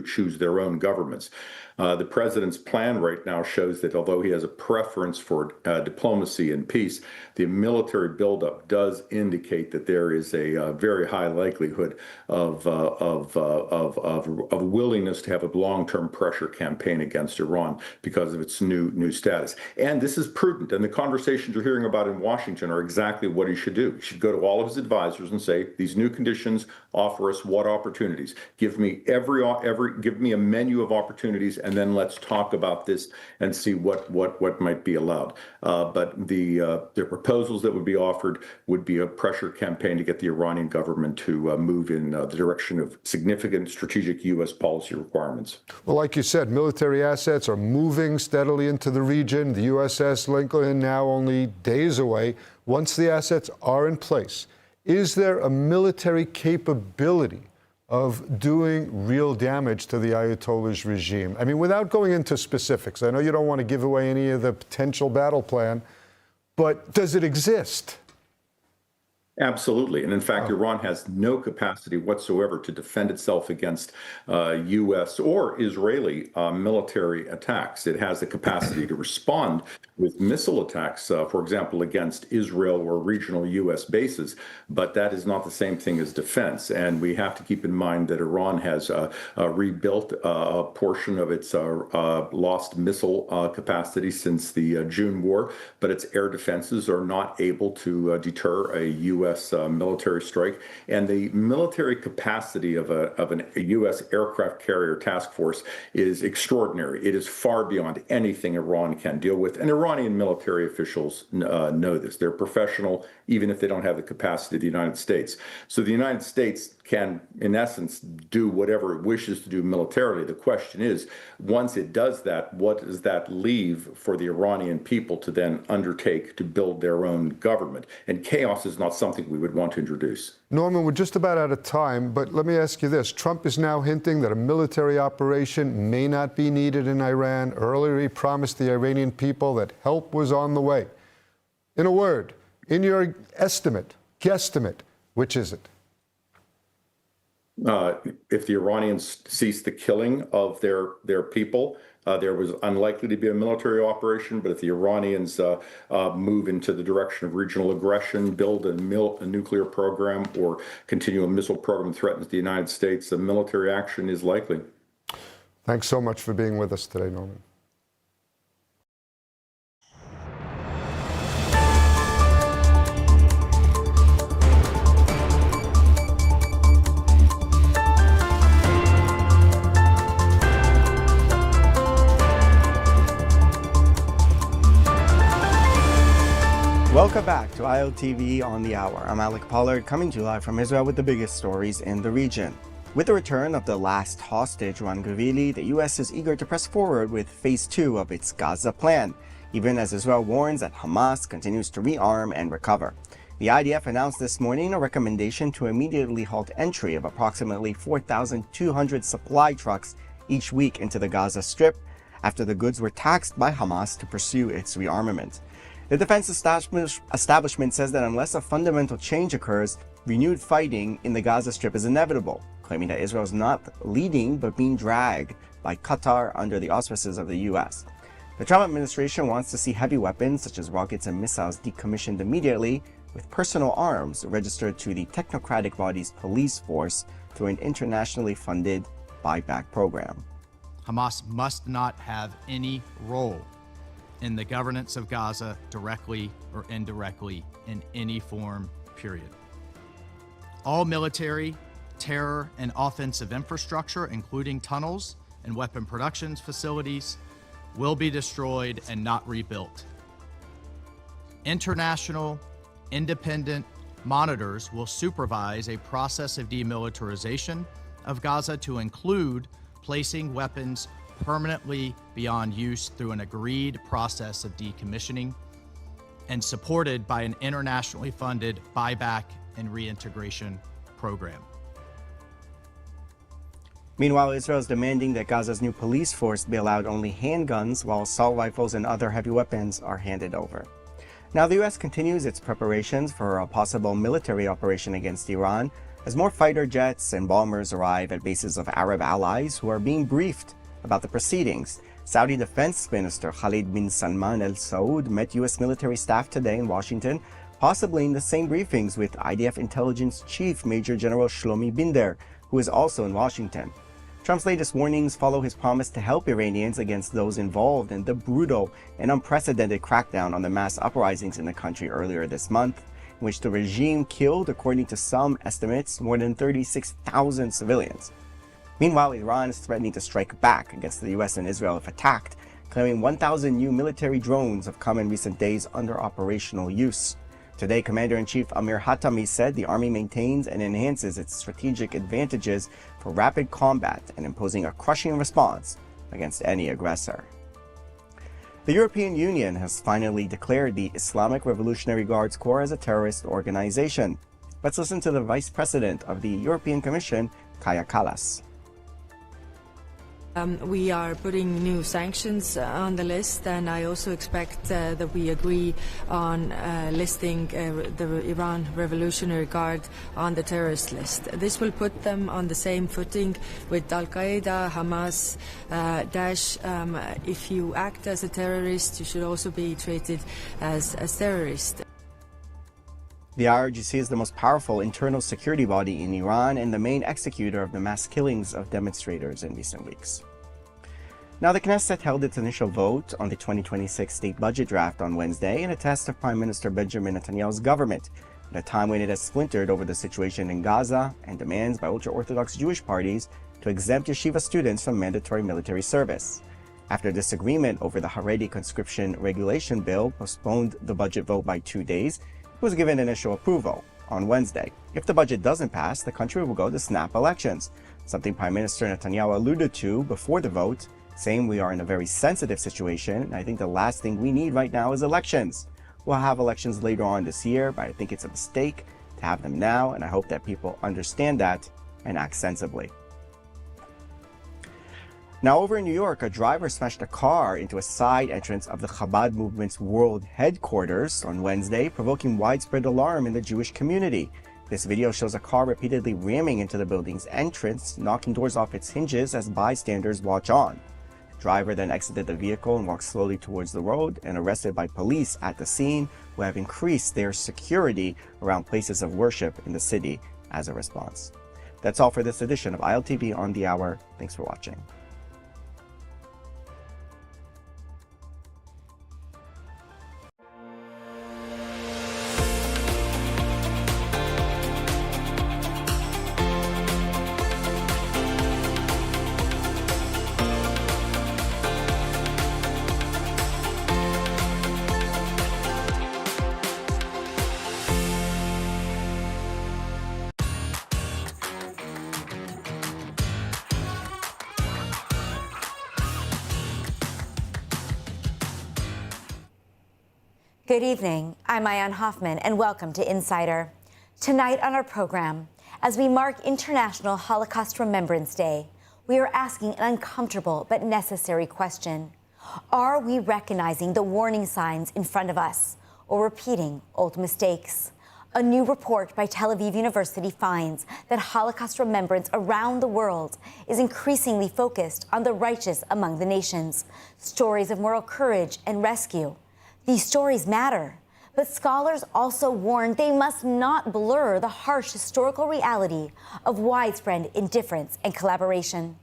choose their own governments. The president's plan right now shows that although he has a preference for diplomacy and peace, the military buildup does indicate that there is a very high likelihood of willingness to have a long-term pressure campaign against Iran because of its new status. And this is prudent. And the conversations you're hearing about in Washington are exactly what he should do. He should go to all of his advisors and say, these new conditions offer us what opportunities? Give me give me a menu of opportunities, and then let's talk about this and see what might be allowed. But the proposals that would be offered would be a pressure campaign to get the Iranian government to move in the direction of significant strategic U.S. policy requirements. Well, like you said, military assets are moving steadily into the region. The USS Lincoln now only days away. Once the assets are in place, is there a military capability of doing real damage to the Ayatollah's regime? I mean, without going into specifics, I know you don't want to give away any of the potential battle plan, but does it exist? Absolutely. And in fact, Iran has no capacity whatsoever to defend itself against U.S. or Israeli military attacks. It has the capacity to respond with missile attacks, for example, against Israel or regional U.S. bases. But that is not the same thing as defense. And we have to keep in mind that Iran has rebuilt a portion of its lost missile capacity since the June war, but its air defenses are not able to deter a U.S. Military strike, and the military capacity of a U.S. aircraft carrier task force is extraordinary. It is far beyond anything Iran can deal with, and Iranian military officials know this. They're professional, even if they don't have the capacity of the United States. So the United States can, in essence, do whatever it wishes to do militarily. The question is, once it does that, what does that leave for the Iranian people to then undertake to build their own government? And chaos is not something we would want to introduce. Norman, we're just about out of time, but let me ask you this. Trump is now hinting that a military operation may not be needed in Iran. Earlier, he promised the Iranian people that help was on the way. In a word, in your estimate, guesstimate, which is it? If the Iranians cease the killing of their people, there was unlikely to be a military operation. But if the Iranians move into the direction of regional aggression, build a nuclear program, or continue a missile program that threatens the United States, a military action is likely. Thanks so much for being with us today, Norman. Welcome back to ILTV on the Hour. I'm Alec Pollard, coming to you live from Israel with the biggest stories in the region. With the return of the last hostage, Ran Gavili, the U.S. is eager to press forward with Phase 2 of its Gaza plan, even as Israel warns that Hamas continues to rearm and recover. The IDF announced this morning a recommendation to immediately halt entry of approximately 4,200 supply trucks each week into the Gaza Strip after the goods were taxed by Hamas to pursue its rearmament. The defense establishment says that unless a fundamental change occurs, renewed fighting in the Gaza Strip is inevitable, claiming that Israel is not leading but being dragged by Qatar under the auspices of the U.S. The Trump administration wants to see heavy weapons such as rockets and missiles decommissioned immediately, with personal arms registered to the technocratic body's police force through an internationally funded buyback program. Hamas must not have any role in the governance of Gaza, directly or indirectly, in any form, period. All military, terror, and offensive infrastructure, including tunnels and weapon production facilities, will be destroyed and not rebuilt. International, independent monitors will supervise a process of demilitarization of Gaza to include placing weapons permanently beyond use through an agreed process of decommissioning and supported by an internationally funded buyback and reintegration program. Meanwhile, Israel is demanding that Gaza's new police force be allowed only handguns, while assault rifles and other heavy weapons are handed over. Now, the U.S. continues its preparations for a possible military operation against Iran as more fighter jets and bombers arrive at bases of Arab allies who are being briefed about the proceedings. Saudi Defense Minister Khalid bin Salman Al Saud met U.S. military staff today in Washington, possibly in the same briefings with IDF Intelligence Chief Major General Shlomi Binder, who is also in Washington. Trump's latest warnings follow his promise to help Iranians against those involved in the brutal and unprecedented crackdown on the mass uprisings in the country earlier this month, in which the regime killed, according to some estimates, more than 36,000 civilians. Meanwhile, Iran is threatening to strike back against the U.S. and Israel if attacked, claiming 1,000 new military drones have come in recent days under operational use. Today, Commander-in-Chief Amir Hatami said the army maintains and enhances its strategic advantages for rapid combat and imposing a crushing response against any aggressor. The European Union has finally declared the Islamic Revolutionary Guards Corps as a terrorist organization. Let's listen to the Vice President of the European Commission, Kaya Kalas. We are putting new sanctions on the list, and I also expect that we agree on listing the Iran Revolutionary Guard on the terrorist list. This will put them on the same footing with Al-Qaeda, Hamas, Daesh. If you act as a terrorist, you should also be treated as a terrorist. The IRGC is the most powerful internal security body in Iran and the main executor of the mass killings of demonstrators in recent weeks. Now, the Knesset held its initial vote on the 2026 state budget draft on Wednesday in a test of Prime Minister Benjamin Netanyahu's government, at a time when it has splintered over the situation in Gaza and demands by ultra-Orthodox Jewish parties to exempt yeshiva students from mandatory military service. After disagreement over the Haredi conscription regulation bill postponed the budget vote by 2 days, it was given initial approval on Wednesday. If the budget doesn't pass, the country will go to snap elections, something Prime Minister Netanyahu alluded to before the vote, saying we are in a very sensitive situation, and I think the last thing we need right now is elections. We'll have elections later on this year, but I think it's a mistake to have them now, and I hope that people understand that and act sensibly. Now, over in New York, a driver smashed a car into a side entrance of the Chabad movement's world headquarters on Wednesday, provoking widespread alarm in the Jewish community. This video shows a car repeatedly ramming into the building's entrance, knocking doors off its hinges as bystanders watch on. The driver then exited the vehicle and walked slowly towards the road and arrested by police at the scene, who have increased their security around places of worship in the city as a response. That's all for this edition of ILTV on the Hour. Thanks for watching. Good evening, I'm Ayan Hoffman, and welcome to Insider. Tonight on our program, as we mark International Holocaust Remembrance Day, we are asking an uncomfortable but necessary question. Are we recognizing the warning signs in front of us, or repeating old mistakes? A new report by Tel Aviv University finds that Holocaust remembrance around the world is increasingly focused on the righteous among the nations, stories of moral courage and rescue. These stories matter, but scholars also warn they must not blur the harsh historical reality of widespread indifference and collaboration.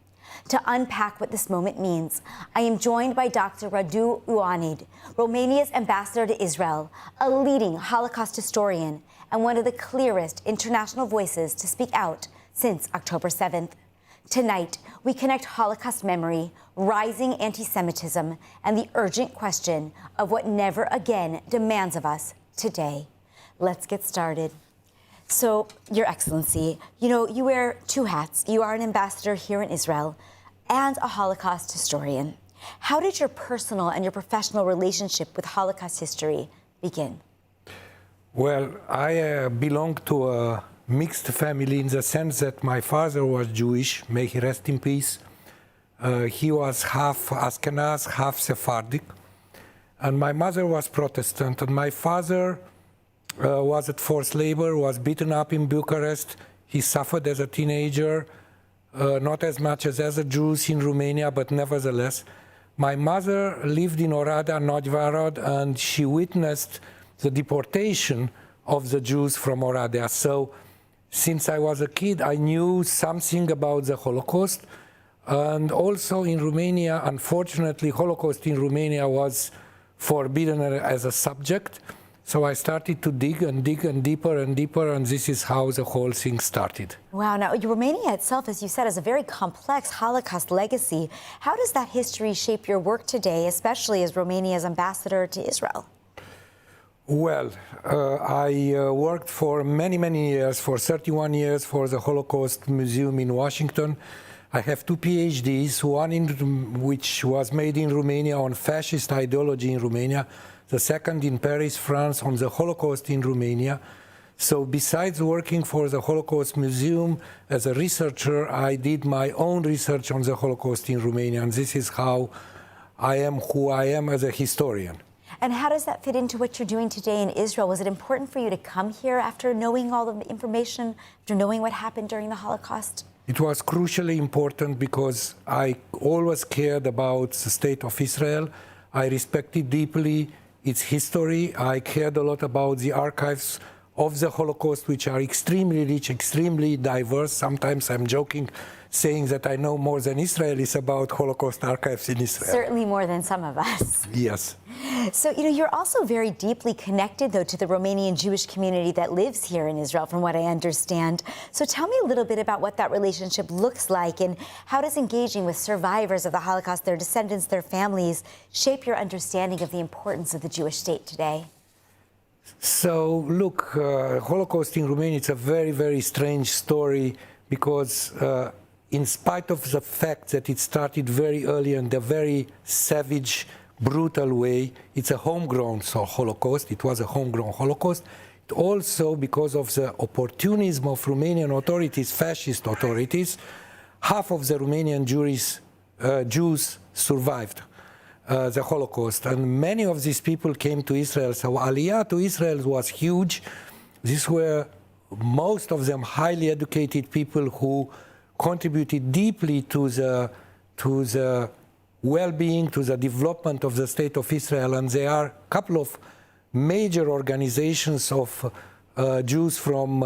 To unpack what this moment means, I am joined by Dr. Radu Ioanid, Romania's ambassador to Israel, a leading Holocaust historian and one of the clearest international voices to speak out since October 7th. Tonight, we connect Holocaust memory, rising anti-Semitism, and the urgent question of what never again demands of us today. Let's get started. So, Your Excellency, you wear two hats. You are an ambassador here in Israel and a Holocaust historian. How did your personal and your professional relationship with Holocaust history begin? Well, I belong to a mixed family in the sense that my father was Jewish, may he rest in peace. He was half Ashkenaz, half Sephardic. And my mother was Protestant. And my father was at forced labor, was beaten up in Bucharest. He suffered as a teenager, not as much as other Jews in Romania, but nevertheless. My mother lived in Oradea, Nagyvárad, and she witnessed the deportation of the Jews from Oradea. So since I was a kid, I knew something about the Holocaust. And also in Romania, unfortunately, Holocaust in Romania was forbidden as a subject. So I started to dig and deeper, and this is how the whole thing started. Wow, now Romania itself, as you said, is a very complex Holocaust legacy. How does that history shape your work today, especially as Romania's ambassador to Israel? Well, I worked for many years, for 31 years, for the Holocaust Museum in Washington. I have 2 PhDs, one in which was made in Romania on fascist ideology in Romania, the second in Paris, France, on the Holocaust in Romania. So besides working for the Holocaust Museum as a researcher, I did my own research on the Holocaust in Romania, and this is how I am who I am as a historian. And how does that fit into what you're doing today in Israel? Was it important for you to come here after knowing all the information, after knowing what happened during the Holocaust? It was crucially important because I always cared about the state of Israel. I respected deeply its history. I cared a lot about the archives of the Holocaust, which are extremely rich, extremely diverse. Sometimes I'm joking, saying that I know more than Israelis about Holocaust archives in Israel. Certainly more than some of us. Yes. So, you're also very deeply connected, though, to the Romanian Jewish community that lives here in Israel, from what I understand. So tell me a little bit about what that relationship looks like, and how does engaging with survivors of the Holocaust, their descendants, their families, shape your understanding of the importance of the Jewish state today? So, look, Holocaust in Romania, it's a very, very strange story because in spite of the fact that it started very early in a very savage, brutal way, it's a homegrown Holocaust. It was a homegrown Holocaust. It also, because of the opportunism of Romanian authorities, fascist authorities, half of the Romanian Jews survived the Holocaust, and many of these people came to Israel. So Aliyah to Israel was huge. These were most of them highly educated people who contributed deeply to the well-being, to the development of the state of Israel. And there are a couple of major organizations of Jews from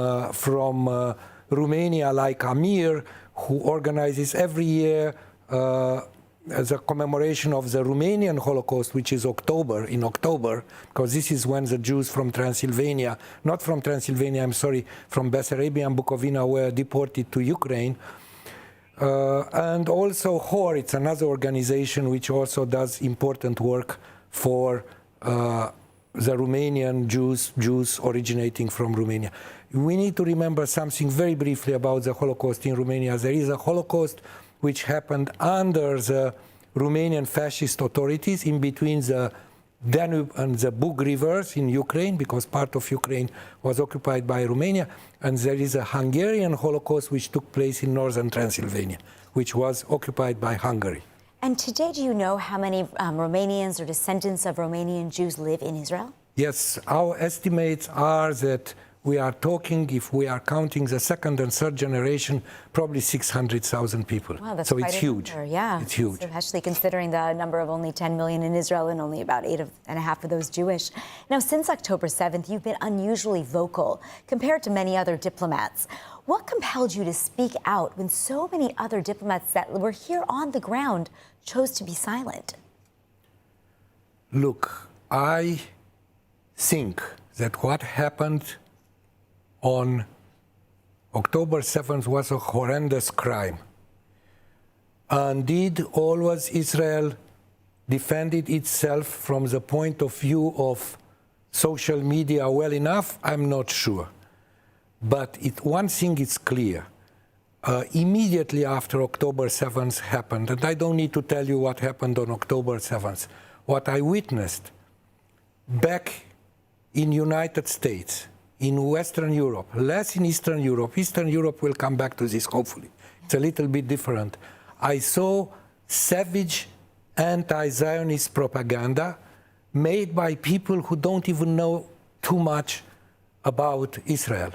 Romania, like Amir, who organizes every year as a commemoration of the Romanian Holocaust, which is in October, because this is when the Jews from Transylvania, not from Transylvania, I'm sorry, from Bessarabia and Bukovina were deported to Ukraine. And also HOR, it's another organization which also does important work for the Romanian Jews originating from Romania. We need to remember something very briefly about the Holocaust in Romania. There is a Holocaust which happened under the Romanian fascist authorities in between the Danube and the Bug rivers in Ukraine, because part of Ukraine was occupied by Romania, and there is a Hungarian Holocaust which took place in northern Transylvania, which was occupied by Hungary. And today, do you know how many Romanians or descendants of Romanian Jews live in Israel? Yes, our estimates are that we are talking, if we are counting the second and third generation, probably 600,000 people. Wow, that's so quite it's a huge. Number. Yeah, it's huge. Especially considering the number of only 10 million in Israel and only about 8.5 of those Jewish. Now, since October 7th, you've been unusually vocal compared to many other diplomats. What compelled you to speak out when so many other diplomats that were here on the ground chose to be silent? Look, I think that what happened on October 7th was a horrendous crime. Indeed, always Israel defended itself from the point of view of social media well enough? I'm not sure. But one thing is clear. Immediately after October 7th happened, and I don't need to tell you what happened on October 7th, what I witnessed back in United States, in Western Europe, less in Eastern Europe. Eastern Europe will come back to this, hopefully. It's a little bit different. I saw savage anti-Zionist propaganda made by people who don't even know too much about Israel.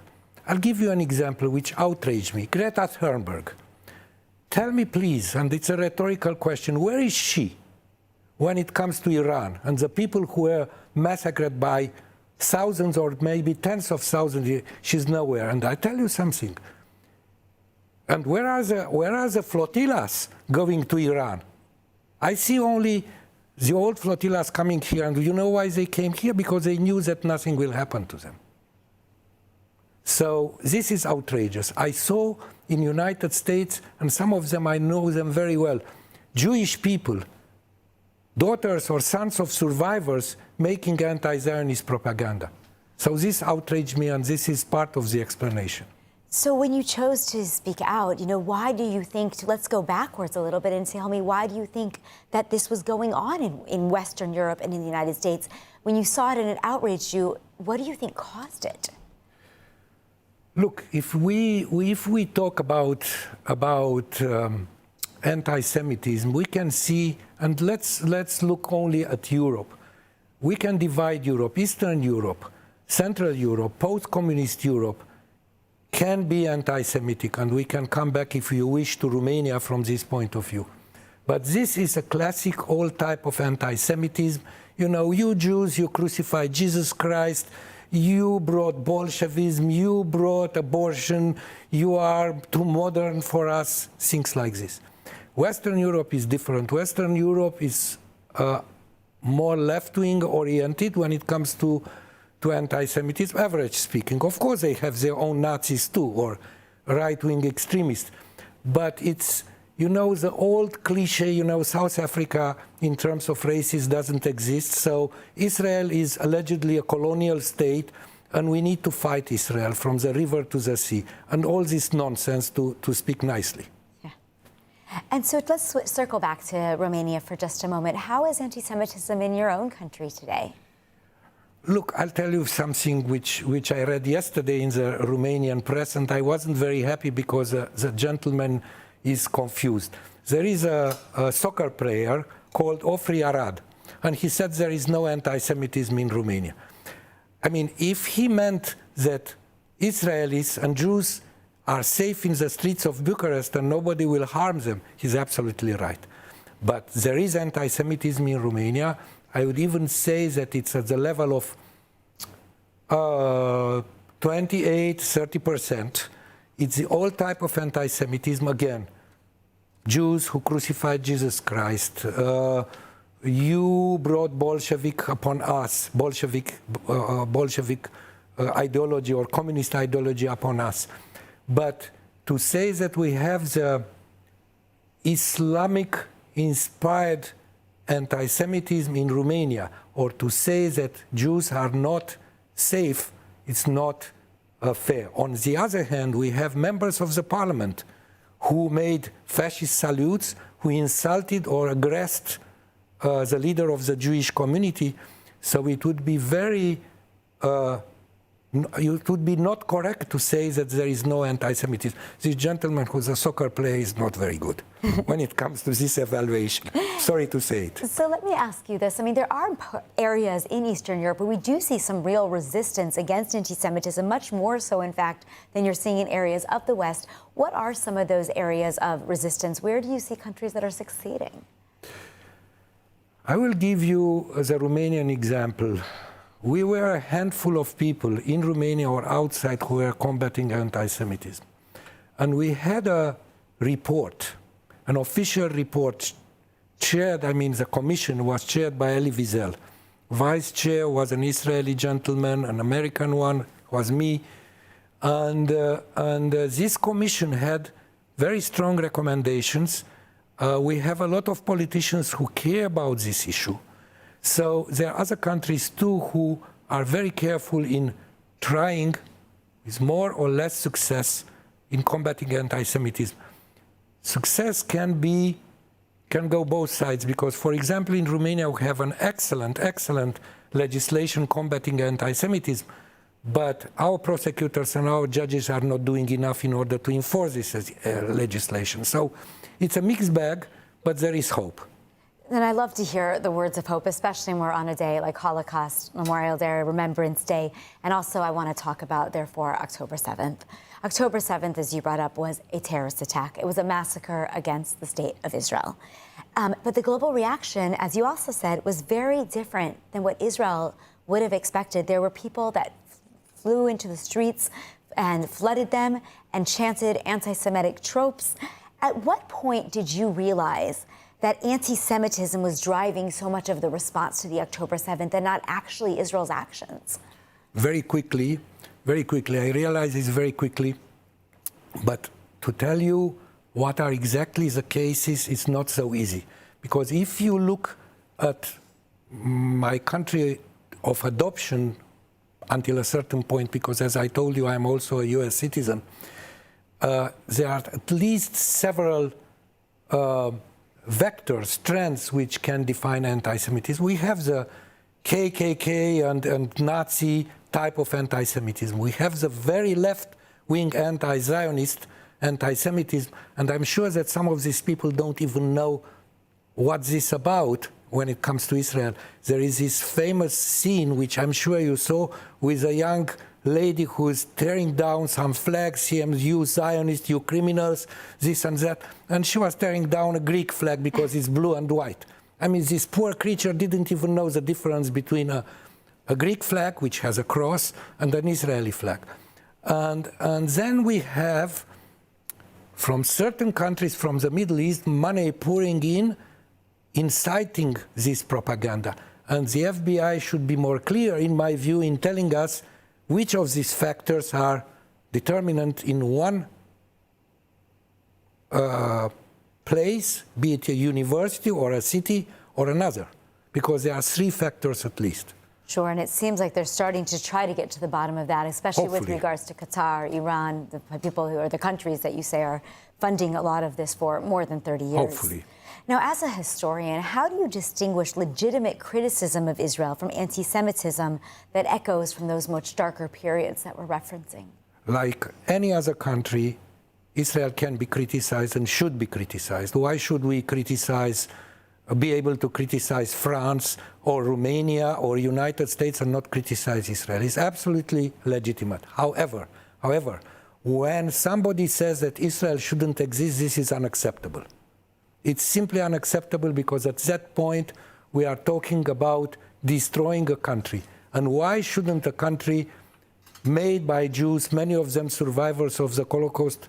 I'll give you an example which outraged me. Greta Thunberg. Tell me, please, and it's a rhetorical question, where is she when it comes to Iran and the people who were massacred by thousands or maybe tens of thousands? She's nowhere. And I tell you something. And where are the flotillas going to Iran? I see only the old flotillas coming here. And you know why they came here? Because they knew that nothing will happen to them. So this is outrageous. I saw in United States, and some of them I know them very well, Jewish people, daughters or sons of survivors, making anti-Zionist propaganda. So this outraged me, and this is part of the explanation. So when you chose to speak out, why do you think, let's go backwards a little bit and tell me, why do you think that this was going on in Western Europe and in the United States? When you saw it and it outraged you, what do you think caused it? Look, if we talk about anti-Semitism, we can see, and let's look only at Europe. We can divide Europe. Eastern Europe, Central Europe, post-communist Europe can be anti-Semitic, and we can come back, if you wish, to Romania from this point of view. But this is a classic old type of anti-Semitism. You know, you Jews, you crucified Jesus Christ, you brought Bolshevism, you brought abortion, you are too modern for us, things like this. Western Europe is different. Western Europe is more left-wing oriented when it comes to anti-Semitism, average speaking. Of course, they have their own Nazis too, or right-wing extremists. But it's, you know, the old cliche, you know, South Africa in terms of races doesn't exist. So Israel is allegedly a colonial state, and we need to fight Israel from the river to the sea. And all this nonsense, to speak nicely. Yeah. And so let's circle back to Romania for just a moment. How is anti-Semitism in your own country today? Look, I'll tell you something which I read yesterday in the Romanian press, and I wasn't very happy because the gentleman is confused. There is a soccer player called Ofri Arad, and he said there is no anti-Semitism in Romania. I mean, if he meant that Israelis and Jews are safe in the streets of Bucharest and nobody will harm them, he's absolutely right. But there is anti-Semitism in Romania. I would even say that it's at the level of 28-30%. It's the old type of anti-Semitism again. Jews who crucified Jesus Christ. You brought Bolshevik upon us, Bolshevik ideology or communist ideology upon us. But to say that we have the Islamic-inspired anti-Semitism in Romania, or to say that Jews are not safe, it's not fair. On the other hand, we have members of the parliament who made fascist salutes, who insulted or aggressed the leader of the Jewish community. So it would be it would be not correct to say that there is no anti-Semitism. This gentleman who's a soccer player is not very good when it comes to this evaluation. Sorry to say it. So let me ask you this. I mean, there are areas in Eastern Europe where we do see some real resistance against anti-Semitism, much more so, in fact, than you're seeing in areas of the West. What are some of those areas of resistance? Where do you see countries that are succeeding? I will give you the Romanian example. We were a handful of people in Romania or outside who were combating anti-Semitism. And we had a report, an official report, chaired, I mean, the commission was chaired by Elie Wiesel. Vice chair was an Israeli gentleman, an American one was me. And this commission had very strong recommendations. We have a lot of politicians who care about this issue. So there are other countries too who are very careful in trying, with more or less success, in combating anti-Semitism. Success can go both sides, because, for example, in Romania we have an excellent legislation combating anti-Semitism, but our prosecutors and our judges are not doing enough in order to enforce this legislation. So it's a mixed bag, but there is hope. And I love to hear the words of hope, especially when we're on a day like Holocaust Memorial Day, Remembrance Day. And also I want to talk about, therefore, October 7th. October 7th, as you brought up, was a terrorist attack. It was a massacre against the state of Israel. But the global reaction, as you also said, was very different than what Israel would have expected. There were people that flew into the streets and flooded them and chanted anti-Semitic tropes. At what point did you realize that anti-Semitism was driving so much of the response to the October 7th and not actually Israel's actions? Very quickly. I realized this very quickly. But to tell you what are exactly the cases is not so easy. Because if you look at my country of adoption until a certain point, because as I told you, I'm also a US citizen, there are at least several vectors, trends which can define anti-Semitism. We have the KKK and Nazi type of anti-Semitism. We have the very left, right-wing anti-Zionist, anti-Semitism, and I'm sure that some of these people don't even know what this is about when it comes to Israel. There is this famous scene, which I'm sure you saw, with a young lady who is tearing down some flags, saying, you Zionists, you criminals, this and that, and she was tearing down a Greek flag because it's blue and white. I mean, this poor creature didn't even know the difference between a Greek flag, which has a cross, and an Israeli flag. And then we have, from certain countries from the Middle East, money pouring in, inciting this propaganda. And the FBI should be more clear, in my view, in telling us which of these factors are determinant in one place, be it a university or a city or another, because there are three factors at least. Sure, and it seems like they're starting to try to get to the bottom of that, especially with regards to Qatar, Iran, the people who are the countries that you say are funding a lot of this for more than 30 years. Hopefully. Now, as a historian, how do you distinguish legitimate criticism of Israel from anti-Semitism that echoes from those much darker periods that we're referencing? Like any other country, Israel can be criticized and should be criticized. Why should we be able to criticize France or Romania or United States and not criticize Israel? It's absolutely legitimate. However, when somebody says that Israel shouldn't exist, this is unacceptable. It's simply unacceptable because at that point we are talking about destroying a country. And why shouldn't a country made by Jews, many of them survivors of the Holocaust,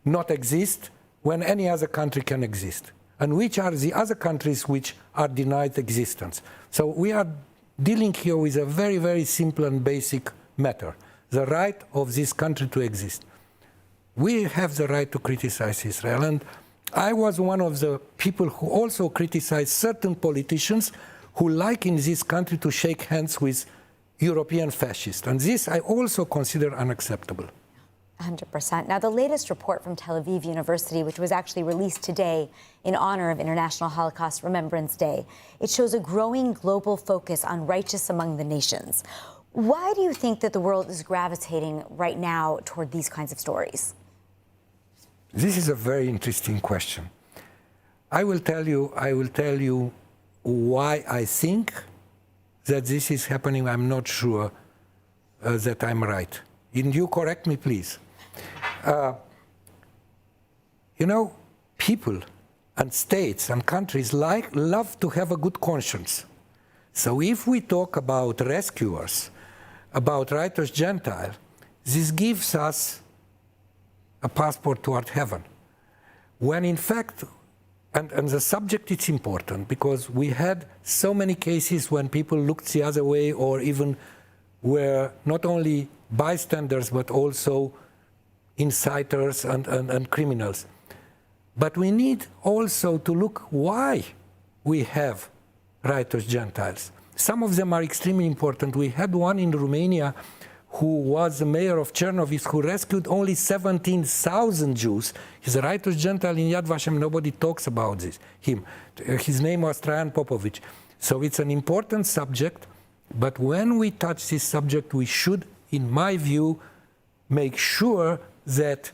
not exist when any other country can exist? And which are the other countries which are denied existence? So we are dealing here with a very, very simple and basic matter, the right of this country to exist. We have the right to criticize Israel. And I was one of the people who also criticized certain politicians who like in this country to shake hands with European fascists. And this I also consider unacceptable. 100%. Now, the latest report from Tel Aviv University, which was actually released today in honor of International Holocaust Remembrance Day, it shows a growing global focus on righteous among the nations. Why do you think that the world is gravitating right now toward these kinds of stories? This is a very interesting question. I will tell you why I think that this is happening. I'm not sure that I'm right. You correct me, please. People and states and countries love to have a good conscience. So if we talk about rescuers, about righteous Gentile, this gives us a passport toward heaven. When in fact, and the subject is important because we had so many cases when people looked the other way or even were not only bystanders but also inciters and criminals. But we need also to look why we have righteous Gentiles. Some of them are extremely important. We had one in Romania who was the mayor of Chernobyl, who rescued only 17,000 Jews. He's a righteous Gentile in Yad Vashem. Nobody talks about him. His name was Trajan Popovic. So it's an important subject, but when we touch this subject, we should, in my view, make sure that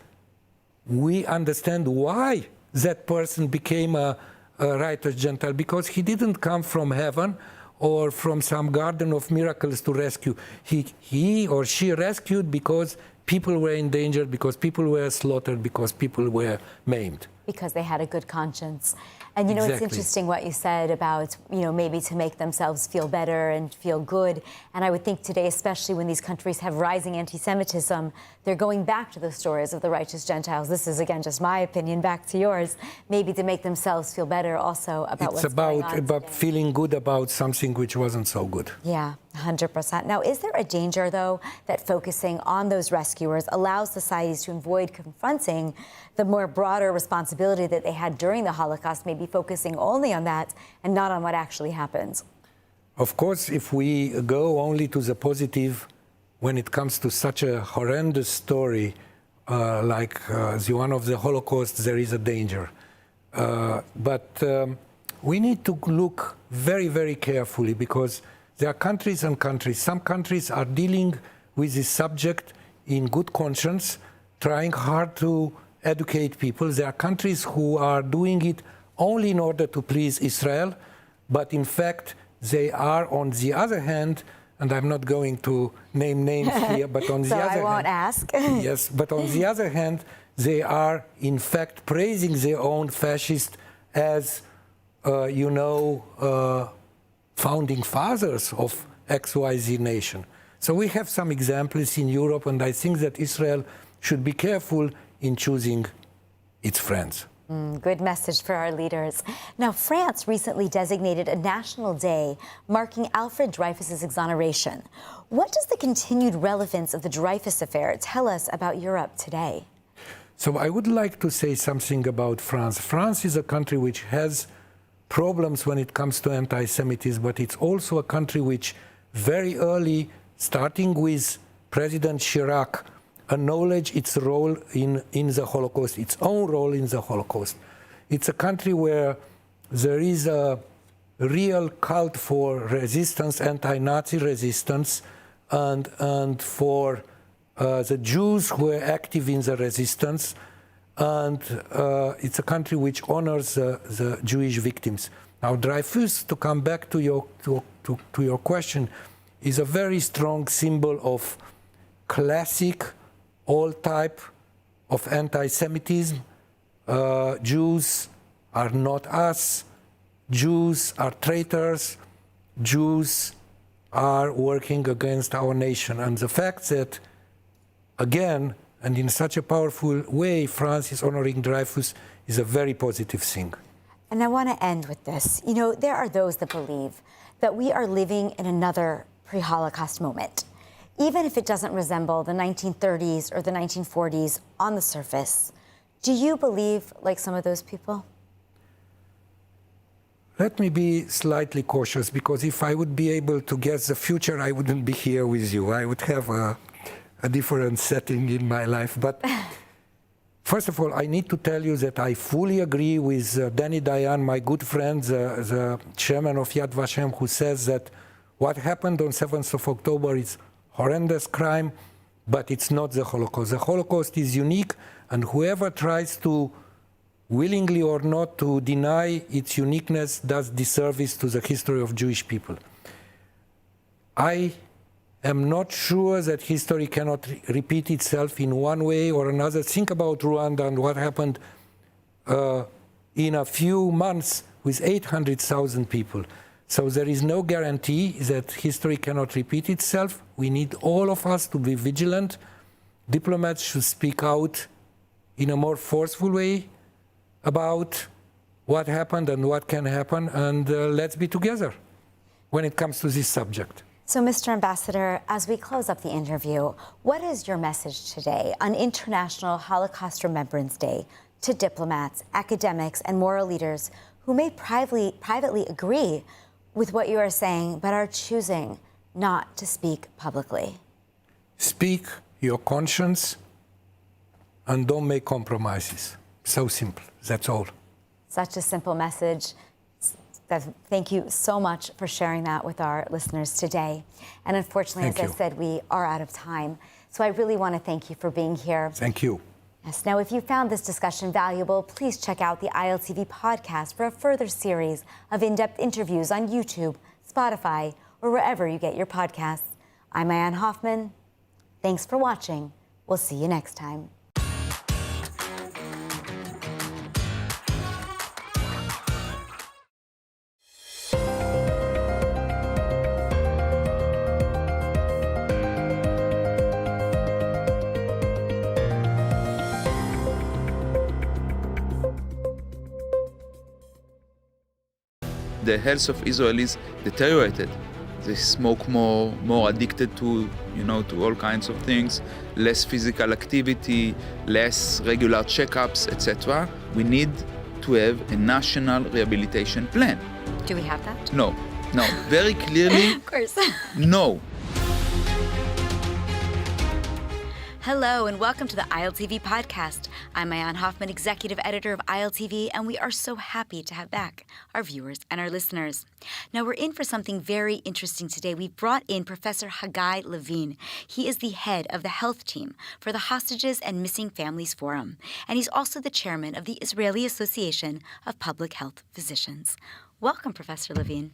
we understand why that person became a righteous Gentile, because he didn't come from heaven or from some garden of miracles to rescue. He or she rescued because people were in danger, because people were slaughtered, because people were maimed. Because they had a good conscience. And Exactly. It's interesting what you said about, maybe to make themselves feel better and feel good. And I would think today, especially when these countries have rising anti-Semitism, they're going back to the stories of the righteous Gentiles. This is, again, just my opinion, back to yours. Maybe to make themselves feel better also about what's going on. It's about feeling good about something which wasn't so good. Yeah, 100%. Now, is there a danger, though, that focusing on those rescuers allows societies to avoid confronting the more broader responsibility that they had during the Holocaust, maybe focusing only on that and not on what actually happened? Of course, if we go only to the positive when it comes to such a horrendous story like the one of the Holocaust, there is a danger. But we need to look very, very carefully because there are countries and countries. Some countries are dealing with this subject in good conscience, trying hard to educate people. There are countries who are doing it only in order to please Israel, but in fact, they are, on the other hand, and I'm not going to name names here, but on the other hand... So I won't ask. Yes, but on the other hand, they are, in fact, praising their own fascists as, founding fathers of XYZ nation. So we have some examples in Europe, and I think that Israel should be careful in choosing its friends. Good message for our leaders. Now, France recently designated a national day marking Alfred Dreyfus's exoneration. What does the continued relevance of the Dreyfus affair tell us about Europe today? So I would like to say something about France. France is a country which has problems when it comes to anti-Semitism, but it's also a country which very early, starting with President Chirac, acknowledge its role in the Holocaust, its own role in the Holocaust. It's a country where there is a real cult for resistance, anti-Nazi resistance, and for the Jews who are active in the resistance, and it's a country which honors the Jewish victims. Now, Dreyfus, to come back to your question, is a very strong symbol of classic all type of anti-Semitism. Jews are not us. Jews are traitors. Jews are working against our nation. And the fact that, again, and in such a powerful way, France is honoring Dreyfus is a very positive thing. And I want to end with this. You know, there are those that believe that we are living in another pre-Holocaust moment. Even if it doesn't resemble the 1930s or the 1940s on the surface, do you believe like some of those people? Let me be slightly cautious, because if I would be able to guess the future, I wouldn't be here with you. I would have a different setting in my life. But first of all, I need to tell you that I fully agree with Danny Dayan, my good friend, the chairman of Yad Vashem, who says that what happened on 7th of October is horrendous crime, but it's not the Holocaust. The Holocaust is unique, and whoever tries to, willingly or not, to deny its uniqueness does disservice to the history of Jewish people. I am not sure that history cannot repeat itself in one way or another. Think about Rwanda and what happened in a few months with 800,000 people. So there is no guarantee that history cannot repeat itself. We need all of us to be vigilant. Diplomats should speak out in a more forceful way about what happened and what can happen, and let's be together when it comes to this subject. So, Mr. Ambassador, as we close up the interview, what is your message today on International Holocaust Remembrance Day to diplomats, academics, and moral leaders who may privately agree with what you are saying, but are choosing not to speak publicly? Speak your conscience and don't make compromises. So simple. That's all. Such a simple message. Thank you so much for sharing that with our listeners today. And unfortunately, as I said, we are out of time. So I really want to thank you for being here. Thank you. Yes. Now, if you found this discussion valuable, please check out the ILTV podcast for a further series of in-depth interviews on YouTube, Spotify, or wherever you get your podcasts. I'm Ayan Hoffman. Thanks for watching. We'll see you next time. The health of Israelis deteriorated. They smoke more addicted to, to all kinds of things, less physical activity, less regular checkups, etc. We need to have a national rehabilitation plan. Do we have that? No, very clearly, of course. No. Hello and welcome to the ILTV podcast. I'm Ayan Hoffman, executive editor of ILTV, and we are so happy to have back our viewers and our listeners. Now we're in for something very interesting today. We've brought in Professor Hagai Levine. He is the head of the health team for the Hostages and Missing Families Forum, and he's also the chairman of the Israeli Association of Public Health Physicians. Welcome, Professor Levine.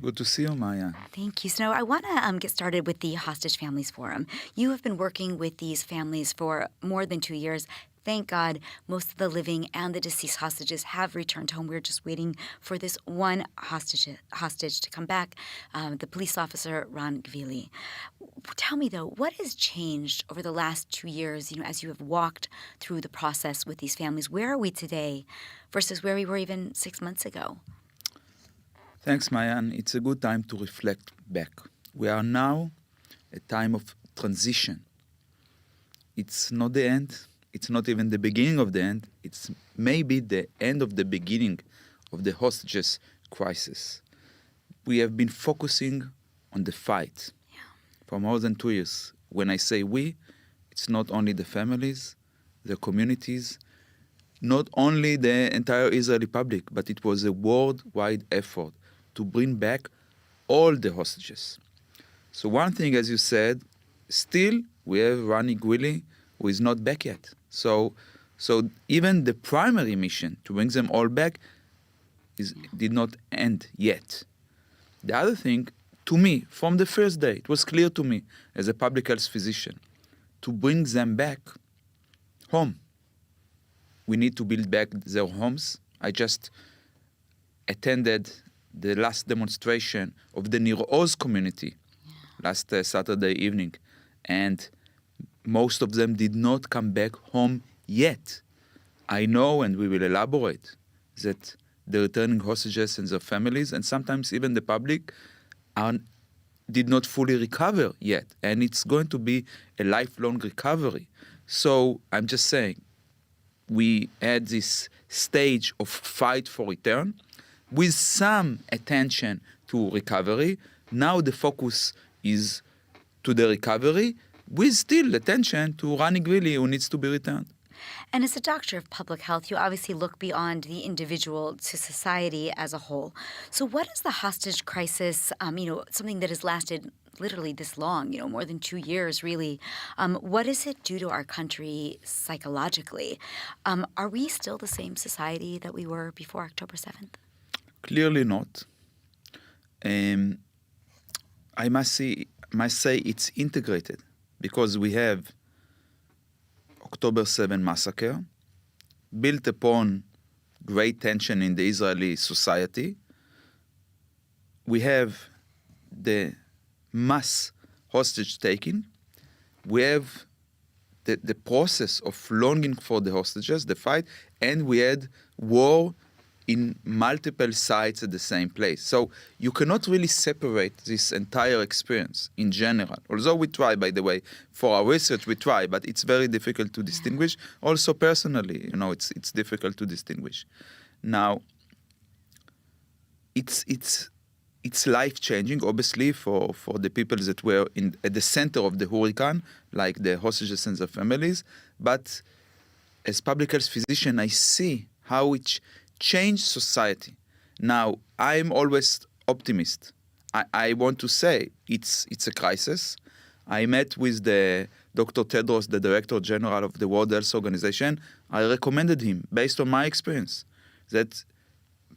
Good to see you, Maya. Thank you. So I want to get started with the Hostage Families Forum. You have been working with these families for more than 2 years. Thank God most of the living and the deceased hostages have returned home. We're just waiting for this one hostage to come back, the police officer, Ron Gvili. Tell me, though, what has changed over the last 2 years, as you have walked through the process with these families? Where are we today versus where we were even 6 months ago? Thanks, Mayan. It's a good time to reflect back. We are now at a time of transition. It's not the end. It's not even the beginning of the end. It's maybe the end of the beginning of the hostages crisis. We have been focusing on the fight for more than 2 years. When I say we, it's not only the families, the communities, not only the entire Israeli public, but it was a worldwide effort to bring back all the hostages. So one thing, as you said, still we have Ronnie Gwili, who is not back yet. So even the primary mission to bring them all back did not end yet. The other thing, to me, from the first day, it was clear to me as a public health physician, to bring them back home. We need to build back their homes. I just attended the last demonstration of the Nir Oz community last Saturday evening, and most of them did not come back home yet. I know, and we will elaborate, that the returning hostages and their families, and sometimes even the public, did not fully recover yet, and it's going to be a lifelong recovery. So I'm just saying, we had this stage of fight for return, with some attention to recovery. Now the focus is to the recovery, with still attention to Ronnie Gwili, who needs to be returned. And as a doctor of public health, you obviously look beyond the individual to society as a whole. So what is the hostage crisis, something that has lasted literally this long, more than 2 years, really? What does it do to our country psychologically? Are we still the same society that we were before October 7th? Clearly not. I must say it's integrated, because we have October 7 massacre, built upon great tension in the Israeli society. We have the mass hostage taking. We have the process of longing for the hostages, the fight, and we had war in multiple sites at the same place. So you cannot really separate this entire experience in general. Although we try, by the way, for our research we try, but it's very difficult to distinguish. Also personally, it's difficult to distinguish. Now, it's life-changing, obviously, for the people that were at the center of the hurricane, like the hostages and their families. But as public health physician, I see how it changed society. Now, I'm always optimist. I want to say it's a crisis. I met with the Dr. Tedros, the Director General of the World Health Organization. I recommended him, based on my experience, that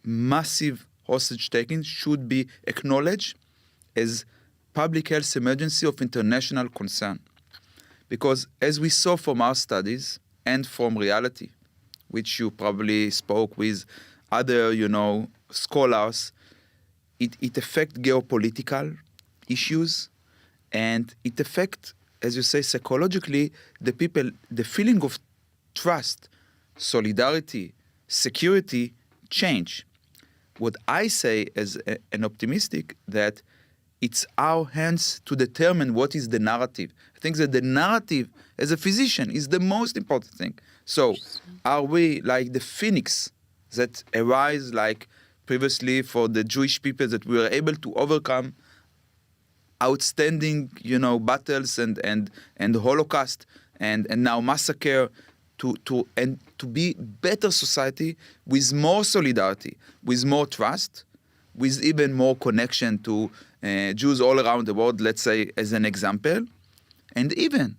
massive hostage taking should be acknowledged as public health emergency of international concern. Because as we saw from our studies and from reality, which you probably spoke with other, scholars, it affects geopolitical issues, and it affects, as you say, psychologically, the people, the feeling of trust, solidarity, security change. What I say as an optimistic, that it's our hands to determine what is the narrative. I think that the narrative, as a physician, is the most important thing. So are we like the phoenix that arise like previously for the Jewish people, that we were able to overcome outstanding, battles and the Holocaust, and now massacre to be better society with more solidarity, with more trust, with even more connection to Jews all around the world, let's say, as an example, and even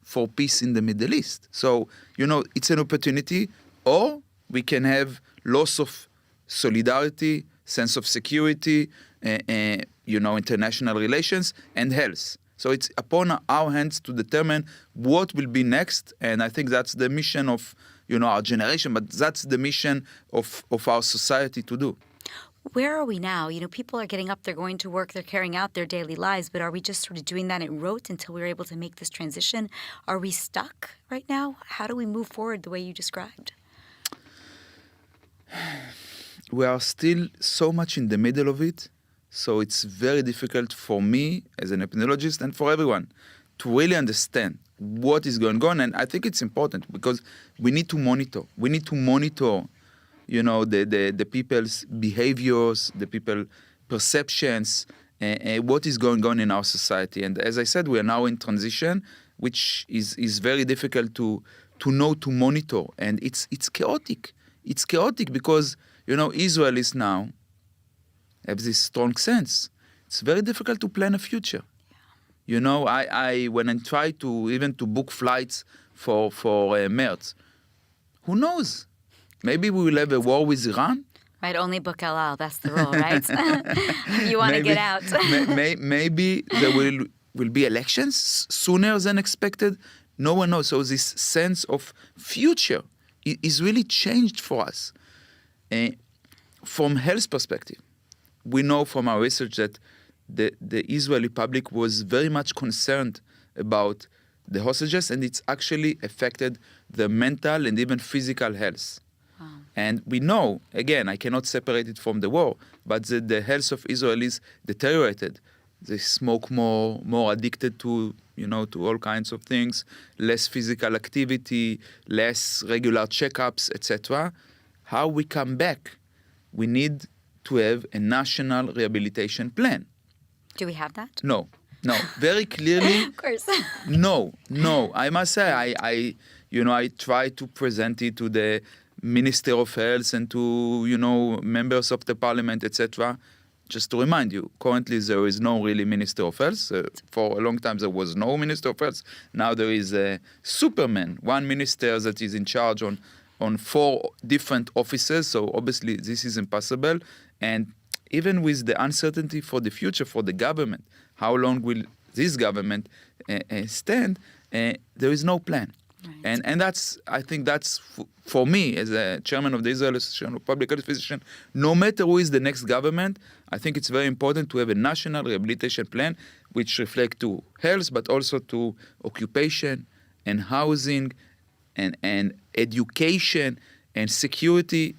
for peace in the Middle East. So, it's an opportunity, or we can have loss of solidarity, sense of security, international relations, and health. So it's upon our hands to determine what will be next, and I think that's the mission of, our generation, but that's the mission of our society to do. Where are we now? People are getting up, they're going to work, they're carrying out their daily lives, but are we just sort of doing that in rote until we're able to make this transition? Are we stuck right now? How do we move forward the way you described? We are still so much in the middle of it, so it's very difficult for me as an epidemiologist and for everyone to really understand what is going on. And I think it's important because we need to monitor. We need to monitor the people's behaviors, the people's perceptions, what is going on in our society. And as I said, we are now in transition, which is very difficult to monitor. And it's chaotic. It's chaotic because, Israel is now have this strong sense. It's very difficult to plan a future. I when I try to book flights for March, who knows? Maybe we will have a war with Iran. Right, only book El Al, that's the rule, right? You want to get out. Maybe there will be elections sooner than expected. No one knows. So this sense of future is really changed for us. From health perspective, we know from our research that the Israeli public was very much concerned about the hostages, and it's actually affected their mental and even physical health. Wow. And we know, again, I cannot separate it from the war, but the health of Israelis deteriorated. They smoke more addicted to all kinds of things, less physical activity, less regular checkups, etc. How we come back? We need to have a national rehabilitation plan. Do we have that? No. Very clearly. Of course. No. I must say, I try to present it to the Minister of Health and to, members of the parliament, etc. Just to remind you, currently there is no really Minister of Health. For a long time there was no Minister of Health. Now there is a Superman, one minister that is in charge on 4 different offices. So obviously this is impossible. And even with the uncertainty for the future for the government, how long will this government stand? There is no plan. Right. And I think that's for me as a chairman of the Israel Association of Public Health Physicians, no matter who is the next government, I think it's very important to have a national rehabilitation plan which reflect to health, but also to occupation and housing and education and security.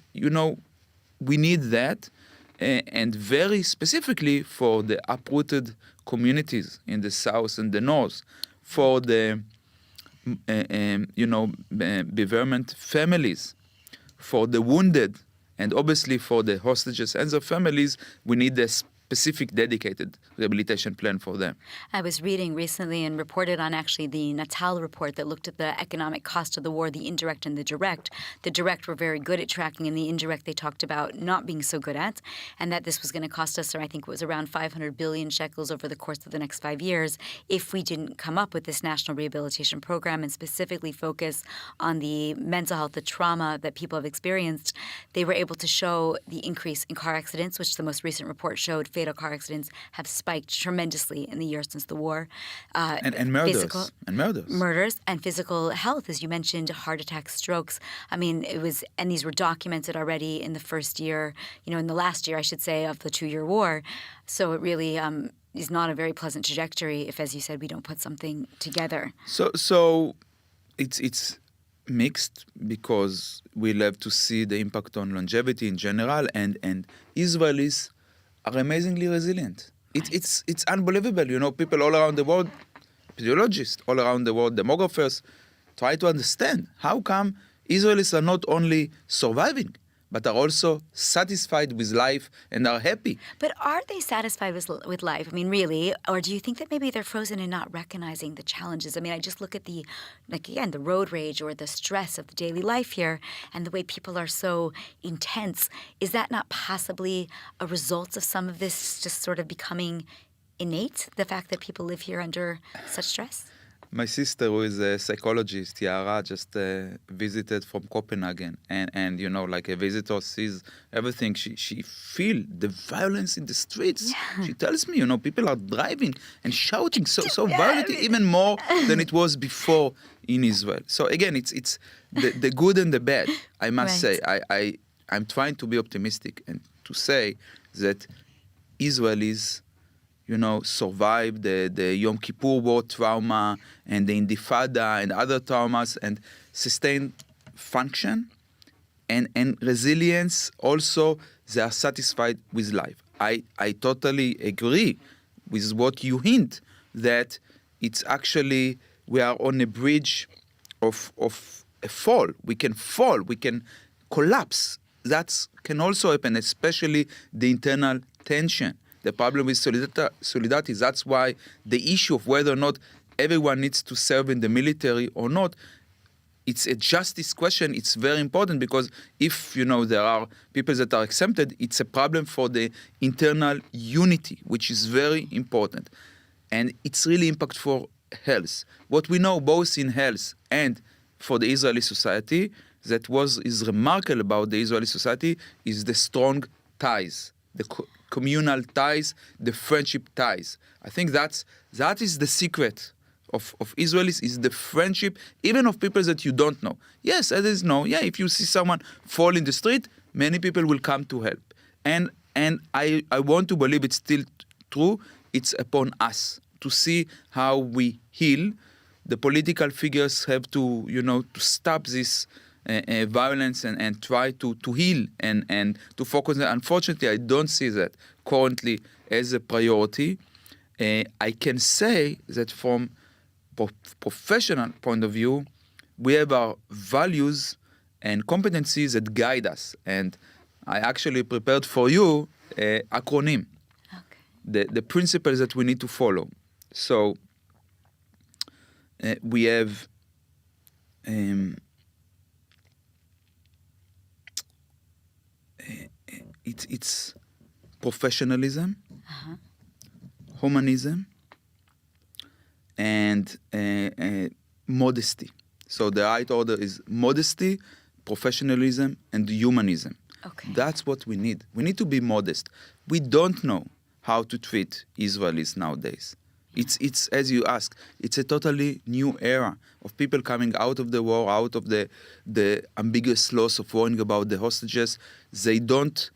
We need that. And very specifically for the uprooted communities in the south and the north, for the bereavement families, for the wounded, and obviously for the hostages and their families, we need a specific dedicated rehabilitation plan for them. I was reading recently and reported on actually the Natal report that looked at the economic cost of the war, the indirect and the direct. The direct were very good at tracking, and the indirect they talked about not being so good at, and that this was going to cost us, or I think it was around 500 billion shekels over the course of the next 5 years if we didn't come up with this national rehabilitation program and specifically focus on the mental health, the trauma that people have experienced. They were able to show the increase in car accidents, which the most recent report showed fatal car accidents have spiked tremendously in the years since the war. And murders. Murders and physical health, as you mentioned, heart attacks, strokes. I mean, and these were documented already in the first year, in the last year, I should say, of the 2-year war. So it really is not a very pleasant trajectory if, as you said, we don't put something together. So it's mixed because we'll have to see the impact on longevity in general, and Israelis are amazingly resilient. It's unbelievable. People all around the world, epidemiologists all around the world, demographers, try to understand how come Israelis are not only surviving, but are also satisfied with life and are happy. But are they satisfied with life? I mean, really? Or do you think that maybe they're frozen in not recognizing the challenges? I mean, I just look at the road rage or the stress of the daily life here and the way people are so intense. Is that not possibly a result of some of this just sort of becoming innate, the fact that people live here under such stress? My sister, who is a psychologist, Yara, just visited from Copenhagen. And you know, like a visitor sees everything. She feel the violence in the streets. Yeah. She tells me, you know, people are driving and shouting so violently, even more than it was before in Israel. So again, it's the good and the bad, I must say. I'm trying to be optimistic and to say that Israelis, you know, survived the Yom Kippur War trauma and the Intifada and other traumas and sustained function and resilience. Also, they are satisfied with life. I totally agree with what you hint, that it's actually, we are on a bridge of a fall. We can fall, we can collapse. That can also happen, especially the internal tension. The problem with solidarity, that's why the issue of whether or not everyone needs to serve in the military or not, it's a justice question. It's very important because if, you know, there are people that are exempted, it's a problem for the internal unity, which is very important. And it's really impact for health. What we know both in health and for the Israeli society that is remarkable about the Israeli society is the strong ties, the communal ties, the friendship ties. I think that is the secret of Israelis, is the friendship, even of people that you don't know. Yes, others know. Yeah, if you see someone fall in the street, many people will come to help. And I want to believe it's still true. It's upon us to see how we heal. The political figures have to, you know, to stop this violence and try to heal and to focus. Unfortunately, I don't see that currently as a priority. I can say that from professional point of view, we have our values and competencies that guide us. And I actually prepared for you an acronym, the principles that we need to follow. So we have it's professionalism, humanism, and modesty. So the right order is modesty, professionalism, and humanism. Okay. That's what we need. We need to be modest. We don't know how to treat Israelis nowadays. It's as you ask, it's a totally new era of people coming out of the war, out of the ambiguous loss of worrying about the hostages. They don't,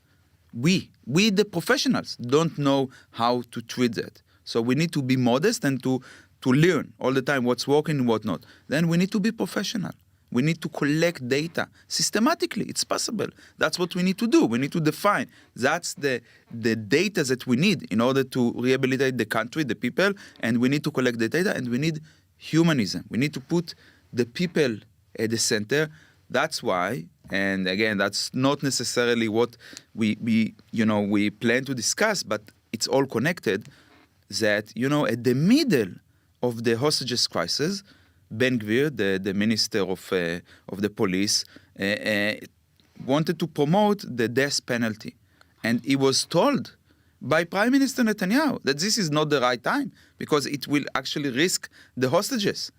we the professionals don't know how to treat that. So we need to be modest and to learn all the time what's working and what not. Then we need to be professional. We need to collect data systematically. It's possible. That's what we need to do. We need to define. That's the data that we need in order to rehabilitate the country, the people, and we need to collect the data, and we need humanism. We need to put the people at the center. That's why, and again, that's not necessarily what we plan to discuss, but it's all connected, that, at the middle of the hostages crisis, Ben-Gvir, the minister of the police, wanted to promote the death penalty. And he was told by Prime Minister Netanyahu that this is not the right time because it will actually risk the hostages.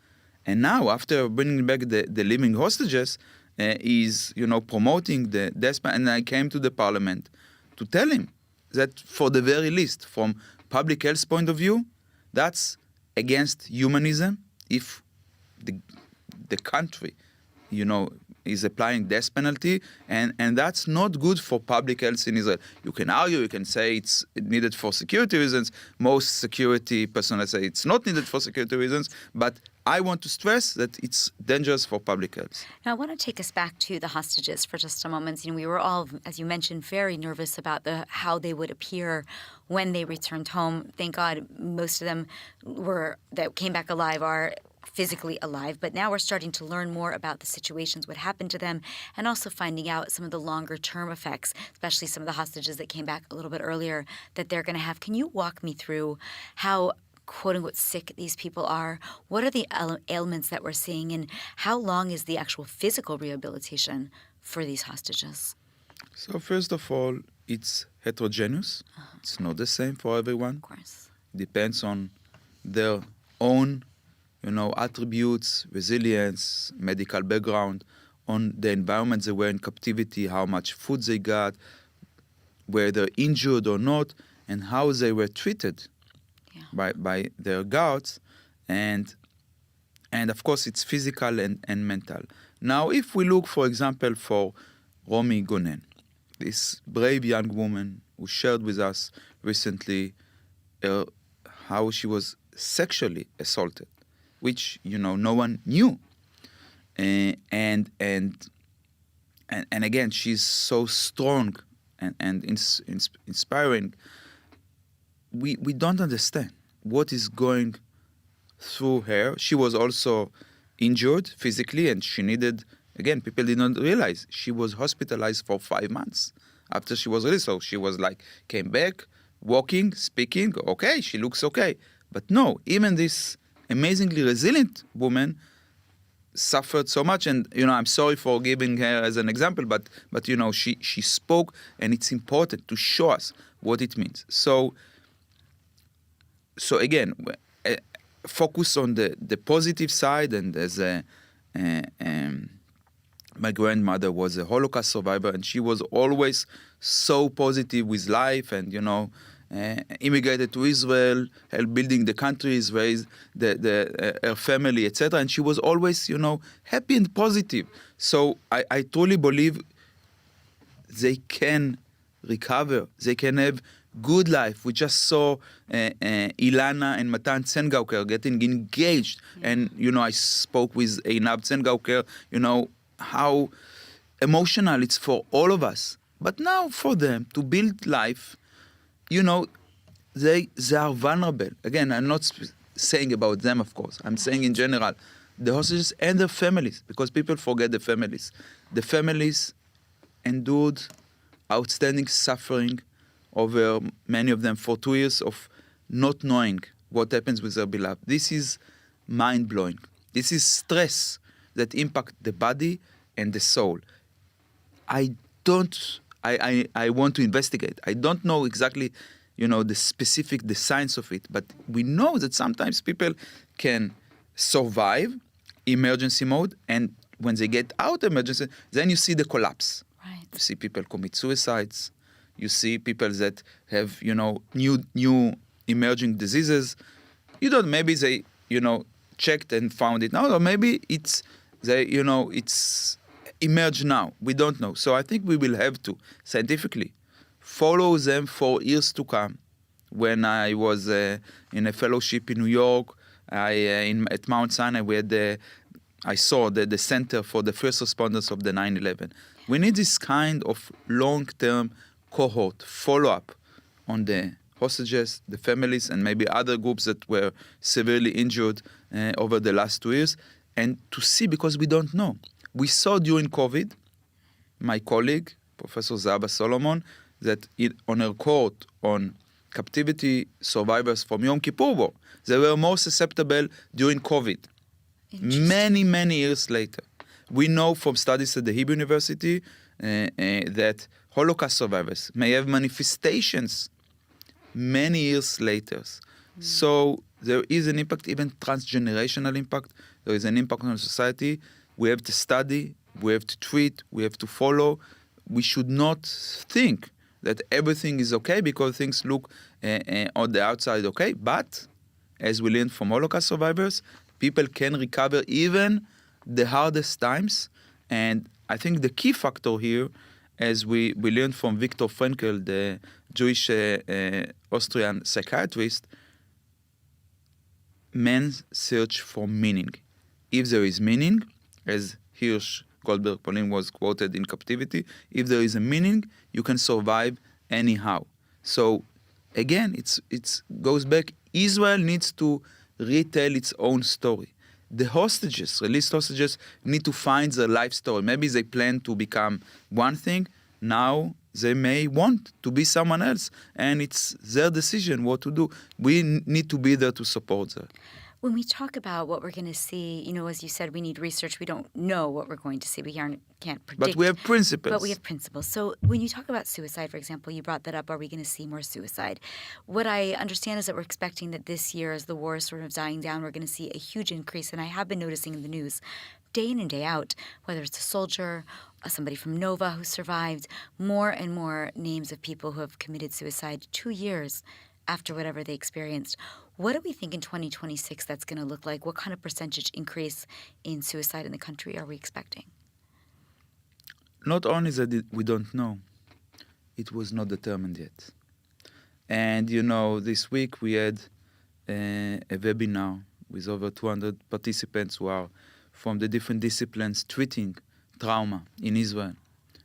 And now, after bringing back the living hostages, he's promoting the death penalty. And I came to the parliament to tell him that, for the very least, from public health point of view, that's against humanism. If the country, is applying death penalty, and that's not good for public health in Israel. You can argue, you can say it's needed for security reasons. Most security personnel say it's not needed for security reasons, but I want to stress that it's dangerous for public health. Now, I want to take us back to the hostages for just a moment. We were all, as you mentioned, very nervous about how they would appear when they returned home. Thank God most of them that came back alive are physically alive, but now we're starting to learn more about the situations, what happened to them, and also finding out some of the longer term effects, especially some of the hostages that came back a little bit earlier that they're going to have. Can you walk me through how quote-unquote sick these people are? What are the ailments that we're seeing, and how long is the actual physical rehabilitation for these hostages? So first of all, it's heterogeneous. It's not the same for everyone. Of course. Depends on their own, attributes, resilience, medical background, on the environment they were in captivity, how much food they got, whether they're injured or not, and how they were treated by their guards, and of course it's physical and mental. Now, if we look, for example, for Romi Gonen, this brave young woman who shared with us recently how she was sexually assaulted, which no one knew, and again, she's so strong and inspiring. We don't understand what is going through her. She was also injured physically, and she needed, again, people did not realize, she was hospitalized for 5 months after she was released. So she was came back, walking, speaking, okay, she looks okay. But no, even this amazingly resilient woman suffered so much. And, I'm sorry for giving her as an example, but she spoke, and it's important to show us what it means. So again, focus on the positive side, and as my grandmother was a Holocaust survivor, and she was always so positive with life, and immigrated to Israel, helped building the countries, raised her family, etc. And she was always, happy and positive. So I truly believe they can recover. They can have good life. We just saw Ilana and Matan Tsengauker getting engaged. And, I spoke with Einab Tsengauker, how emotional it's for all of us. But now for them to build life, they are vulnerable. Again, I'm not saying about them, of course. I'm saying in general, the hostages and their families, because people forget the families. The families endured outstanding suffering over, many of them, for 2 years of not knowing what happens with their beloved. This is mind-blowing. This is stress that impacts the body and the soul. I want to investigate. I don't know exactly, the science of it, but we know that sometimes people can survive emergency mode, and when they get out of emergency, then you see the collapse. Right. You see people commit suicides. You see people that have, new emerging diseases. Maybe they, checked and found it now, or maybe it's emerged now. We don't know. So I think we will have to scientifically follow them for years to come. When I was in a fellowship in New York, at Mount Sinai, I saw the Center for the First Responders of the 9/11. We need this kind of long-term cohort follow-up on the hostages, the families, and maybe other groups that were severely injured over the last 2 years, and to see, because we don't know. We saw during COVID, my colleague, Professor Zaba Solomon, that on her court on captivity survivors from Yom Kippur War, they were more susceptible during COVID. Many, many years later. We know from studies at the Hebrew University that Holocaust survivors may have manifestations many years later. So there is an impact, even transgenerational impact. There is an impact on society. We have to study, we have to treat, we have to follow. We should not think that everything is okay because things look on the outside okay. But as we learned from Holocaust survivors, people can recover even the hardest times. And I think the key factor here, as we learned from Viktor Frankl, the Jewish Austrian psychiatrist, men search for meaning. If there is meaning, as Hirsch, Goldberg, Pauline was quoted in Captivity, if there is a meaning, you can survive anyhow. So again, it goes back. Israel needs to retell its own story. the hostages, released hostages, need to find their life story. Maybe they plan to become one thing. Now they may want to be someone else, and it's their decision what to do. We need to be there to support them. When we talk about what we're going to see, as you said, we need research. We don't know what we're going to see. We can't predict. But we have principles. But we have principles. So when you talk about suicide, for example, you brought that up. Are we going to see more suicide? What I understand is that we're expecting that this year, as the war is sort of dying down, we're going to see a huge increase. And I have been noticing in the news, day in and day out, whether it's a soldier, somebody from Nova who survived, more and more names of people who have committed suicide 2 years after whatever they experienced. What do we think in 2026 that's going to look like? What kind of percentage increase in suicide in the country are we expecting? Not only that we don't know, it was not determined yet. And, this week we had a webinar with over 200 participants who are from the different disciplines treating trauma in Israel.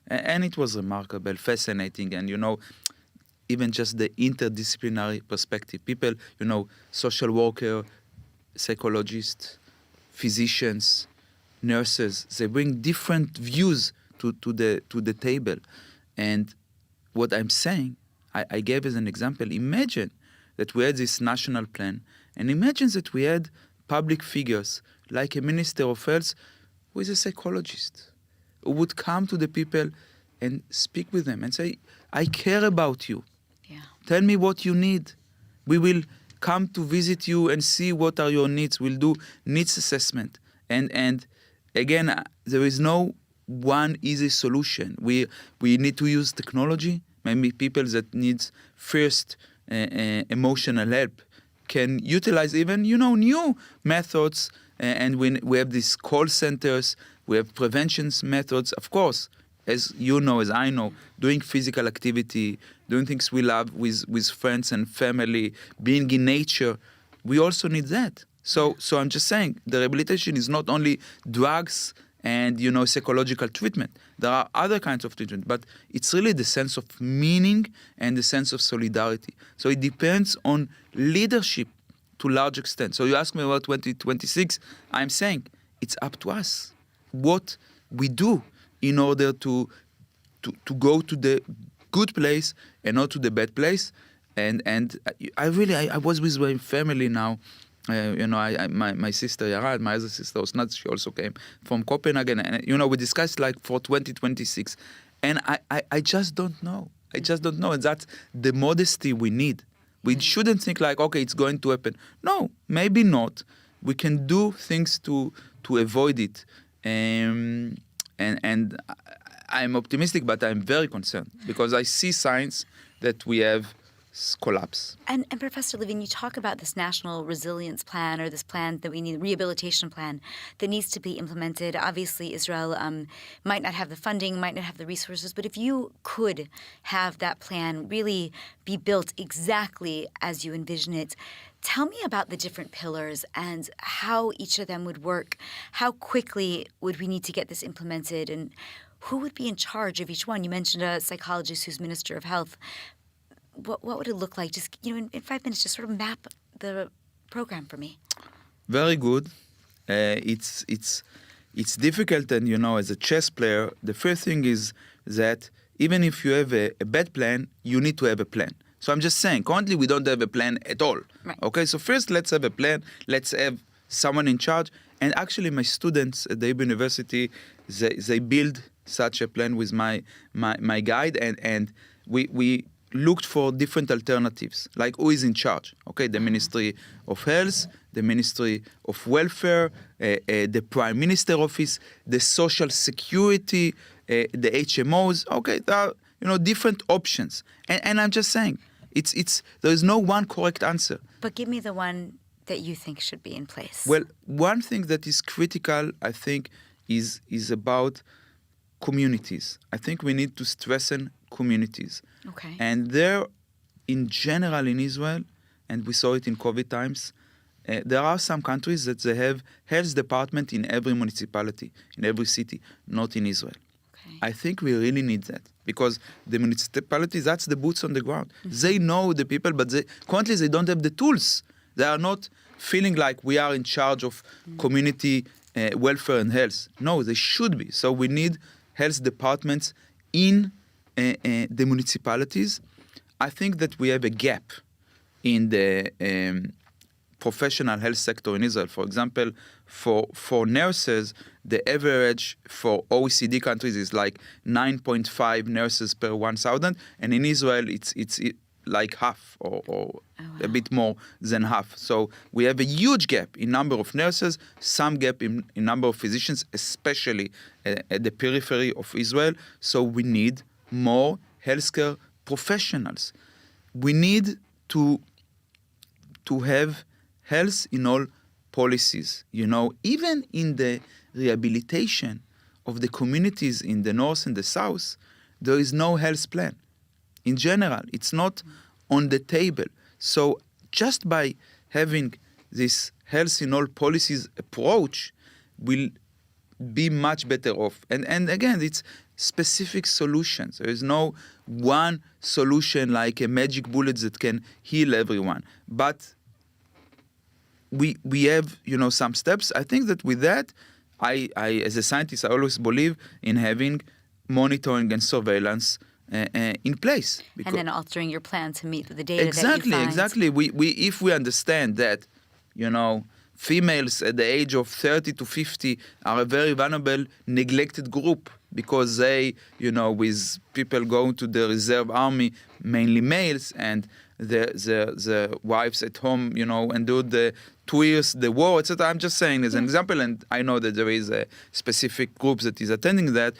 And it was remarkable, fascinating, and, even just the interdisciplinary perspective. People, social worker, psychologists, physicians, nurses, they bring different views to the table. And what I'm saying, I gave as an example, imagine that we had this national plan, and imagine that we had public figures like a minister of health who is a psychologist, who would come to the people and speak with them and say, I care about you. Tell me what you need. We will come to visit you and see what are your needs. We'll do needs assessment. And again, there is no one easy solution. We need to use technology. Maybe people that needs first emotional help can utilize even, new methods. And we have these call centers. We have prevention methods. Of course, as you know, as I know, doing physical activity, doing things we love with friends and family, being in nature, we also need that. So I'm just saying, the rehabilitation is not only drugs and, psychological treatment. There are other kinds of treatment, but it's really the sense of meaning and the sense of solidarity. So it depends on leadership to a large extent. So you ask me about 2026, I'm saying it's up to us what we do in order to go to the good place and not to the bad place. And I was with my family now. My sister Yarad, my other sister Osnat, she also came from Copenhagen. And, we discussed for 2026. And I just don't know. And that's the modesty we need. We shouldn't think okay, it's going to happen. No, maybe not. We can do things to avoid it. And I'm optimistic, but I'm very concerned because I see signs that we have collapse. And Professor Levin, you talk about this national resilience plan or this plan that we need, rehabilitation plan that needs to be implemented. Obviously, Israel might not have the funding, might not have the resources, but if you could have that plan really be built exactly as you envision it, tell me about the different pillars and how each of them would work. How quickly would we need to get this implemented, and who would be in charge of each one? You mentioned a psychologist who's Minister of Health. What would it look like? Just, in 5 minutes, just sort of map the program for me. Very good. It's difficult, and, as a chess player, the first thing is that even if you have a bad plan, you need to have a plan. So I'm just saying, currently we don't have a plan at all. Right. Okay, so first let's have a plan. Let's have someone in charge. And actually my students at the Hebrew University, they build such a plan with my guide, and we looked for different alternatives, like who is in charge. Okay, the Ministry of Health, the Ministry of Welfare, the Prime Minister Office, the Social Security, the HMOs. Okay, there are different options. And I'm just saying, there is no one correct answer. But give me the one that you think should be in place. Well, one thing that is critical, I think, is about communities. I think we need to strengthen communities. Okay. And there, in general in Israel, and we saw it in COVID times, there are some countries that they have health department in every municipality, in every city, not in Israel. Okay. I think we really need that because the municipalities, that's the boots on the ground. Mm-hmm. They know the people, but currently they don't have the tools. They are not feeling like we are in charge of community welfare and health. No, they should be. So we need health departments in the municipalities. I think that we have a gap in the professional health sector in Israel. For example, for nurses, the average for OECD countries is like 9.5 nurses per 1,000, and in Israel it's like half or a bit more than half. So we have a huge gap in number of nurses, some gap in number of physicians, especially at the periphery of Israel. So we need more healthcare professionals. We need to have health in all policies. Even in the rehabilitation of the communities in the north and the south, there is no health plan. In general, it's not on the table. So just by having this health in all policies approach will be much better off. And again, it's specific solutions. There is no one solution like a magic bullet that can heal everyone. But we have, some steps. I think that with that, I as a scientist, I always believe in having monitoring and surveillance in place. And then altering your plan to meet the data that you find. Exactly. If we understand that, females at the age of 30 to 50 are a very vulnerable, neglected group because they, with people going to the reserve army, mainly males, and the wives at home, endure the 2 years, the war, etc. I'm just saying as an example, and I know that there is a specific group that is attending that.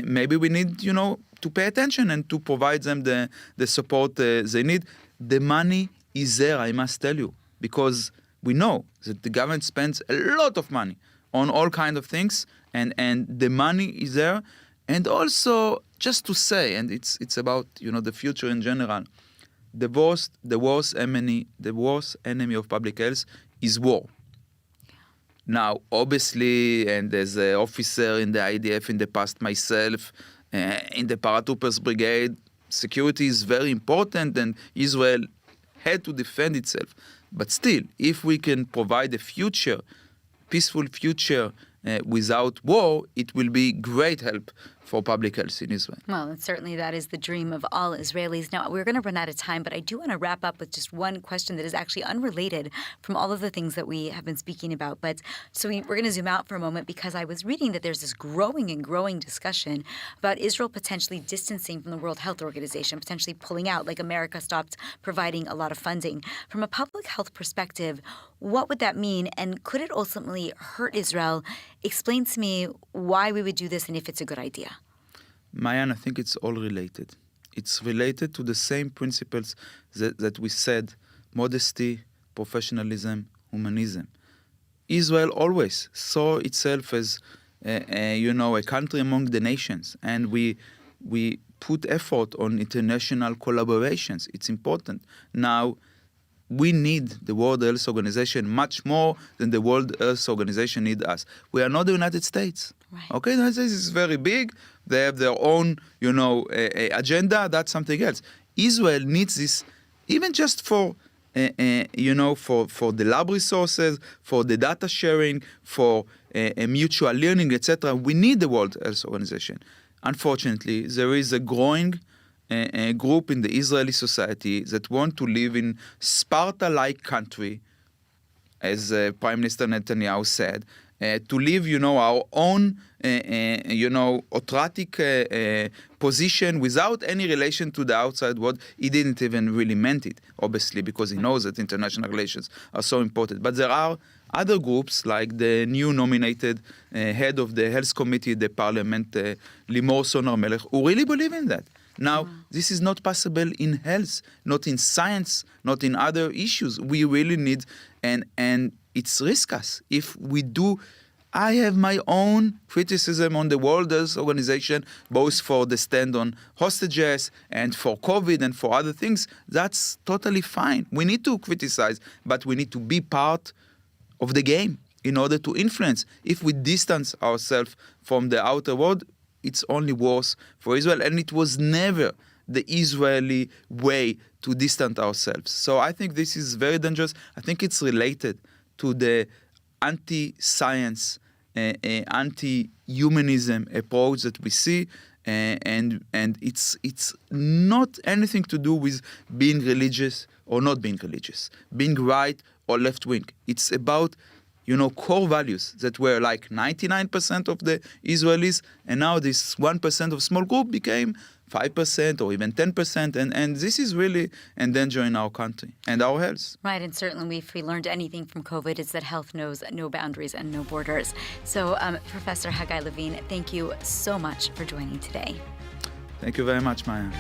Maybe we need, to pay attention and to provide them the support they need. The money is there, I must tell you, because we know that the government spends a lot of money on all kinds of things, and the money is there. And also, just to say, and it's about the future in general, the worst enemy of public health is war. Now, obviously, and as an officer in the IDF in the past myself, in the paratroopers brigade, security is very important, and Israel had to defend itself. But still, if we can provide a peaceful future without war, it will be great help for public health in Israel. Well, and certainly that is the dream of all Israelis. Now, we're going to run out of time, but I do want to wrap up with just one question that is actually unrelated from all of the things that we have been speaking about. But so we're going to zoom out for a moment because I was reading that there's this growing discussion about Israel potentially distancing from the World Health Organization, potentially pulling out, like America stopped providing a lot of funding. From a public health perspective, what would that mean? And could it ultimately hurt Israel? Explain to me why we would do this and if it's a good idea. Mayan, I think it's all related. It's related to the same principles that we said: modesty, professionalism, humanism. Israel always saw itself as a country among the nations, and we put effort on international collaborations. It's important. Now, we need the World Health Organization much more than the World Health Organization needs us. We are not the United States. Right. Okay, the United States is very big. They have their own, agenda. That's something else. Israel needs this, even just for the lab resources, for the data sharing, for mutual learning, etc. We need the World Health Organization. Unfortunately, there is a growing group in the Israeli society that want to live in Sparta-like country, as Prime Minister Netanyahu said, to live, our own, autocratic position without any relation to the outside world. He didn't even really meant it, obviously, because he knows that international relations are so important. But there are other groups, like the new nominated head of the Health Committee, the Parliament, Limor Sonar-Melech, who really believe in that. Now, this is not possible in health, not in science, not in other issues. We really need, and it's risky if we do. I have my own criticism on the World Health Organization, both for the stand on hostages and for COVID and for other things. That's totally fine. We need to criticize, but we need to be part of the game in order to influence. If we distance ourselves from the outer world, it's only worse for Israel. And it was never the Israeli way to distance ourselves. So I think this is very dangerous. I think it's related to the anti-science, anti-humanism approach that we see, and it's not anything to do with being religious or not being religious, being right or left-wing. It's about, core values that were like 99% of the Israelis, and now this 1% of small group became 5% or even 10%, and this is really endangering our country and our health. Right, and certainly if we learned anything from COVID, it's that health knows no boundaries and no borders. So, Professor Haggai Levine, thank you so much for joining today. Thank you very much, Maya.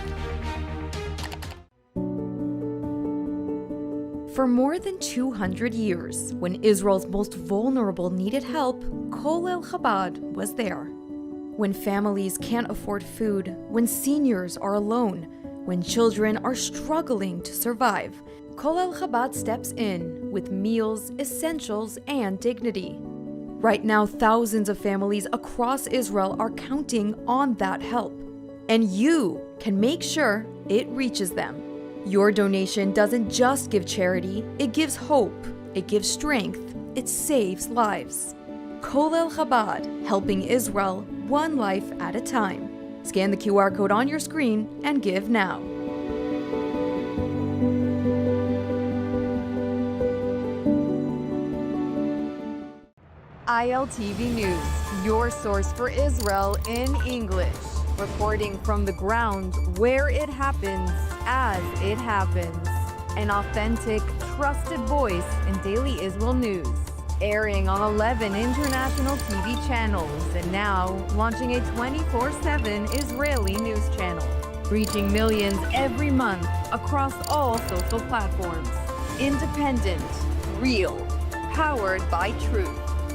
For more than 200 years, when Israel's most vulnerable needed help, Kol El Chabad was there. When families can't afford food, when seniors are alone, when children are struggling to survive, Kol El Chabad steps in with meals, essentials, and dignity. Right now, thousands of families across Israel are counting on that help. And you can make sure it reaches them. Your donation doesn't just give charity, it gives hope, it gives strength, it saves lives. Kol El Chabad, helping Israel one life at a time. Scan the QR code on your screen and give now. ILTV News, your source for Israel in English. Reporting from the ground where it happens, as it happens. An authentic, trusted voice in daily Israel news. Airing on 11 international TV channels and now launching a 24/7 Israeli news channel. Reaching millions every month across all social platforms. Independent, real, powered by truth.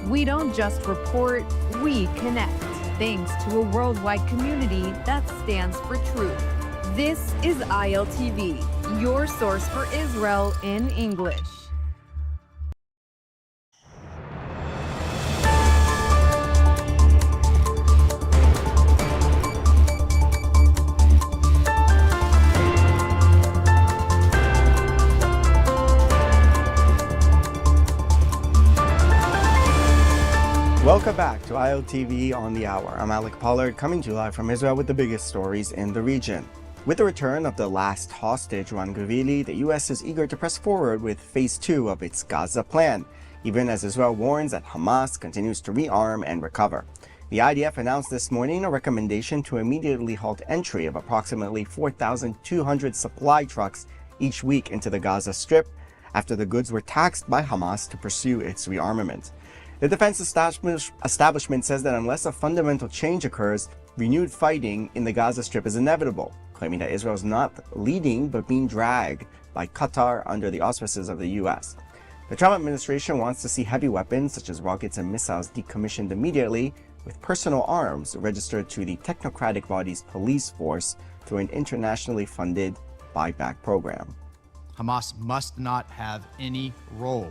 We don't just report, we connect. Thanks to a worldwide community that stands for truth. This is ILTV, your source for Israel in English. Welcome back to ILTV on the Hour. I'm Alec Pollard, coming to you live from Israel with the biggest stories in the region. With the return of the last hostage, Ran Gavili, the U.S. is eager to press forward with Phase 2 of its Gaza plan, even as Israel warns that Hamas continues to rearm and recover. The IDF announced this morning a recommendation to immediately halt entry of approximately 4,200 supply trucks each week into the Gaza Strip after the goods were taxed by Hamas to pursue its rearmament. The defense establishment says that unless a fundamental change occurs, renewed fighting in the Gaza Strip is inevitable, claiming that Israel is not leading but being dragged by Qatar under the auspices of the U.S. The Trump administration wants to see heavy weapons such as rockets and missiles decommissioned immediately, with personal arms registered to the technocratic body's police force through an internationally funded buyback program. Hamas must not have any role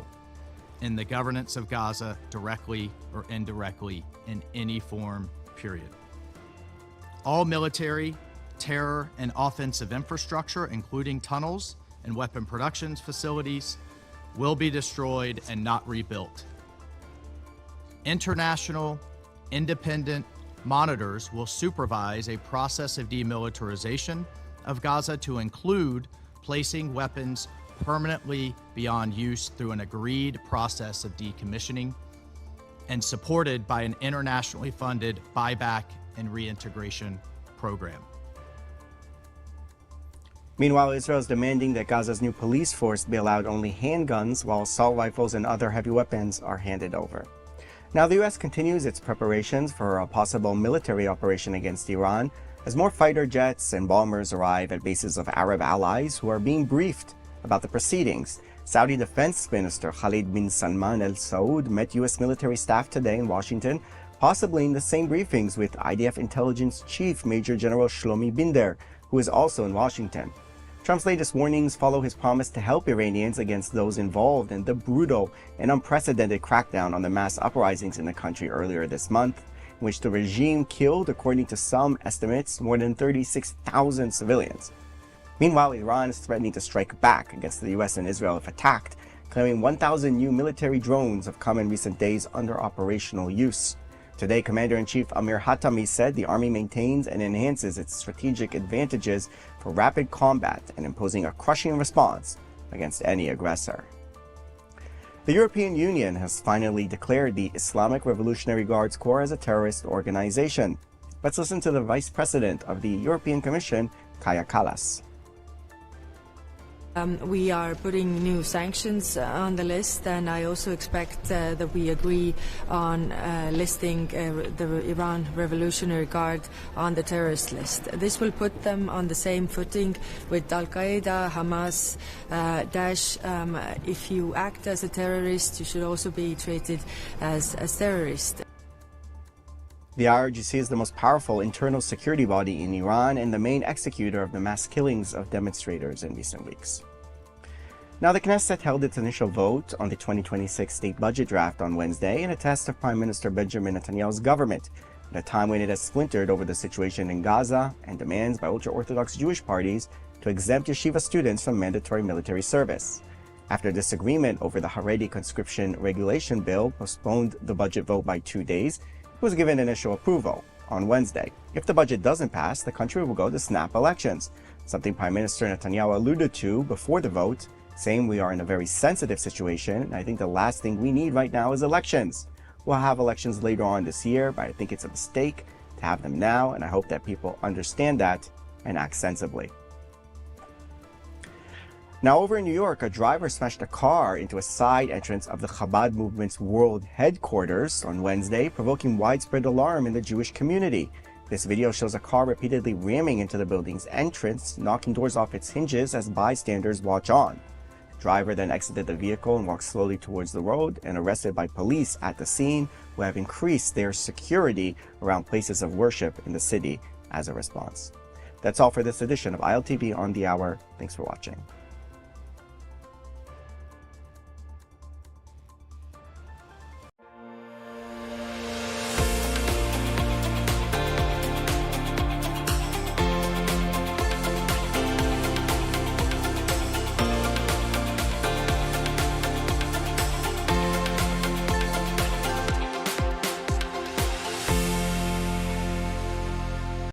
in the governance of Gaza, directly or indirectly, in any form, period. All military, terror, and offensive infrastructure, including tunnels and weapon production facilities, will be destroyed and not rebuilt. International, independent monitors will supervise a process of demilitarization of Gaza to include placing weapons permanently beyond use through an agreed process of decommissioning and supported by an internationally funded buyback and reintegration program. Meanwhile, Israel is demanding that Gaza's new police force be allowed only handguns, while assault rifles and other heavy weapons are handed over. Now, the U.S. continues its preparations for a possible military operation against Iran as more fighter jets and bombers arrive at bases of Arab allies who are being briefed about the proceedings. Saudi Defense Minister Khalid bin Salman Al Saud met U.S. military staff today in Washington, possibly in the same briefings with IDF Intelligence Chief Major General Shlomi Binder, who is also in Washington. Trump's latest warnings follow his promise to help Iranians against those involved in the brutal and unprecedented crackdown on the mass uprisings in the country earlier this month, in which the regime killed, according to some estimates, more than 36,000 civilians. Meanwhile, Iran is threatening to strike back against the U.S. and Israel if attacked, claiming 1,000 new military drones have come in recent days under operational use. Today, Commander-in-Chief Amir Hatami said the army maintains and enhances its strategic advantages for rapid combat and imposing a crushing response against any aggressor. The European Union has finally declared the Islamic Revolutionary Guards Corps as a terrorist organization. Let's listen to the Vice President of the European Commission, Kaja Kallas. We are putting new sanctions on the list, and I also expect that we agree on listing the Iran Revolutionary Guard on the terrorist list. This will put them on the same footing with Al-Qaeda, Hamas, Daesh. If you act as a terrorist, you should also be treated as a terrorist. The IRGC is the most powerful internal security body in Iran and the main executor of the mass killings of demonstrators in recent weeks. Now, the Knesset held its initial vote on the 2026 state budget draft on Wednesday in a test of Prime Minister Benjamin Netanyahu's government, at a time when it has splintered over the situation in Gaza and demands by ultra-Orthodox Jewish parties to exempt yeshiva students from mandatory military service. After disagreement over the Haredi conscription regulation bill postponed the budget vote by 2 days, it was given initial approval on Wednesday. If the budget doesn't pass, the country will go to snap elections, something Prime Minister Netanyahu alluded to before the vote, saying we are in a very sensitive situation, and I think the last thing we need right now is elections. We'll have elections later on this year, but I think it's a mistake to have them now, and I hope that people understand that and act sensibly. Now, over in New York, a driver smashed a car into a side entrance of the Chabad movement's world headquarters on Wednesday, provoking widespread alarm in the Jewish community. This video shows a car repeatedly ramming into the building's entrance, knocking doors off its hinges as bystanders watch on. The driver then exited the vehicle and walked slowly towards the road and arrested by police at the scene, who have increased their security around places of worship in the city as a response. That's all for this edition of ILTV on the Hour. Thanks for watching.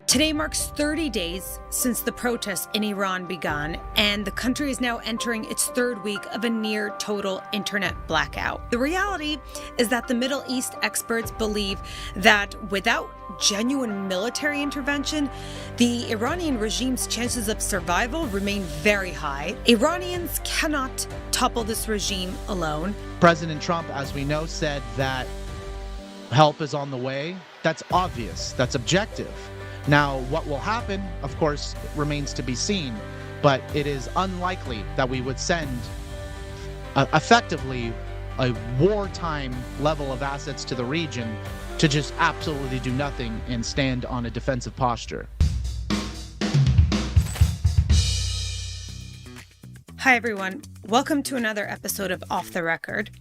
Today marks 30 days since the protests in Iran began, and the country is now entering its third week of a near total internet blackout. The reality is that the Middle East experts believe that without genuine military intervention, the Iranian regime's chances of survival remain very high. Iranians cannot topple this regime alone. President Trump, as we know, said that help is on the way. That's obvious. That's objective. Now, what will happen, of course, remains to be seen, but it is unlikely that we would send effectively a wartime level of assets to the region to just absolutely do nothing and stand on a defensive posture. Hi, everyone. Welcome to another episode of Off the Record.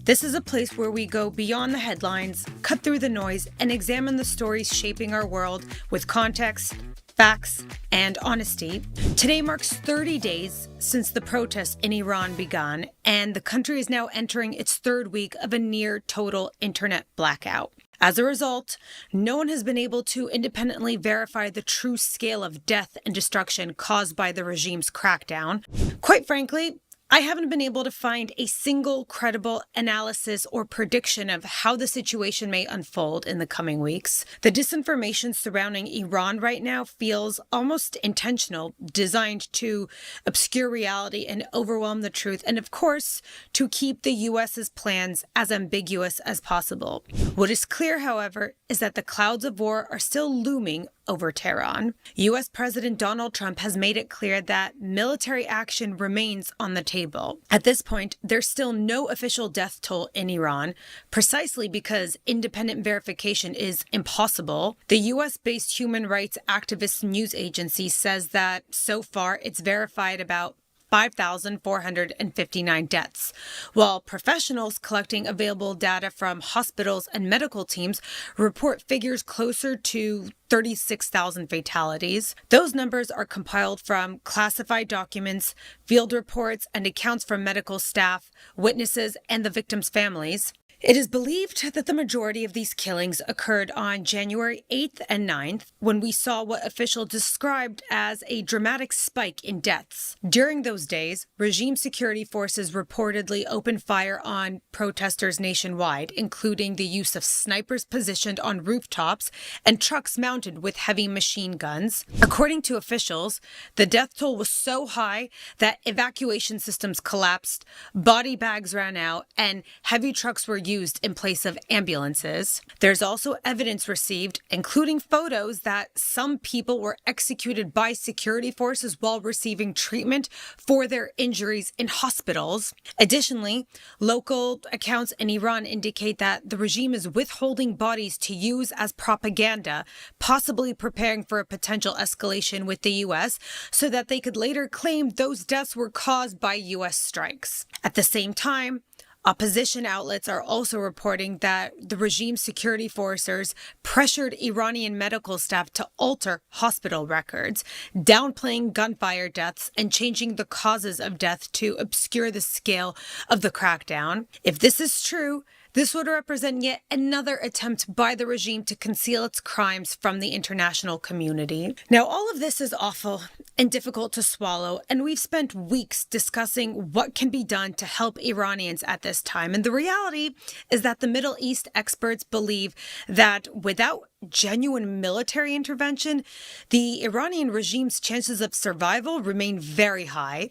This is a place where we go beyond the headlines, cut through the noise, and examine the stories shaping our world with context, facts, and honesty. Today marks 30 days since the protests in Iran began, and the country is now entering its third week of a near total internet blackout. As a result, no one has been able to independently verify the true scale of death and destruction caused by the regime's crackdown. Quite frankly, I haven't been able to find a single credible analysis or prediction of how the situation may unfold in the coming weeks. The disinformation surrounding Iran right now feels almost intentional, designed to obscure reality and overwhelm the truth, and of course, to keep the U.S.'s plans as ambiguous as possible. What is clear, however, is that the clouds of war are still looming over Tehran. U.S. President Donald Trump has made it clear that military action remains on the table. At this point, there's still no official death toll in Iran, precisely because independent verification is impossible. The U.S.-based human rights activist news agency says that so far it's verified about 5,459 deaths, while professionals collecting available data from hospitals and medical teams report figures closer to 36,000 fatalities. Those numbers are compiled from classified documents, field reports, and accounts from medical staff, witnesses, and the victims' families. It is believed that the majority of these killings occurred on January 8th and 9th, when we saw what officials described as a dramatic spike in deaths. During those days, regime security forces reportedly opened fire on protesters nationwide, including the use of snipers positioned on rooftops and trucks mounted with heavy machine guns. According to officials, the death toll was so high that evacuation systems collapsed, body bags ran out, and heavy trucks were used in place of ambulances. There's also evidence received, including photos, that some people were executed by security forces while receiving treatment for their injuries in hospitals. Additionally, local accounts in Iran indicate that the regime is withholding bodies to use as propaganda, possibly preparing for a potential escalation with the U.S. so that they could later claim those deaths were caused by U.S. strikes. At the same time, opposition outlets are also reporting that the regime's security forces pressured Iranian medical staff to alter hospital records, downplaying gunfire deaths and changing the causes of death to obscure the scale of the crackdown. If this is true, this would represent yet another attempt by the regime to conceal its crimes from the international community. Now, all of this is awful and difficult to swallow, and we've spent weeks discussing what can be done to help Iranians at this time. And the reality is that the Middle East experts believe that without genuine military intervention, the Iranian regime's chances of survival remain very high.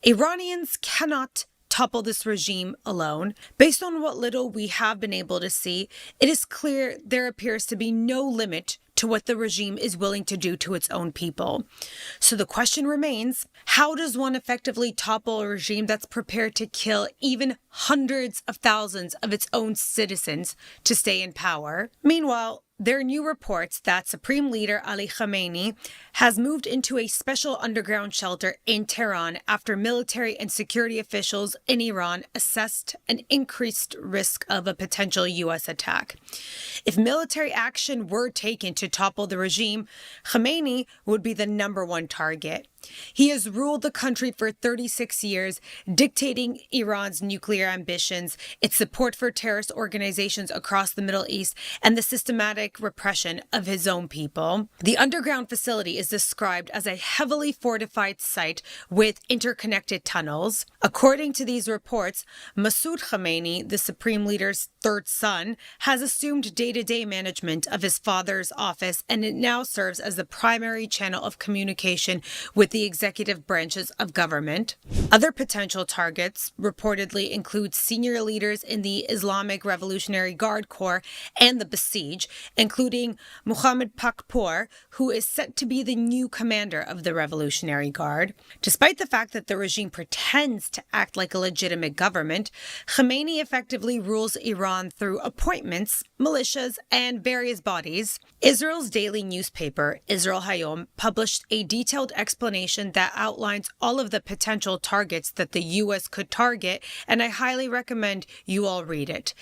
Iranians cannot topple this regime alone. Based on what little we have been able to see, it is clear there appears to be no limit to what the regime is willing to do to its own people. So the question remains, how does one effectively topple a regime that's prepared to kill even hundreds of thousands of its own citizens to stay in power? Meanwhile, there are new reports that Supreme Leader Ali Khamenei has moved into a special underground shelter in Tehran after military and security officials in Iran assessed an increased risk of a potential U.S. attack. If military action were taken to topple the regime, Khamenei would be the #1 target. He has ruled the country for 36 years, dictating Iran's nuclear ambitions, its support for terrorist organizations across the Middle East, and the systematic repression of his own people. The underground facility is described as a heavily fortified site with interconnected tunnels. According to these reports, Masoud Khamenei, the Supreme Leader's third son, has assumed day-to-day management of his father's office, and it now serves as the primary channel of communication with the executive branches of government. Other potential targets reportedly include senior leaders in the Islamic Revolutionary Guard Corps and the Basij, including Mohammed Pakpour, who is set to be the new commander of the Revolutionary Guard. Despite the fact that the regime pretends to act like a legitimate government, Khamenei effectively rules Iran through appointments, militias, and various bodies. Israel's daily newspaper, Israel Hayom, published a detailed explanation that outlines all of the potential targets that the U.S. could target, and I highly recommend you all read it.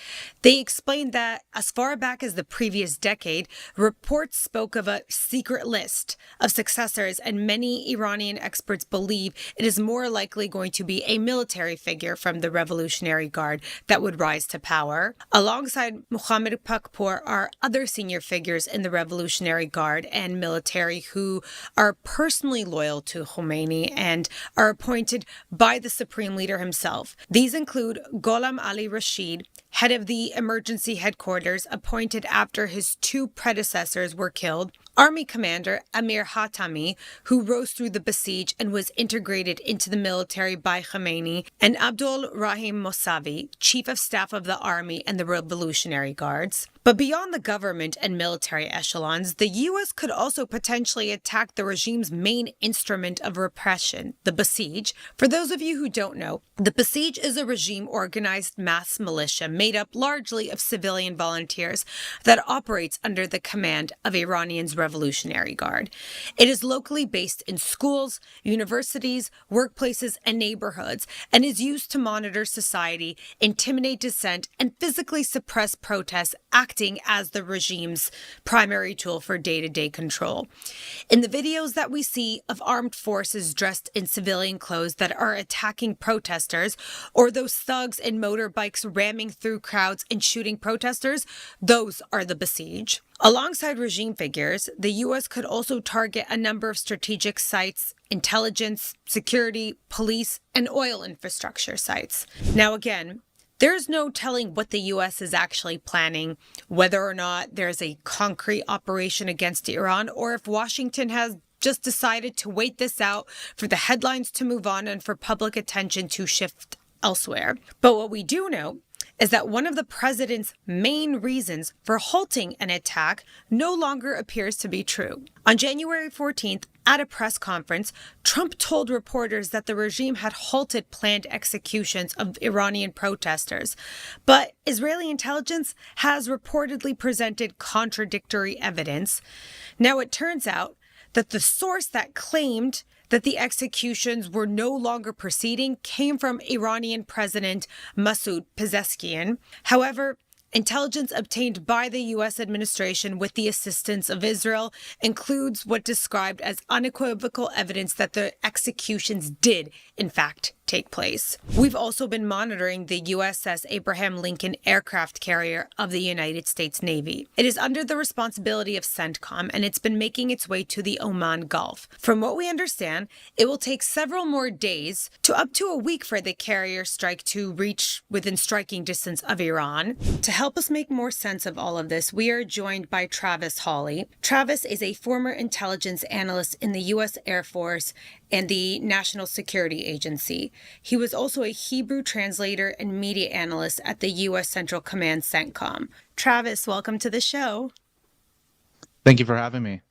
They explained that as far back as the previous decade, reports spoke of a secret list of successors, and many Iranian experts believe it is more likely going to be a military figure from the Revolutionary Guard that would rise to power. Alongside Mohammed Pakpour are other senior figures in the Revolutionary Guard and military who are personally loyal to Khomeini and are appointed by the Supreme Leader himself. These include Gholam Ali Rashid, head of the emergency headquarters, appointed after his two predecessors were killed, Army Commander Amir Hatami, who rose through the Basij and was integrated into the military by Khomeini, and Abdul Rahim Mossavi, Chief of Staff of the Army and the Revolutionary Guards. But beyond the government and military echelons, the U.S. could also potentially attack the regime's main instrument of repression, the Basij. For those of you who don't know, the Basij is a regime-organized mass militia made up largely of civilian volunteers that operates under the command of Iranian's Revolutionary Guard. It is locally based in schools, universities, workplaces, and neighborhoods, and is used to monitor society, intimidate dissent, and physically suppress protests, acting as the regime's primary tool for day-to-day control. In the videos that we see of armed forces dressed in civilian clothes that are attacking protesters, or those thugs in motorbikes ramming through crowds and shooting protesters, those are the besieged. Alongside regime figures, the U.S. could also target a number of strategic sites, intelligence, security, police, and oil infrastructure sites. Now again, there's no telling what the U.S. is actually planning, whether or not there's a concrete operation against Iran, or if Washington has just decided to wait this out for the headlines to move on and for public attention to shift elsewhere. But what we do know is that one of the president's main reasons for halting an attack no longer appears to be true. On January 14th, at a press conference, Trump told reporters that the regime had halted planned executions of Iranian protesters. But Israeli intelligence has reportedly presented contradictory evidence. Now, it turns out that the source that claimed that the executions were no longer proceeding came from Iranian President Masoud Pezeshkian. However, intelligence obtained by the U.S. administration with the assistance of Israel includes what described as unequivocal evidence that the executions did, in fact, take place. We've also been monitoring the USS Abraham Lincoln aircraft carrier of the United States Navy. It is under the responsibility of CENTCOM, and it's been making its way to the Oman Gulf. From what we understand, it will take several more days to up to a week for the carrier strike to reach within striking distance of Iran. To help us make more sense of all of this, we are joined by Travis Hawley. Travis is a former intelligence analyst in the U.S. Air Force and the National Security Agency. He was also a Hebrew translator and media analyst at the U.S. Central Command CENTCOM. Travis, welcome to the show. Thank you for having me.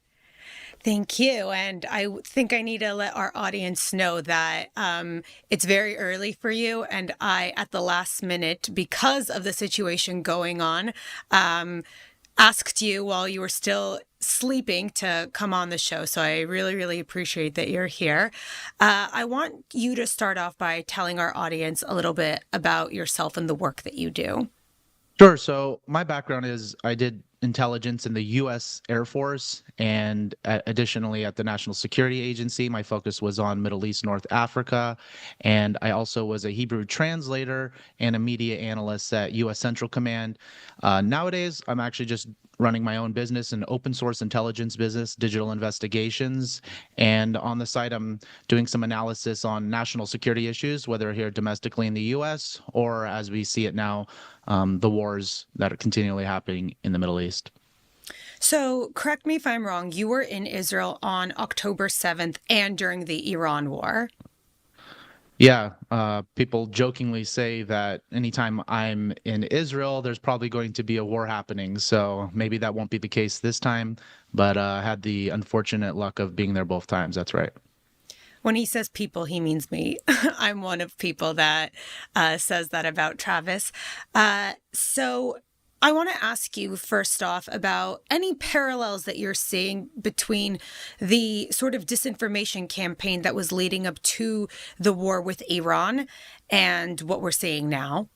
Thank you. And I think I need to let our audience know that it's very early for you. And I, at the last minute, because of the situation going on, asked you while you were still sleeping to come on the show. So I really, really appreciate that you're here. I want you to start off by telling our audience a little bit about yourself and the work that you do. Sure. So my background is I did intelligence in the U.S. Air Force and additionally at the National Security Agency. My focus was on Middle East, North Africa. And I also was a Hebrew translator and a media analyst at U.S. Central Command. Nowadays, I'm actually just running my own business, an open source intelligence business, digital investigations. And on the side, I'm doing some analysis on national security issues, whether here domestically in the U.S. or as we see it now, the wars that are continually happening in the Middle East. So correct me if I'm wrong, you were in Israel on October 7th and during the Iran war. Yeah, people jokingly say that anytime I'm in Israel, there's probably going to be a war happening. So maybe that won't be the case this time, but I had the unfortunate luck of being there both times. That's right. When he says people, he means me. I'm one of people that says that about Travis. So I want to ask you first off about any parallels that you're seeing between the sort of disinformation campaign that was leading up to the war with Iran and what we're seeing now.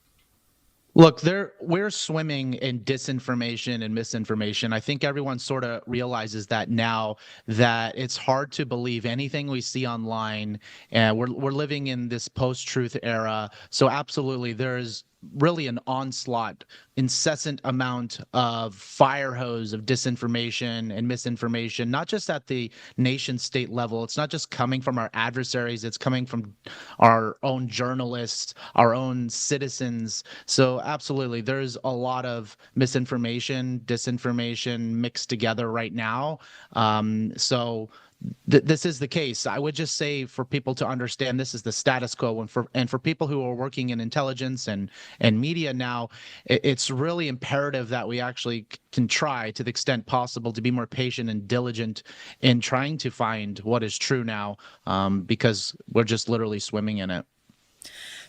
Look, we're swimming in disinformation and misinformation. I think everyone sort of realizes that now, that it's hard to believe anything we see online. And we're living in this post-truth era. So absolutely, there's really an onslaught, incessant amount of fire hose of disinformation and misinformation, not just at the nation state level. It's not just coming from our adversaries. It's coming from our own journalists, our own citizens. So absolutely, there's a lot of misinformation, disinformation mixed together right now. This is the case. I would just say for people to understand this is the status quo, and for people who are working in intelligence and media now, it's really imperative that we actually can try to the extent possible to be more patient and diligent in trying to find what is true now, because we're just literally swimming in it.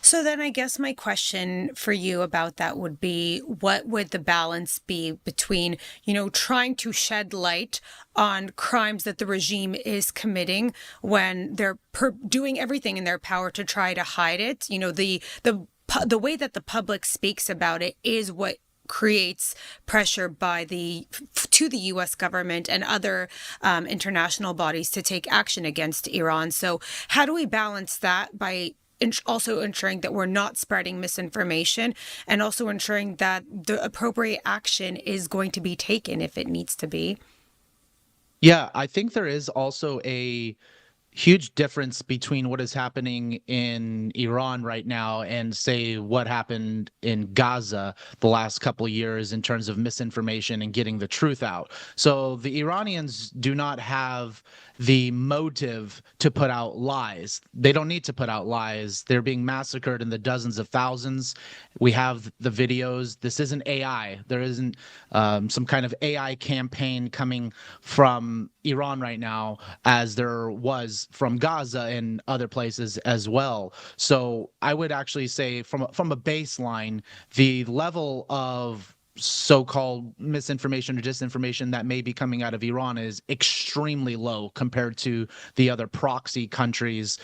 So then I guess my question for you about that would be, what would the balance be between, trying to shed light on crimes that the regime is committing when they're doing everything in their power to try to hide it? The way that the public speaks about it is what creates pressure to the U.S. government and other international bodies to take action against Iran. So how do we balance that by also ensuring that we're not spreading misinformation and also ensuring that the appropriate action is going to be taken if it needs to be? Yeah, I think there is also a huge difference between what is happening in Iran right now and, say, what happened in Gaza the last couple of years in terms of misinformation and getting the truth out. So the Iranians do not have the motive to put out lies. They don't need to put out lies. They're being massacred in the dozens of thousands. We have the videos. This isn't AI. There isn't some kind of AI campaign coming from Iran right now, as there was from Gaza and other places as well. So I would actually say from a baseline, the level of so-called misinformation or disinformation that may be coming out of Iran is extremely low compared to the other proxy countries,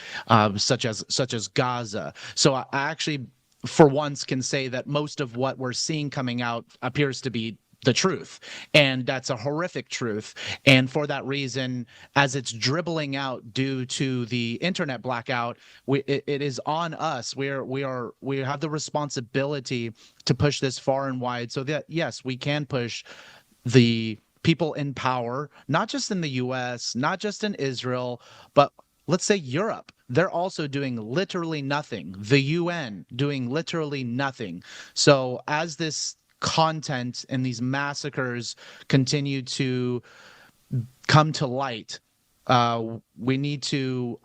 such as Gaza. So I actually, for once, can say that most of what we're seeing coming out appears to be the truth, and that's a horrific truth. And for that reason, as it's dribbling out due to the internet blackout, it is on us. We have the responsibility to push this far and wide, so that yes, we can push the people in power, not just in the U.S., not just in Israel, but let's say Europe. They're also doing literally nothing. The UN doing literally nothing. So as this content and these massacres continue to come to light, we need to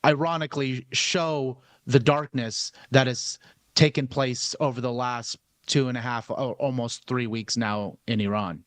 ironically show the darkness that has taken place over the last 2.5, almost 3 weeks now in Iran.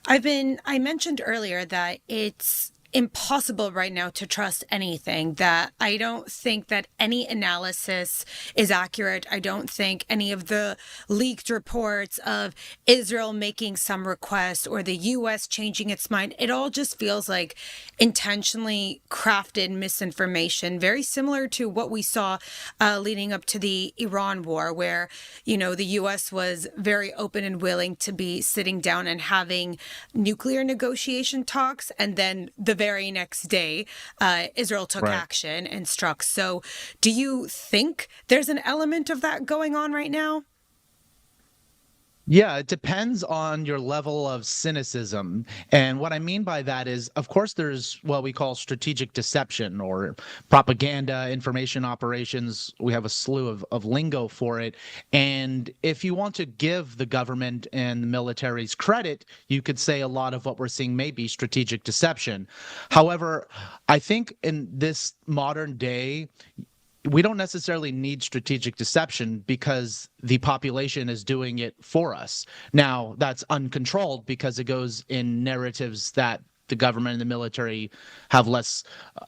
I mentioned earlier that it's impossible right now to trust anything, that I don't think that any analysis is accurate. I don't think any of the leaked reports of Israel making some request or the U.S. changing its mind, it all just feels like intentionally crafted misinformation, very similar to what we saw leading up to the Iran war, where, the U.S. was very open and willing to be sitting down and having nuclear negotiation talks, and then the very next day, Israel took action and struck. So do you think there's an element of that going on right now? Yeah, it depends on your level of cynicism. And what I mean by that is, of course, there's what we call strategic deception or propaganda, information operations. We have a slew of lingo for it. And if you want to give the government and the militaries credit, you could say a lot of what we're seeing may be strategic deception. However, I think in this modern day, we don't necessarily need strategic deception because the population is doing it for us. Now, that's uncontrolled because it goes in narratives that the government and the military have less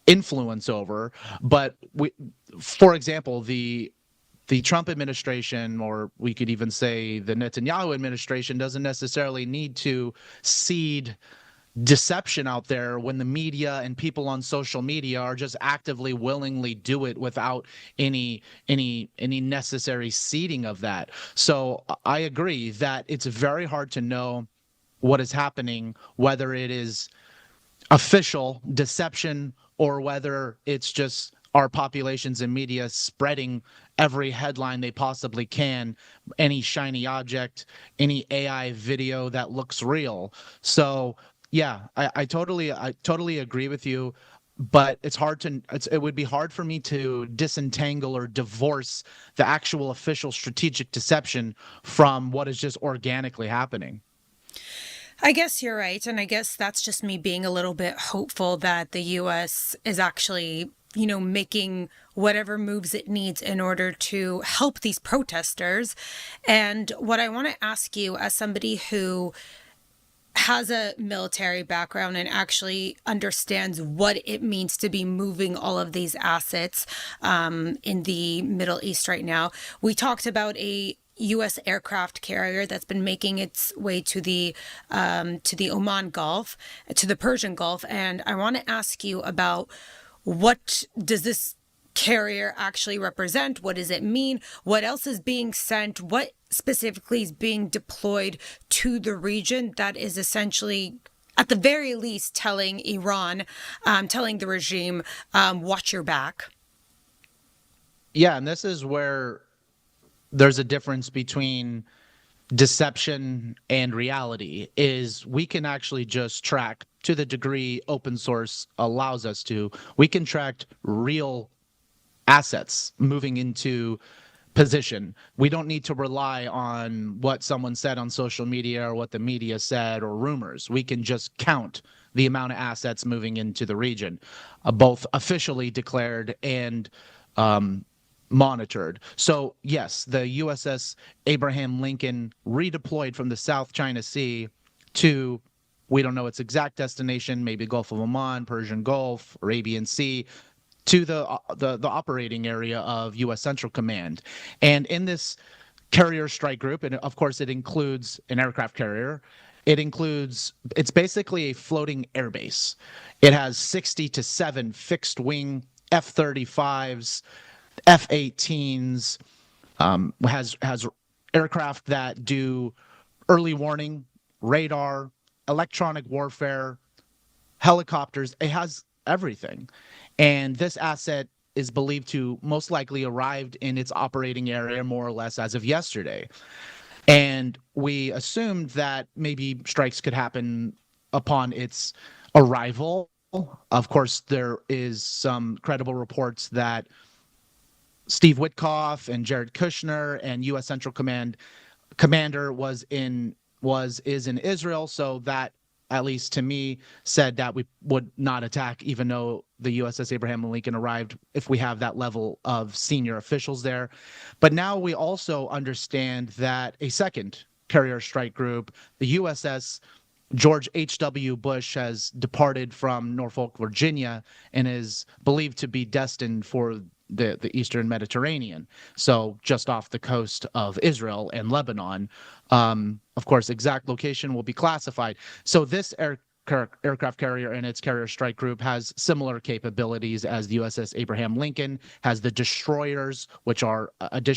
influence over. But for example, the Trump administration, or we could even say the Netanyahu administration, doesn't necessarily need to seed deception out there when the media and people on social media are just actively willingly do it without any necessary seeding of that. So I agree that it's very hard to know what is happening, whether it is official deception or whether it's just our populations and media spreading every headline they possibly can, any shiny object, any AI video that looks real. So yeah, I totally agree with you, but it would be hard for me to disentangle or divorce the actual official strategic deception from what is just organically happening. I guess you're right. And I guess that's just me being a little bit hopeful that the U.S. is actually, making whatever moves it needs in order to help these protesters. And what I want to ask you, as somebody who has a military background and actually understands what it means to be moving all of these assets in the Middle East right now. We talked about a U.S. aircraft carrier that's been making its way to the Oman Gulf, to the Persian Gulf, and I want to ask you about what does this carrier actually represent? What does it mean? What else is being sent? What specifically is being deployed to the region that is essentially, at the very least, telling Iran, telling the regime, watch your back? Yeah, and this is where there's a difference between deception and reality. Is we can actually just track, to the degree open source allows us to, we can track real assets moving into position. We don't need to rely on what someone said on social media or what the media said or rumors. We can just count the amount of assets moving into the region, both officially declared and monitored. So yes, the USS Abraham Lincoln redeployed from the South China Sea to, we don't know its exact destination, maybe Gulf of Oman, Persian Gulf, Arabian Sea, to the operating area of U.S. Central Command. And in this carrier strike group, and of course it includes an aircraft carrier, it's basically a floating airbase. It has 60 to 7 fixed wing F-35s, F-18s, has aircraft that do early warning, radar, electronic warfare, helicopters. It has everything. And this asset is believed to most likely arrived in its operating area more or less as of yesterday. And we assumed that maybe strikes could happen upon its arrival. Of course, there is some credible reports that Steve Witkoff and Jared Kushner and U.S. Central Command commander is in Israel, so that, at least to me, said that we would not attack, even though the USS Abraham Lincoln arrived, if we have that level of senior officials there. But now we also understand that a second carrier strike group, the USS George H.W. Bush, has departed from Norfolk, Virginia, and is believed to be destined for the Eastern Mediterranean, so just off the coast of Israel and Lebanon. Of course, exact location will be classified. So this aircraft carrier and its carrier strike group has similar capabilities as the USS Abraham Lincoln, has the destroyers, which are additional